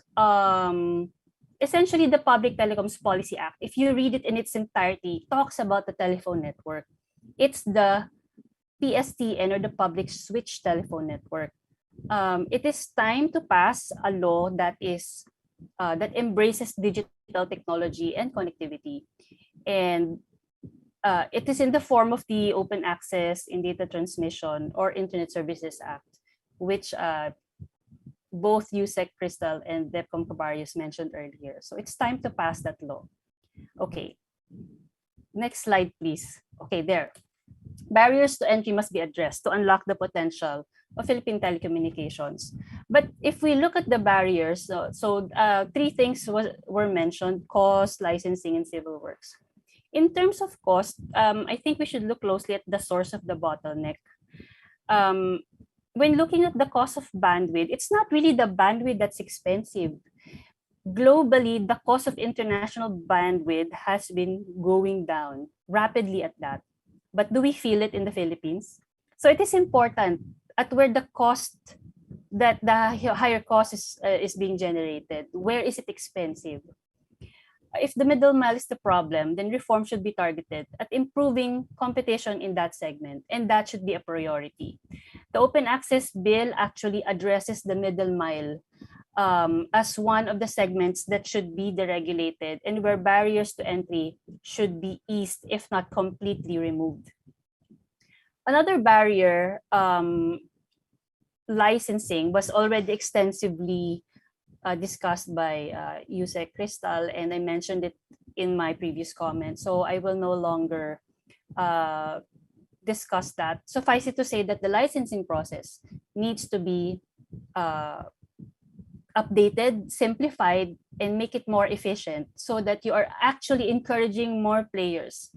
essentially the Public Telecoms Policy Act, if you read it in its entirety, talks about the telephone network. It's the PSTN, or the Public Switch Telephone Network. It is time to pass a law that embraces digital technology and connectivity. And it is in the form of the Open Access in Data Transmission or Internet Services Act, which both USEC Krystal and DepCom Cabarios mentioned earlier. So it's time to pass that law. Okay, next slide, please. Okay, there. Barriers to entry must be addressed to unlock the potential of Philippine telecommunications. But if we look at the barriers, three things were mentioned: cost, licensing, and civil works. In terms of cost, I think we should look closely at the source of the bottleneck. When looking at the cost of bandwidth, it's not really the bandwidth that's expensive. Globally, the cost of international bandwidth has been going down rapidly at that. But do we feel it in the Philippines? So it is important at where the cost, that the higher cost is being generated. Where is it expensive? If the middle mile is the problem, then reform should be targeted at improving competition in that segment, and that should be a priority. The Open Access Bill actually addresses the middle mile as one of the segments that should be deregulated and where barriers to entry should be eased, if not completely removed. Another barrier, licensing, was already extensively discussed by USEC Krystal, and I mentioned it in my previous comment, so I will no longer discuss that. Suffice it to say that the licensing process needs to be updated, simplified, and make it more efficient so that you are actually encouraging more players,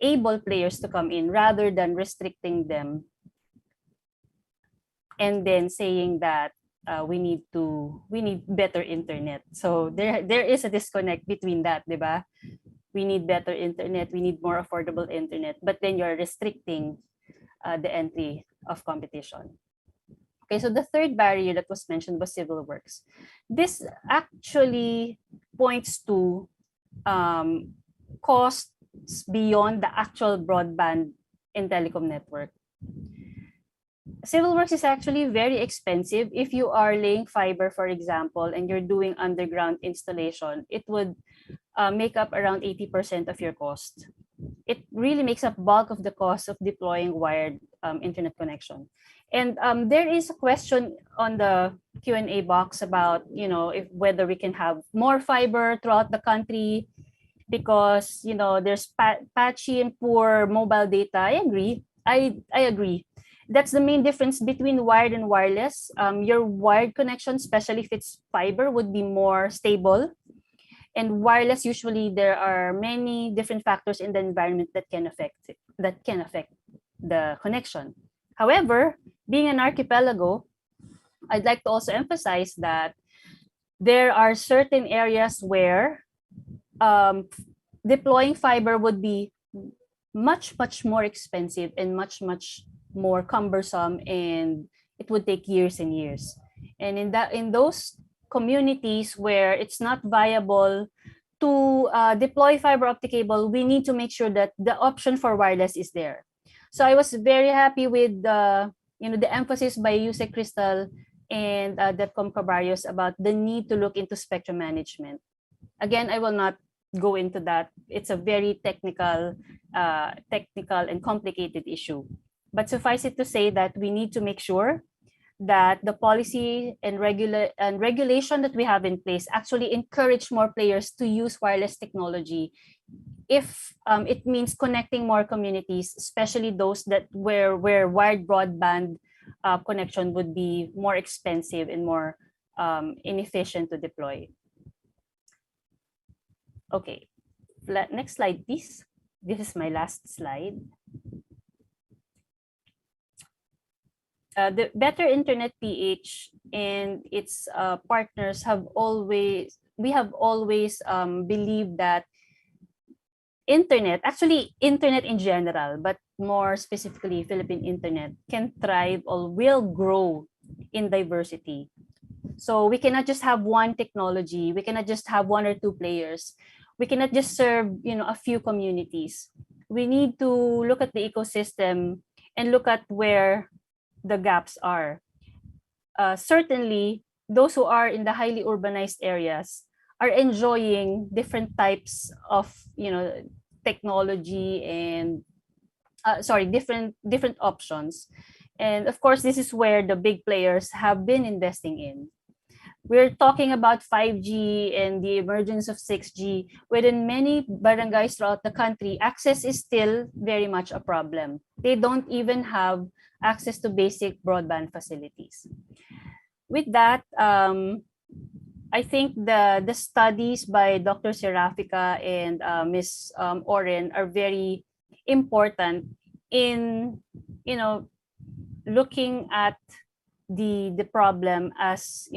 able players, to come in rather than restricting them and then saying that we need better internet. So there is a disconnect between that, diba? We need better internet, we need more affordable internet, but then you're restricting the entry of competition. Okay, so the third barrier that was mentioned was civil works. This actually points to costs beyond the actual broadband and telecom network. civil works is actually very expensive. If you are laying fiber, for example, and you're doing underground installation, it would make up around 80% of your cost. It really makes up bulk of the cost of deploying wired internet connection. And there is a question on the Q&A box about, if whether we can have more fiber throughout the country because, there's patchy and poor mobile data. I agree. I agree. That's the main difference between wired and wireless. Your wired connection, especially if it's fiber, would be more stable. And wireless, usually there are many different factors in the environment that can affect the connection. However, being an archipelago, I'd like to also emphasize that there are certain areas where deploying fiber would be much more expensive and much more cumbersome, and it would take years and years. And in those communities where it's not viable to deploy fiber optic cable, we need to make sure that the option for wireless is there. So I was very happy with the emphasis by USEC Krystal and DEPCOM Cabarios about the need to look into spectrum management. Again, I will not go into that. It's a very technical and complicated issue. But suffice it to say that we need to make sure that the policy and regulation that we have in place actually encourage more players to use wireless technology if it means connecting more communities, especially those that where wired broadband connection would be more expensive and more inefficient to deploy. Okay, next slide, please. This is my last slide. The Better Internet PH and its partners have always believed that internet in general, but more specifically Philippine internet, can thrive or will grow in diversity. So we cannot just have one technology. We cannot just have one or two players. We cannot just serve a few communities. We need to look at the ecosystem and look at where the gaps are. Certainly, those who are in the highly urbanized areas are enjoying different types of technology and different options. And of course, this is where the big players have been investing in. We're talking about 5G and the emergence of 6G. Within many barangays throughout the country, access is still very much a problem. They don't even have access to basic broadband facilities. With that, I think the studies by Dr. Serafica and Ms. Oren are very important in looking at the problem as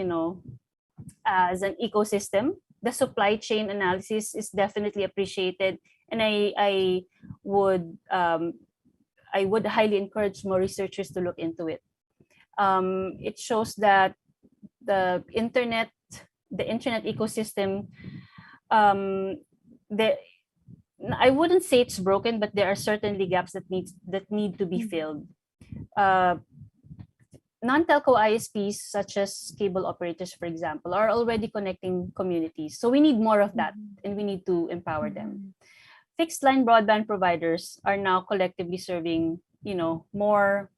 as an ecosystem. The supply chain analysis is definitely appreciated, and I would highly encourage more researchers to look into it. It shows that the internet ecosystem, I wouldn't say it's broken, but there are certainly gaps that need to be filled. Non-telco ISPs, such as cable operators, for example, are already connecting communities. So we need more of that, and we need to empower them. Fixed line broadband providers are now collectively serving, more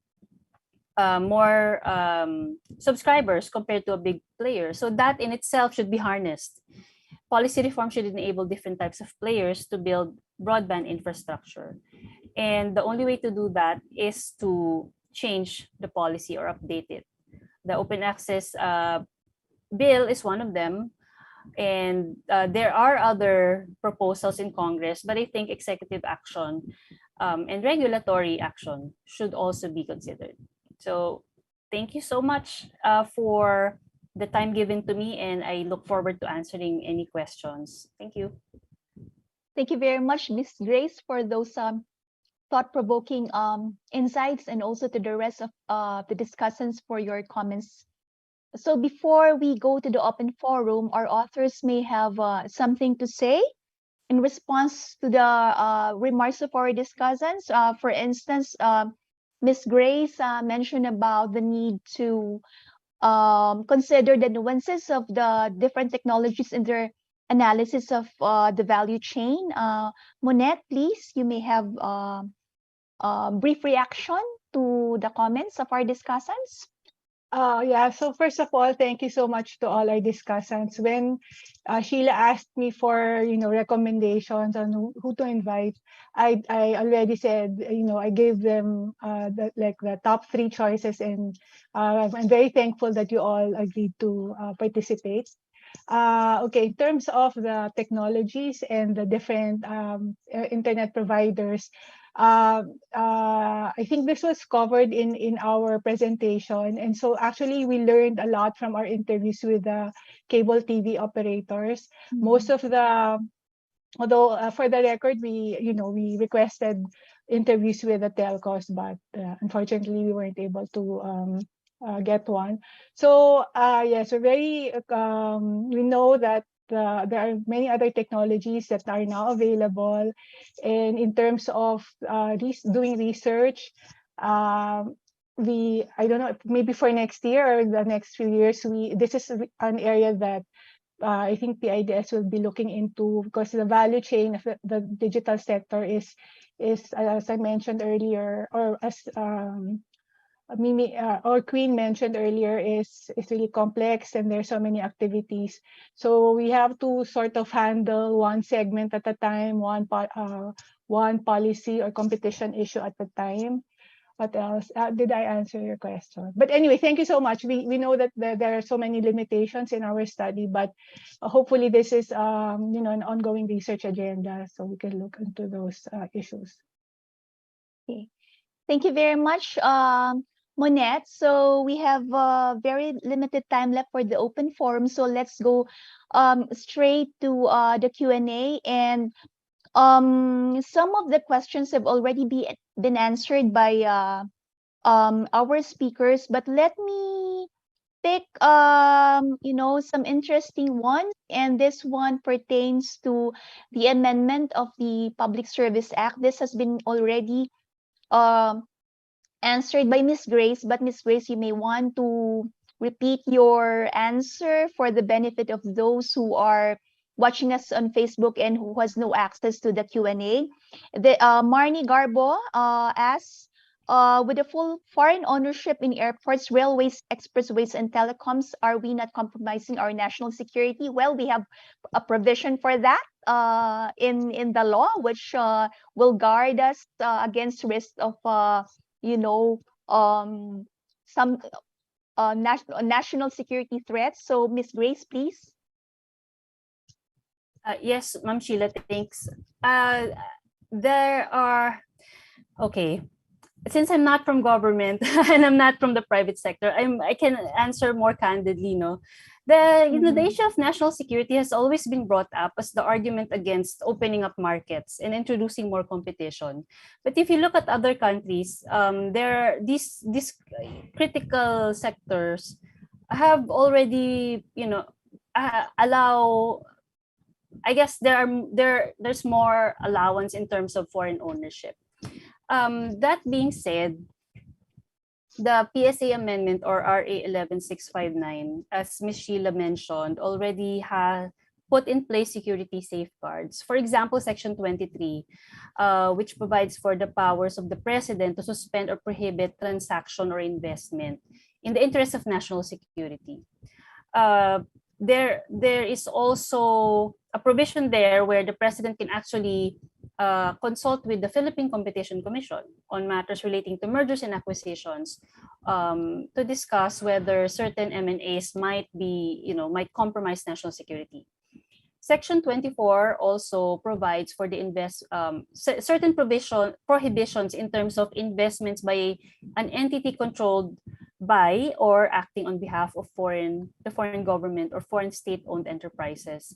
subscribers compared to a big player. So that in itself should be harnessed. Policy reform should enable different types of players to build broadband infrastructure. And the only way to do that is to change the policy or update it. The open access bill is one of them. And there are other proposals in Congress, but I think executive action and regulatory action should also be considered. So thank you so much for the time given to me, and I look forward to answering any questions. Thank you. Thank you very much, Ms. Grace, for those thought-provoking insights, and also to the rest of the discussants for your comments. So before we go to the open forum, our authors may have something to say in response to the remarks of our discussants. For instance, Ms. Grace mentioned about the need to consider the nuances of the different technologies in their analysis of the value chain. Monette, please, you may have a brief reaction to the comments of our discussants. Yeah, so first of all, thank you so much to all our discussants. When Sheila asked me for, recommendations on who to invite, I already said, I gave them the top 3 choices, and I'm very thankful that you all agreed to participate. Okay, in terms of the technologies and the different internet providers, I think this was covered in our presentation. And so actually we learned a lot from our interviews with the cable TV operators. Most of the, although for the record, we requested interviews with the telcos, but unfortunately we weren't able to get one. So yes, we're very, we know that there are many other technologies that are now available, and in terms of doing research, I don't know, maybe for next year or the next few years, this is an area that I think PIDS will be looking into, because the value chain of the digital sector is as I mentioned earlier, or as Mimi or Queen mentioned earlier, is really complex, and there's so many activities. So we have to sort of handle one segment at a time, one policy or competition issue at a time. What else? Did I answer your question? But anyway, thank you so much. We know that there are so many limitations in our study, but hopefully this is an ongoing research agenda, so we can look into those issues. Okay. Thank you very much, Monette. So we have very limited time left for the open forum. So let's go straight to the Q&A. And some of the questions have already been answered by our speakers. But let me pick some interesting ones. And this one pertains to the amendment of the Public Service Act. This has been already answered by Ms. Grace, but Ms. Grace, you may want to repeat your answer for the benefit of those who are watching us on Facebook and who has no access to the Q&A. Marnie Garbo asks, with the full foreign ownership in airports, railways, expressways, and telecoms, are we not compromising our national security? Well, we have a provision for that in the law, which will guard us against risk of some national security threats. So, Ms. Grace, please. Yes, Ma'am Sheila, thanks. Okay. Since I'm not from government and I'm not from the private sector, I can answer more candidly. The issue of national security has always been brought up as the argument against opening up markets and introducing more competition. But if you look at other countries, these critical sectors have already, allow. I guess there's more allowance in terms of foreign ownership. That being said, the PSA amendment, or RA 11659, as Ms. Sheila mentioned, already has put in place security safeguards. For example, Section 23, which provides for the powers of the President to suspend or prohibit transaction or investment in the interest of national security. There is also a provision there where the President can actually consult with the Philippine Competition Commission on matters relating to mergers and acquisitions, to discuss whether certain M&As might compromise national security. Section 24 also provides for the certain prohibitions in terms of investments by an entity controlled by or acting on behalf of the foreign government or foreign state-owned enterprises.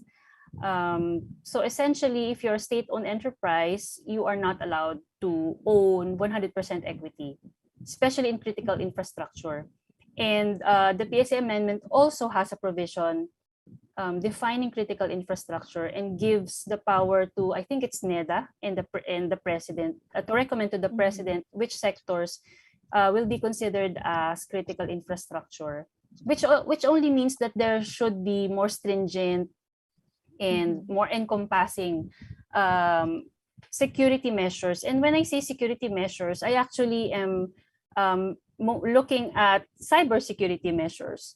So essentially, if you're a state-owned enterprise, you are not allowed to own 100% equity, especially in critical infrastructure. And the PSA amendment also has a provision defining critical infrastructure and gives the power to, I think it's NEDA and the President, to recommend to the President which sectors will be considered as critical infrastructure, which only means that there should be more stringent and more encompassing security measures. And when I say security measures, I actually am looking at cybersecurity measures.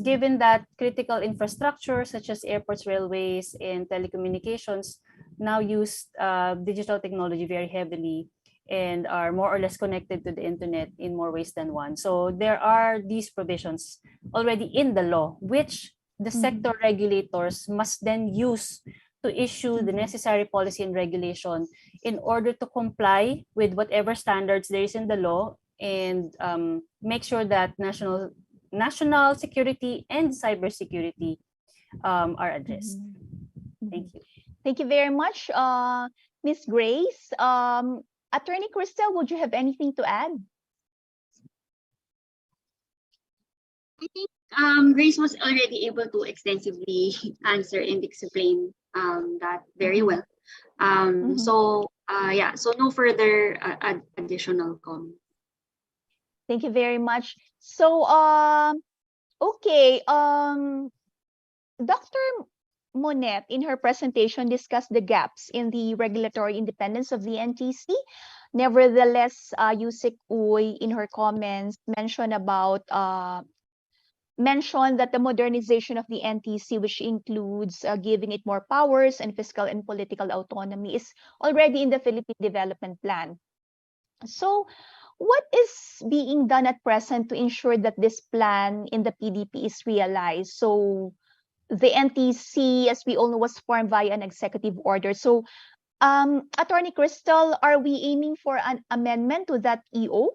Given that critical infrastructure such as airports, railways, and telecommunications now use digital technology very heavily and are more or less connected to the internet in more ways than one. So there are these provisions already in the law, which the sector regulators must then use to issue the necessary policy and regulation in order to comply with whatever standards there is in the law and make sure that national security and cybersecurity are addressed. Thank you. Thank you very much, Ms. Grace. Attorney Krystal, would you have anything to add? I think Grace was already able to extensively answer and explain that very well. So no further additional comment. Thank you very much. So, okay, Dr. Monette, in her presentation, discussed the gaps in the regulatory independence of the NTC. Nevertheless, Yusek Uy, in her comments, mentioned that the modernization of the NTC, which includes giving it more powers and fiscal and political autonomy, is already in the Philippine Development Plan. So, what is being done at present to ensure that this plan in the PDP is realized? So, the NTC, as we all know, was formed via an executive order. So, Attorney Krystal, are we aiming for an amendment to that EO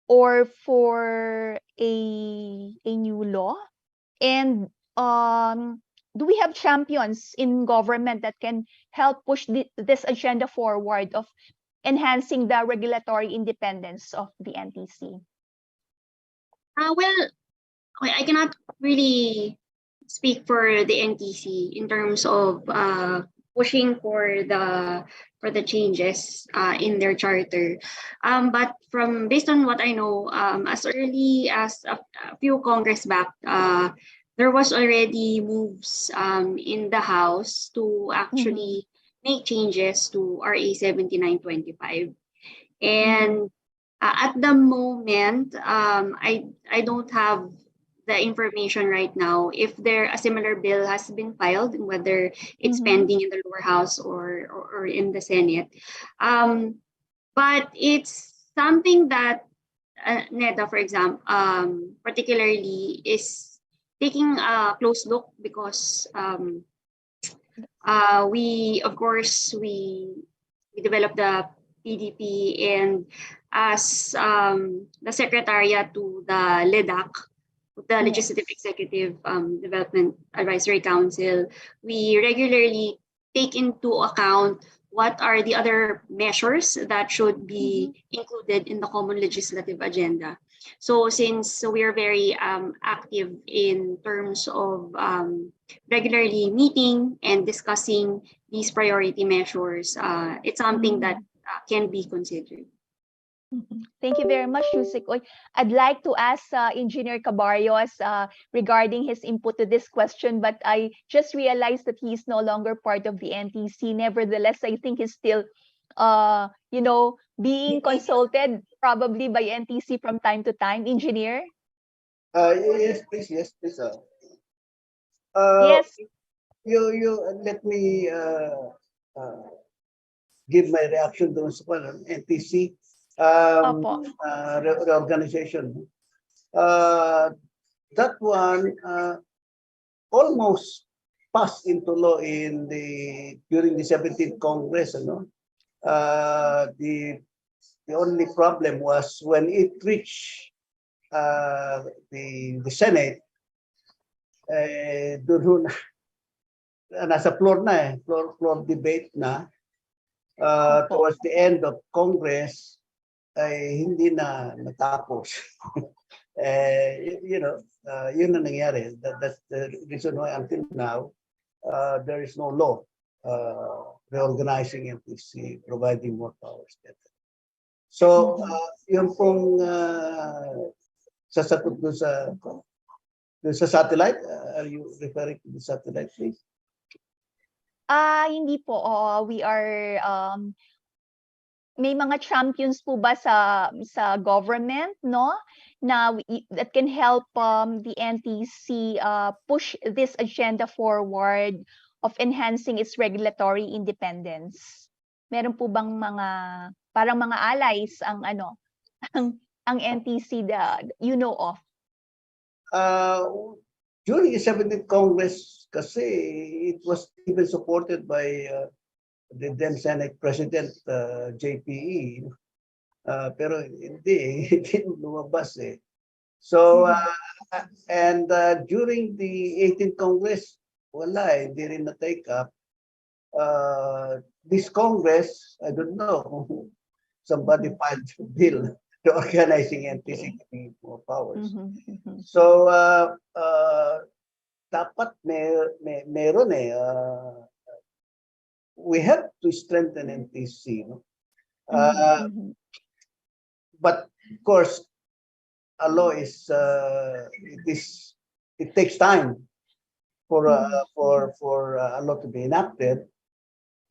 or for a new law? And do we have champions in government that can help push this agenda forward of enhancing the regulatory independence of the NTC? Well, I cannot really speak for the NTC in terms of pushing for the changes in their charter. But based on what I know, as early as a few Congress back, there was already moves in the House to actually make changes to RA 7925. And at the moment, I don't have the information right now if a similar bill has been filed and whether it's pending in the lower house or in the Senate. But it's something that NEDA, for example, particularly is taking a close look because we developed the PDP, and as the secretariat to the LEDAC, the Legislative Executive Development Advisory Council, we regularly take into account what are the other measures that should be included in the common legislative agenda. So since we are very active in terms of regularly meeting and discussing these priority measures, it's something that can be considered. Thank you very much, Yusek Uy. I'd like to ask Engineer Cabarios regarding his input to this question, but I just realized that he is no longer part of the NTC. Nevertheless, I think he's still, being consulted probably by NTC from time to time. Engineer? Yes, please. Yes. Yes. You let me give my reaction to NTC. Reorganization. That one almost passed into law during the 17th Congress. The only problem was when it reached the Senate. Doon nasa floor na floor debate na. Towards the end of Congress, ay hindi na natapos. Yun na nangyari. That's the reason why until now, there is no law reorganizing NTC, providing more powers. So, yung pong sasagot doon sa satellite, are you referring to the satellite, please? Hindi po. We are may mga champions po ba sa government, no? That can help the NTC push this agenda forward of enhancing its regulatory independence. Meron po bang parang mga allies ang ang NTC you know of? During the 17th Congress, kasi it was even supported by the then Senate President JPE. Pero hindi lumabas eh. So, and during the 18th Congress, wala eh, hindi rin na-take up. This Congress, I don't know, somebody filed a bill to organizing NTC more powers. So, dapat meron eh, we have to strengthen NTC. No? But of course, a law is it takes time for a law to be enacted.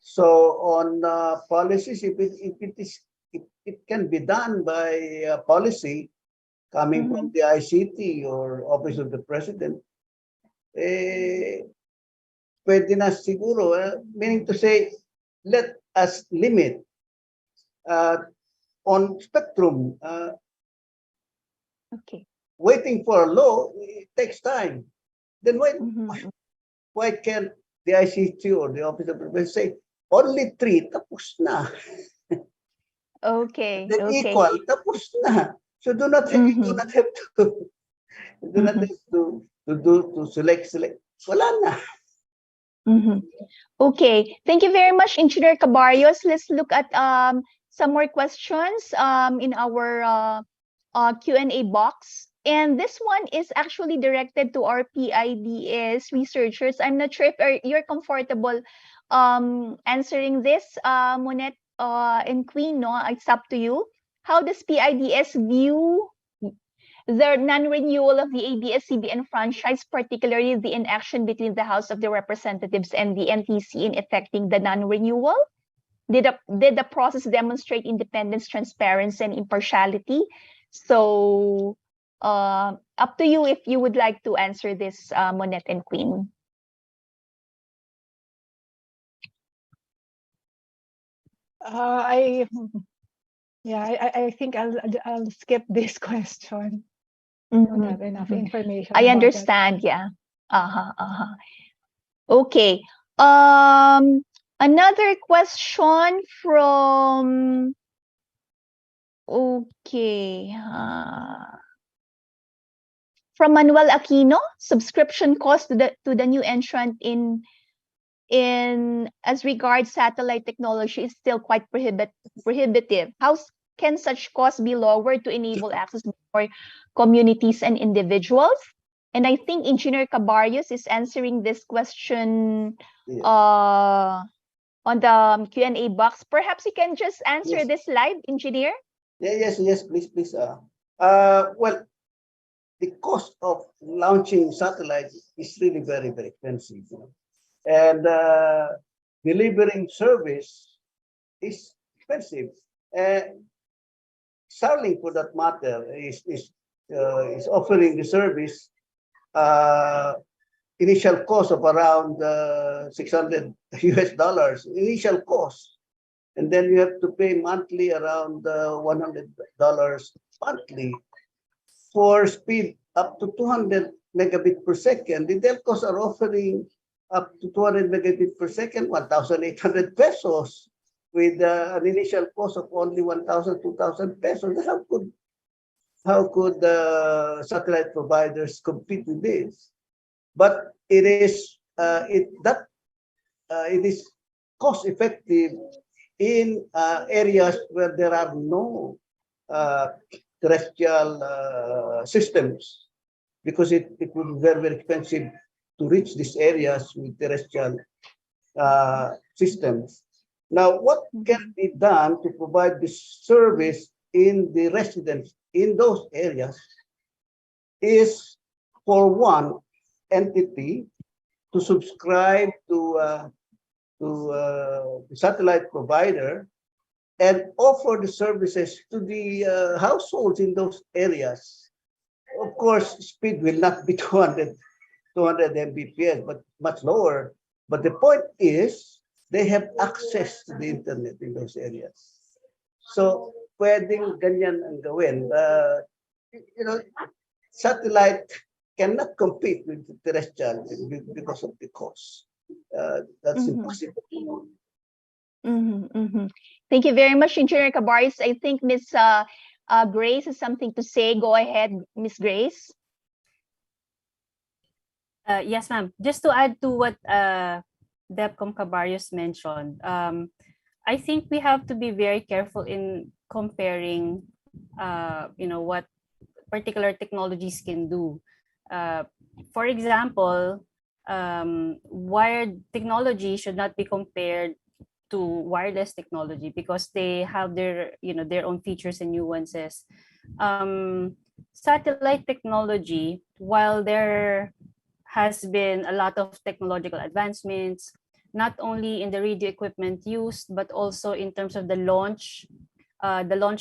So on policies, if it can be done by policy coming from the ICT or Office of the President, pwede na siguro, meaning to say, let us limit on spectrum. Waiting for a law, it takes time. Then why can't the ICT or the Office of the President say, only 3, tapos na. Okay. Then equal, tapos na. So do not have to select. Wala na. Okay. Thank you very much, Engineer Cabarios. Let's look at some more questions in our Q&A box. And this one is actually directed to our PIDS researchers. I'm not sure if you're comfortable answering this, Monette and Queen, no? It's up to you. How does PIDS view the non-renewal of the ABS-CBN franchise, particularly the inaction between the House of the Representatives and the NTC in effecting the non-renewal? Did the process demonstrate independence, transparency, and impartiality? So, up to you if you would like to answer this, Monette and Queen. I think I'll skip this question. I don't have enough information. I understand. Yeah. Okay. Another question from. Okay. From Manuel Aquino, subscription cost to the new entrant in as regards satellite technology is still quite prohibitive. How can such costs be lowered to enable access for communities and individuals? And I think Engineer Cabarios is answering this question on the Q&A box. Perhaps you can just answer this live, Engineer. Yes, please. Well, the cost of launching satellites is really very, very expensive. You know? And delivering service is expensive. Starlink, for that matter, is offering the service initial cost of around $600 US initial cost, and then you have to pay monthly around $100 monthly for speed up to 200 megabit per second. The telcos are offering up to 200 megabit per second, 1,800 pesos, with an initial cost of only 1,000, 2,000 pesos. How could satellite providers compete with this? But it is cost effective in areas where there are no terrestrial systems, because it would be very, very expensive to reach these areas with terrestrial systems. Now, what can be done to provide this service in the residents in those areas is for one entity to subscribe to the satellite provider and offer the services to the households in those areas. Of course, speed will not be 200 Mbps, but much lower. But the point is, they have access to the internet in those areas. So, pwedeng ganyan ang gawin. Satellite cannot compete with the terrestrial because of the cost. That's impossible. Thank you very much, Engineer Cabarios. I think Miss Grace has something to say. Go ahead, Miss Grace. Yes, ma'am. Just to add to what DepCom Cabarios mentioned, I think we have to be very careful in comparing, what particular technologies can do. For example, wired technology should not be compared to wireless technology because they have their own features and nuances. Satellite technology, while there has been a lot of technological advancements, not only in the radio equipment used, but also in terms of the launch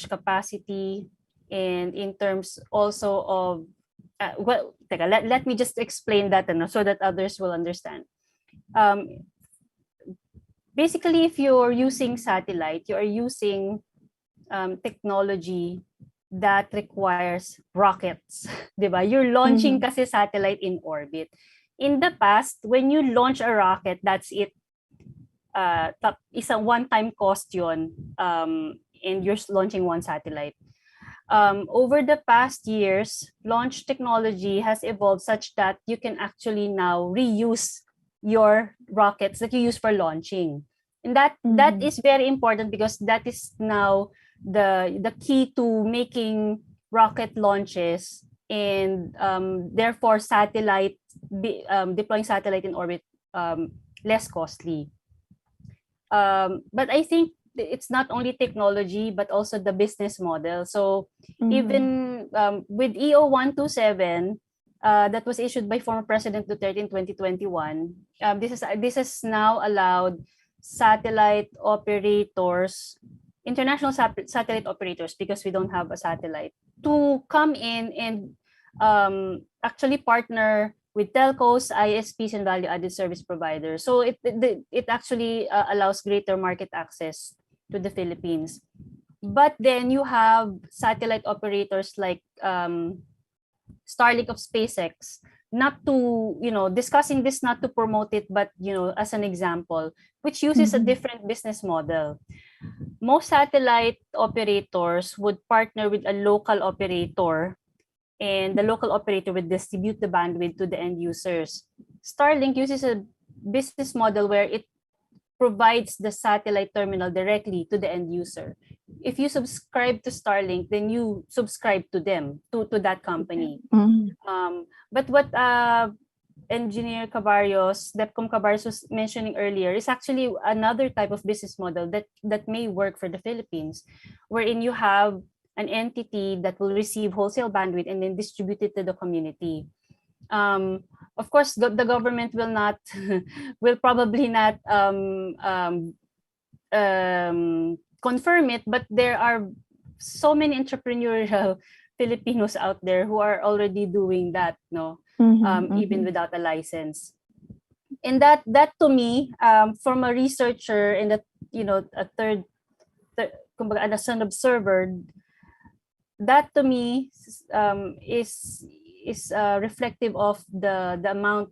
capacity, and in terms also of, let me just explain that so that others will understand. Basically, if you're using satellite, you are using technology that requires rockets, diba? You're launching kasi satellite in orbit. In the past, when you launch a rocket, that's it. Isang one-time cost yun, and you're launching one satellite. Over the past years, launch technology has evolved such that you can actually now reuse your rockets that you use for launching. And that is very important because that is now the key to making rocket launches and therefore deploying satellite in orbit less costly. But I think it's not only technology but also the business model. So even with EO 127 that was issued by former President Duterte in 2021, this has now allowed satellite operators, international satellite operators, because we don't have a satellite, to come in and actually partner with telcos, ISPs, and value-added service providers. So it actually allows greater market access to the Philippines. But then you have satellite operators like Starlink of SpaceX, not to, discussing this not to promote it, but, as an example, which uses a different business model. Most satellite operators would partner with a local operator, and the local operator would distribute the bandwidth to the end users. Starlink uses a business model where it provides the satellite terminal directly to the end user. If you subscribe to Starlink, then you subscribe to them, to that company. But what Engineer Cabarios, DepCom Cabarios was mentioning earlier is actually another type of business model that may work for the Philippines, wherein you have an entity that will receive wholesale bandwidth and then distribute it to the community. Of course, the government will probably not confirm it, but there are so many entrepreneurial Filipinos out there who are already doing that, even without a license. And that to me, from a researcher and as an observer, that to me is reflective of the amount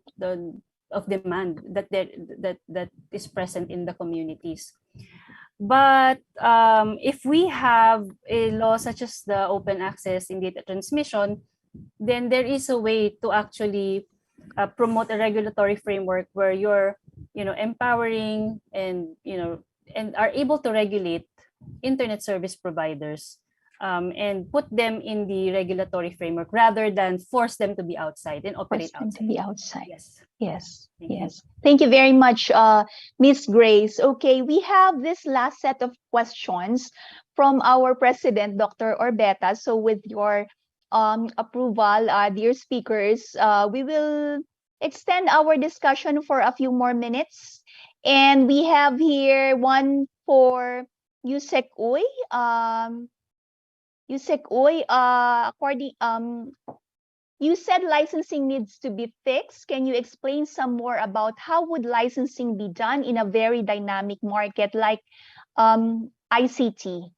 of demand that is present in the communities. But if we have a law such as the open access in data transmission, then there is a way to actually promote a regulatory framework where you're empowering and are able to regulate internet service providers and put them in the regulatory framework rather than force them to be outside and operate outside. Yes. Thank you very much, Miss Grace. Okay, we have this last set of questions from our president, Dr. Orbeta. So with your approval, dear speakers, we will extend our discussion for a few more minutes. And we have here one for Yusek Uy. Yusek Uy, you said licensing needs to be fixed. Can you explain some more about how would licensing be done in a very dynamic market like ICT?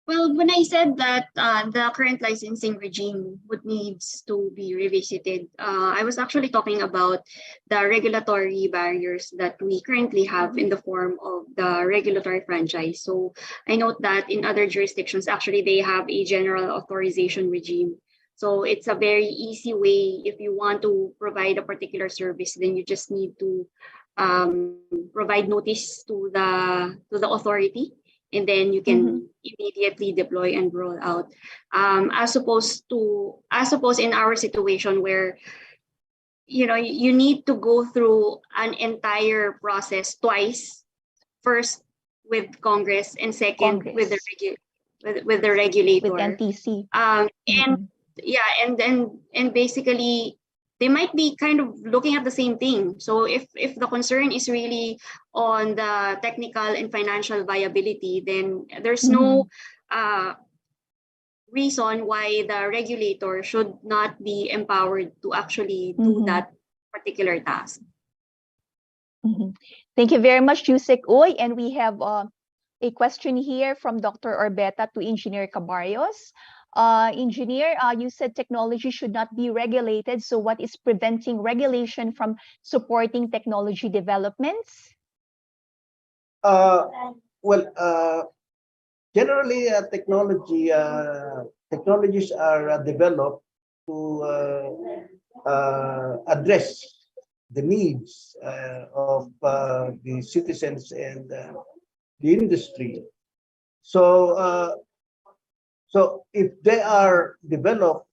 Well, when I said that the current licensing regime would needs to be revisited, I was actually talking about the regulatory barriers that we currently have in the form of the regulatory franchise. So I note that in other jurisdictions, actually, they have a general authorization regime. So it's a very easy way. If you want to provide a particular service, then you just need to provide notice to the authority, and then you can immediately deploy and roll out. As opposed in our situation where you need to go through an entire process twice, first with Congress and second with the regulator. With NTC. And basically they might be kind of looking at the same thing. So if the concern is really on the technical and financial viability, then there's no reason why the regulator should not be empowered to actually do that particular task. Thank you very much, Yusek Uy. And we have a question here from Dr. Orbeta to Engineer Cabarios. Engineer, you said technology should not be regulated. So what is preventing regulation from supporting technology developments? Generally, technologies are developed to address the needs of the citizens and the industry. So if they are developed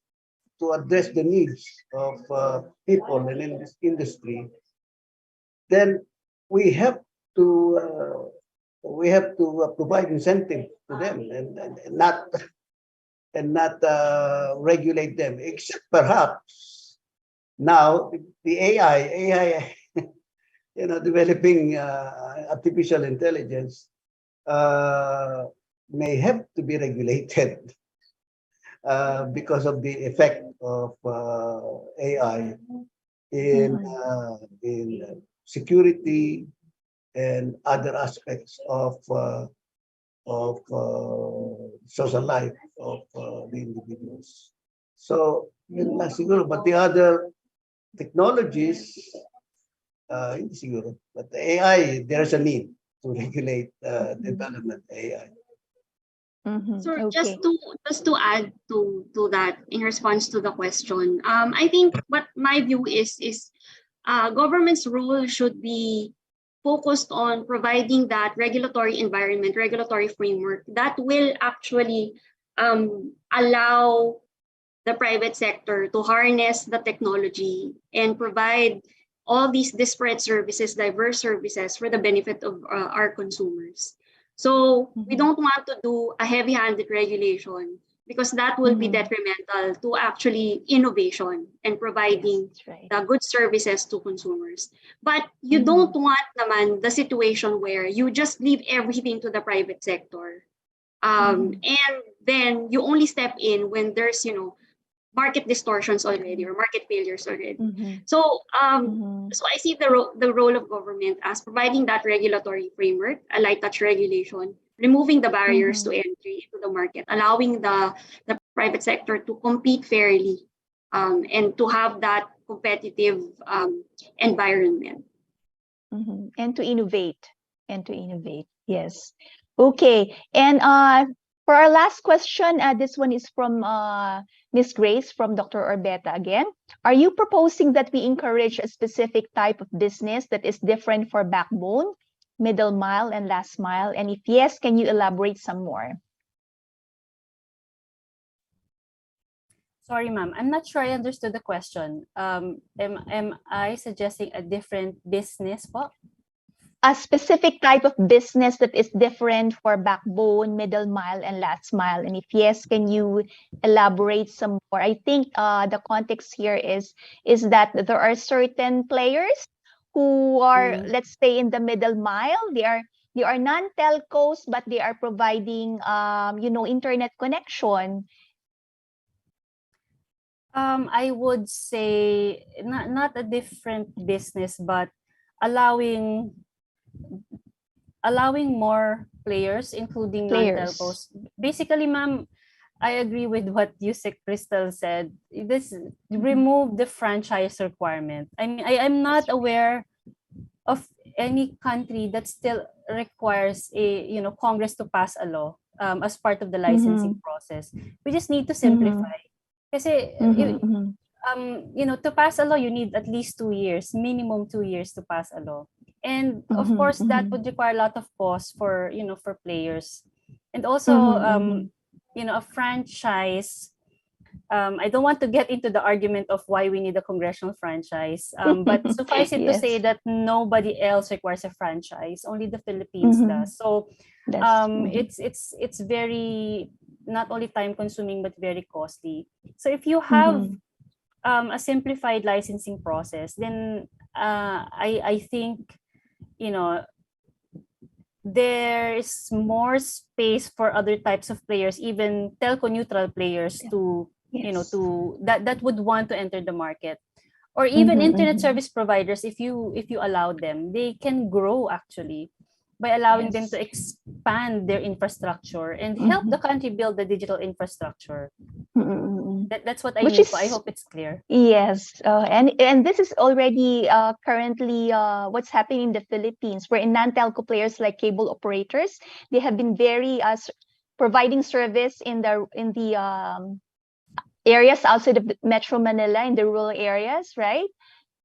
to address the needs of people and in this industry, then we have to provide incentive to them and not regulate them, except perhaps now the AI developing artificial intelligence may have to be regulated because of the effect of AI in security and other aspects of social life of the individuals. So yun lang siguro, but the other technologies, hindi siguro. But the AI, there's a need to regulate development AI. So just to add to that in response to the question, I think what my view is government's role should be focused on providing that regulatory environment, regulatory framework that will actually allow the private sector to harness the technology and provide all these disparate services, diverse services for the benefit of our consumers. So we don't want to do a heavy-handed regulation because that will be detrimental to actually innovation and providing the good services to consumers. But you don't want naman the situation where you just leave everything to the private sector. And then you only step in when there's, market distortions already or market failures already. So I see the role of government as providing that regulatory framework, a light touch regulation, removing the barriers to entry into the market, allowing the private sector to compete fairly and to have that competitive environment. And to innovate. Yes. Okay. And for our last question, this one is from Ms. Grace from Dr. Orbeta again. Are you proposing that we encourage a specific type of business that is different for backbone, middle mile, and last mile? And if yes, can you elaborate some more? Sorry, ma'am. I'm not sure I understood the question. Am I suggesting a different business po? a specific type of business that is different for backbone, middle mile, and last mile? And if yes, can you elaborate some more? I think the context here is that there are certain players who are, let's say, in the middle mile. They are non-telcos, but they are providing, internet connection. I would say not a different business, but allowing more players, including non-telcos. Basically, ma'am, I agree with what you said, Krystal said. This remove the franchise requirement. I mean, I'm not aware of any country that still requires Congress to pass a law as part of the licensing process. We just need to simplify. Kasi, to pass a law, you need at least 2 years, minimum 2 years to pass a law. And of course, that would require a lot of cost for players. And also, a franchise, I don't want to get into the argument of why we need a congressional franchise, but suffice it to say that nobody else requires a franchise, only the Philippines does. So it's very not only time consuming but very costly. So if you have a simplified licensing process, then I think there is more space for other types of players, even telco neutral players, to that would want to enter the market, or even internet service providers. If you allow them, they can grow actually by allowing them to expand their infrastructure and help the country build the digital infrastructure. That's what I mean. I hope it's clear. Yes, and this is already currently what's happening in the Philippines, where in non-telco players like cable operators, they have been very providing service in the areas outside of Metro Manila, in the rural areas, right?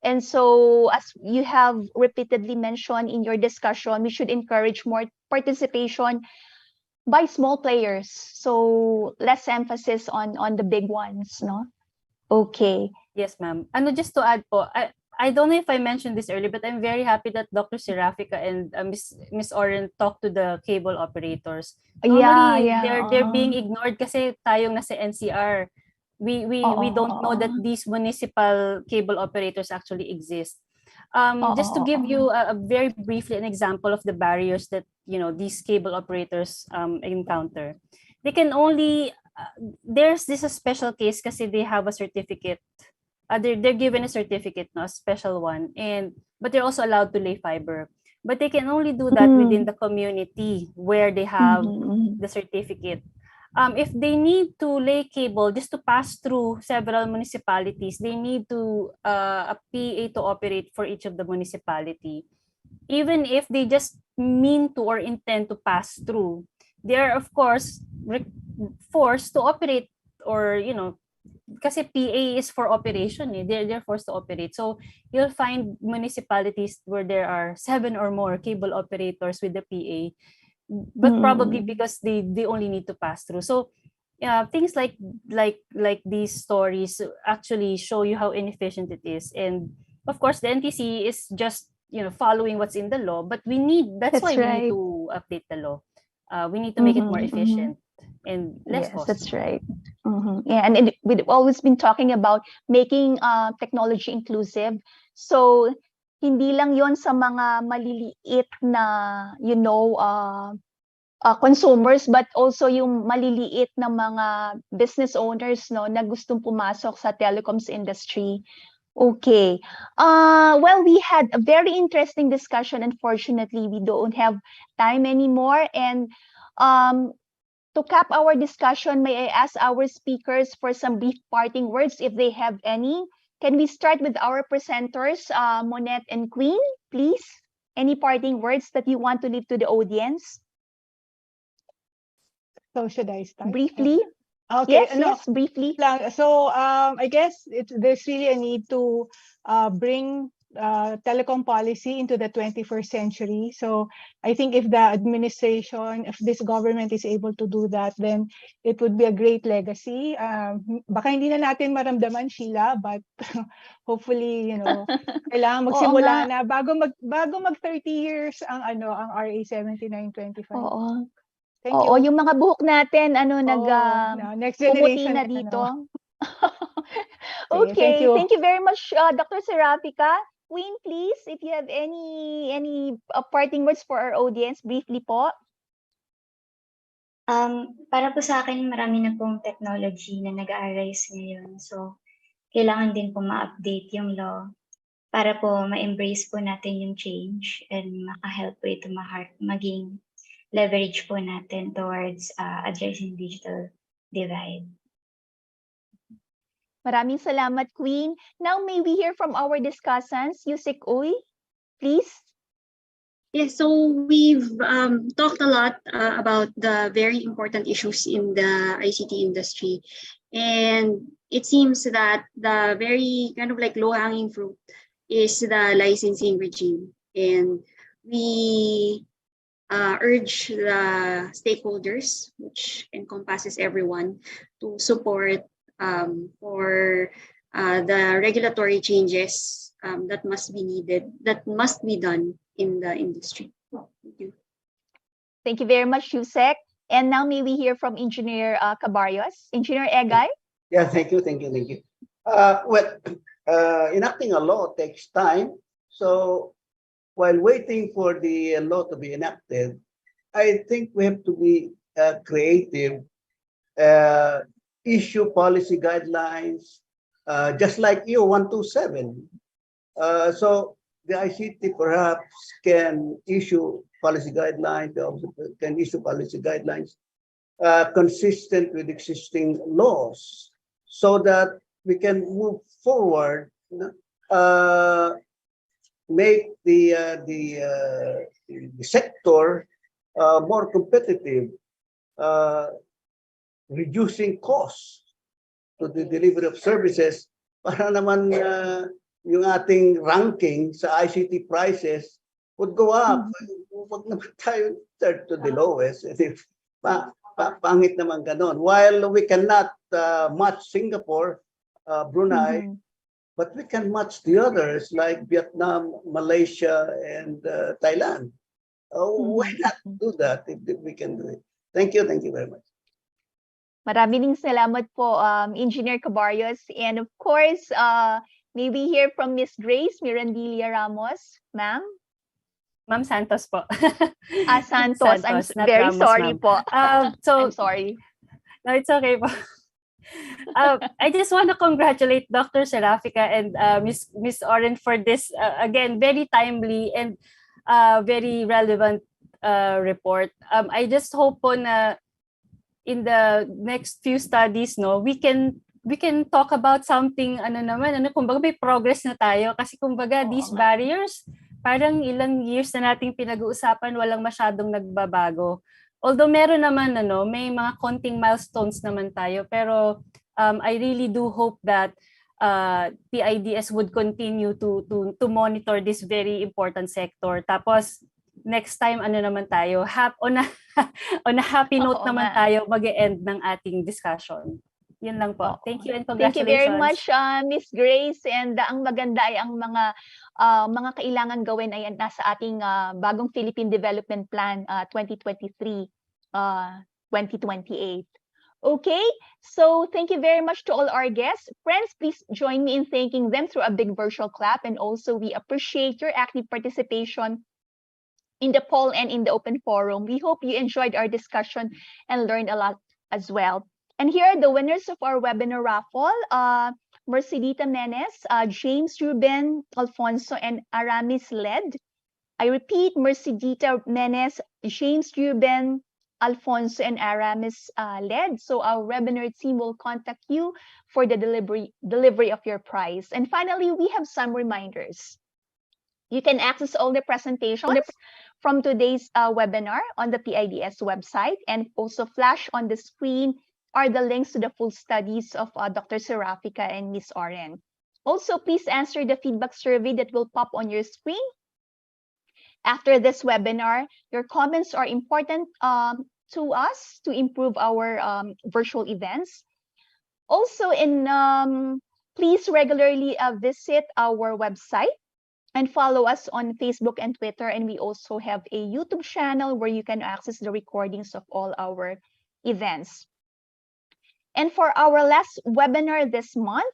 And so, as you have repeatedly mentioned in your discussion, we should encourage more participation by small players. So less emphasis on the big ones, no? Okay. Yes, ma'am. Just to add po, I don't know if I mentioned this earlier, but I'm very happy that Dr. Serafica and Miss Oren talked to the cable operators. Normally, they're being ignored kasi tayong nasa NCR. We don't know that these municipal cable operators actually exist. Just to give you a very briefly an example of the barriers that these cable operators encounter. They can only there's this a special case kasi they have a certificate. They're given a certificate, no, a special one, but they're also allowed to lay fiber. But they can only do that within the community where they have the certificate. If they need to lay cable just to pass through several municipalities, they need to a PA to operate for each of the municipality. Even if they just mean to or intend to pass through, they are of course forced to operate, or kasi PA is for operation. They're forced to operate. So you'll find municipalities where there are 7 or more cable operators with the PA. But probably because they only need to pass through. So things like these stories actually show you how inefficient it is. And of course, the NTC is just following what's in the law. But that's why we need to update the law. We need to make it more efficient and less costly. That's right. Yeah, and we've always been talking about making technology inclusive. So hindi lang yon sa mga maliliit na consumers, but also yung maliliit na mga business owners, no, na gustong pumasok sa telecoms industry. Okay. Well, we had a very interesting discussion. Unfortunately, we don't have time anymore. And to cap our discussion, may I ask our speakers for some brief parting words if they have any? Can we start with our presenters, Monette and Queen, please? Any parting words that you want to leave to the audience? So should I start? Briefly. Okay. Yes, briefly. So I guess there's really a need to bring telecom policy into the 21st century. So I think if the administration, if this government is able to do that, then it would be a great legacy. Baka hindi na natin maramdaman, Sheila, but hopefully, kailangan magsimula na bago mag 30 years ang RA 7925. Oo. Thank Oo, you. yung mga buhok natin, next pumuti generation na dito. Okay, Okay, thank you. very much, Dr. Serafica. Queen, please, if you have any parting words for our audience, briefly po. Para po sa akin, marami na pong technology na nag-arise ngayon. So, kailangan din po ma-update yung law para po ma-embrace po natin yung change and maka-help po ito maging leverage po natin towards addressing digital divide. Maraming salamat, Queen. Now, may we hear from our discussants? Yusik Uy, please. Yes, so we've talked a lot about the very important issues in the ICT industry. And it seems that the very kind of like low-hanging fruit is the licensing regime. And we urge the stakeholders, which encompasses everyone, to support for the regulatory changes that must be needed, that must be done in the industry. Thank you. Thank you very much, Yusek. And now may we hear from Engineer Cabarios. Engineer Egay? Yeah, thank you. Enacting a law takes time. So while waiting for the law to be enacted, I think we have to be creative, issue policy guidelines, just like EU 127. So the ICT perhaps can issue policy guidelines, consistent with existing laws, so that we can move forward, make the sector more competitive, reducing costs to the delivery of services, para naman yung ating ranking sa ICT prices would go up. Huwag naman tayo third to the lowest. Pangit naman ganon. While we cannot match Singapore, Brunei, but we can match the others like Vietnam, Malaysia, and Thailand. Why not do that if we can do it? Thank you very much. Maraming salamat po, Engineer Cabarios. And of course, may we hear from Miss Grace Mirandilla-Ramos, ma'am? Ma'am Santos po. Santos. I'm very Ramos, sorry po. I'm sorry. No, it's okay po. I just want to congratulate Dr. Serafica and Miss Oren for this, again, very timely and very relevant report. I just hope po na in the next few studies, we can talk about something, kumbaga may progress na tayo. Kasi kumbaga, these barriers, parang ilang years na nating pinag-uusapan, walang masyadong nagbabago. Although meron naman, may mga konting milestones naman tayo, pero I really do hope that PIDS would continue to monitor this very important sector. Tapos, next time, naman tayo, on a happy note naman tayo mag-e-end ng ating discussion. Yun lang po. Thank you and congratulations. Thank you very much, Miss Grace. And ang maganda ay ang mga kailangan gawin ay nasa ating bagong Philippine Development Plan 2023-2028. Okay, so thank you very much to all our guests. Friends, please join me in thanking them through a big virtual clap. And also, we appreciate your active participation in the poll and in the open forum. We hope you enjoyed our discussion and learned a lot as well. And here are the winners of our webinar raffle. Mercedita Menes, James Ruben Alfonso, and Aramis Led. I repeat, Mercedita Menes, James Ruben Alfonso, and Aramis Led. So our webinar team will contact you for the delivery of your prize. And finally, we have some reminders. You can access all the presentations from today's webinar on the PIDS website, and also flash on the screen are the links to the full studies of Dr. Serafica and Ms. Oren. Also, please answer the feedback survey that will pop on your screen. After this webinar, your comments are important to us to improve our virtual events. Also, please regularly visit our website and follow us on Facebook and Twitter. And we also have a YouTube channel where you can access the recordings of all our events. And for our last webinar this month,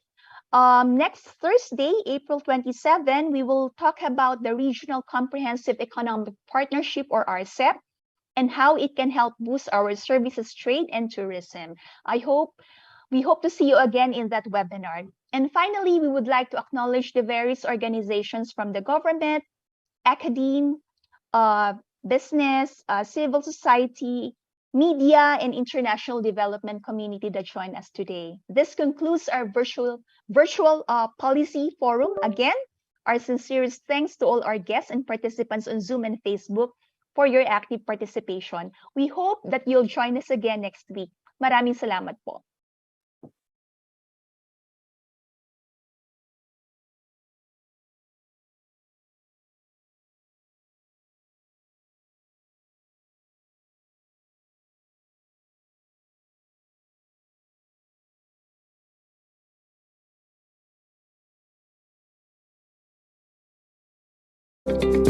next Thursday, April 27, we will talk about the Regional Comprehensive Economic Partnership, or RCEP, and how it can help boost our services, trade, and tourism. We hope to see you again in that webinar. And finally, we would like to acknowledge the various organizations from the government, academe, business, civil society, media, and international development community that joined us today. This concludes our virtual policy forum. Again, our sincerest thanks to all our guests and participants on Zoom and Facebook for your active participation. We hope that you'll join us again next week. Maraming salamat po. Thank you.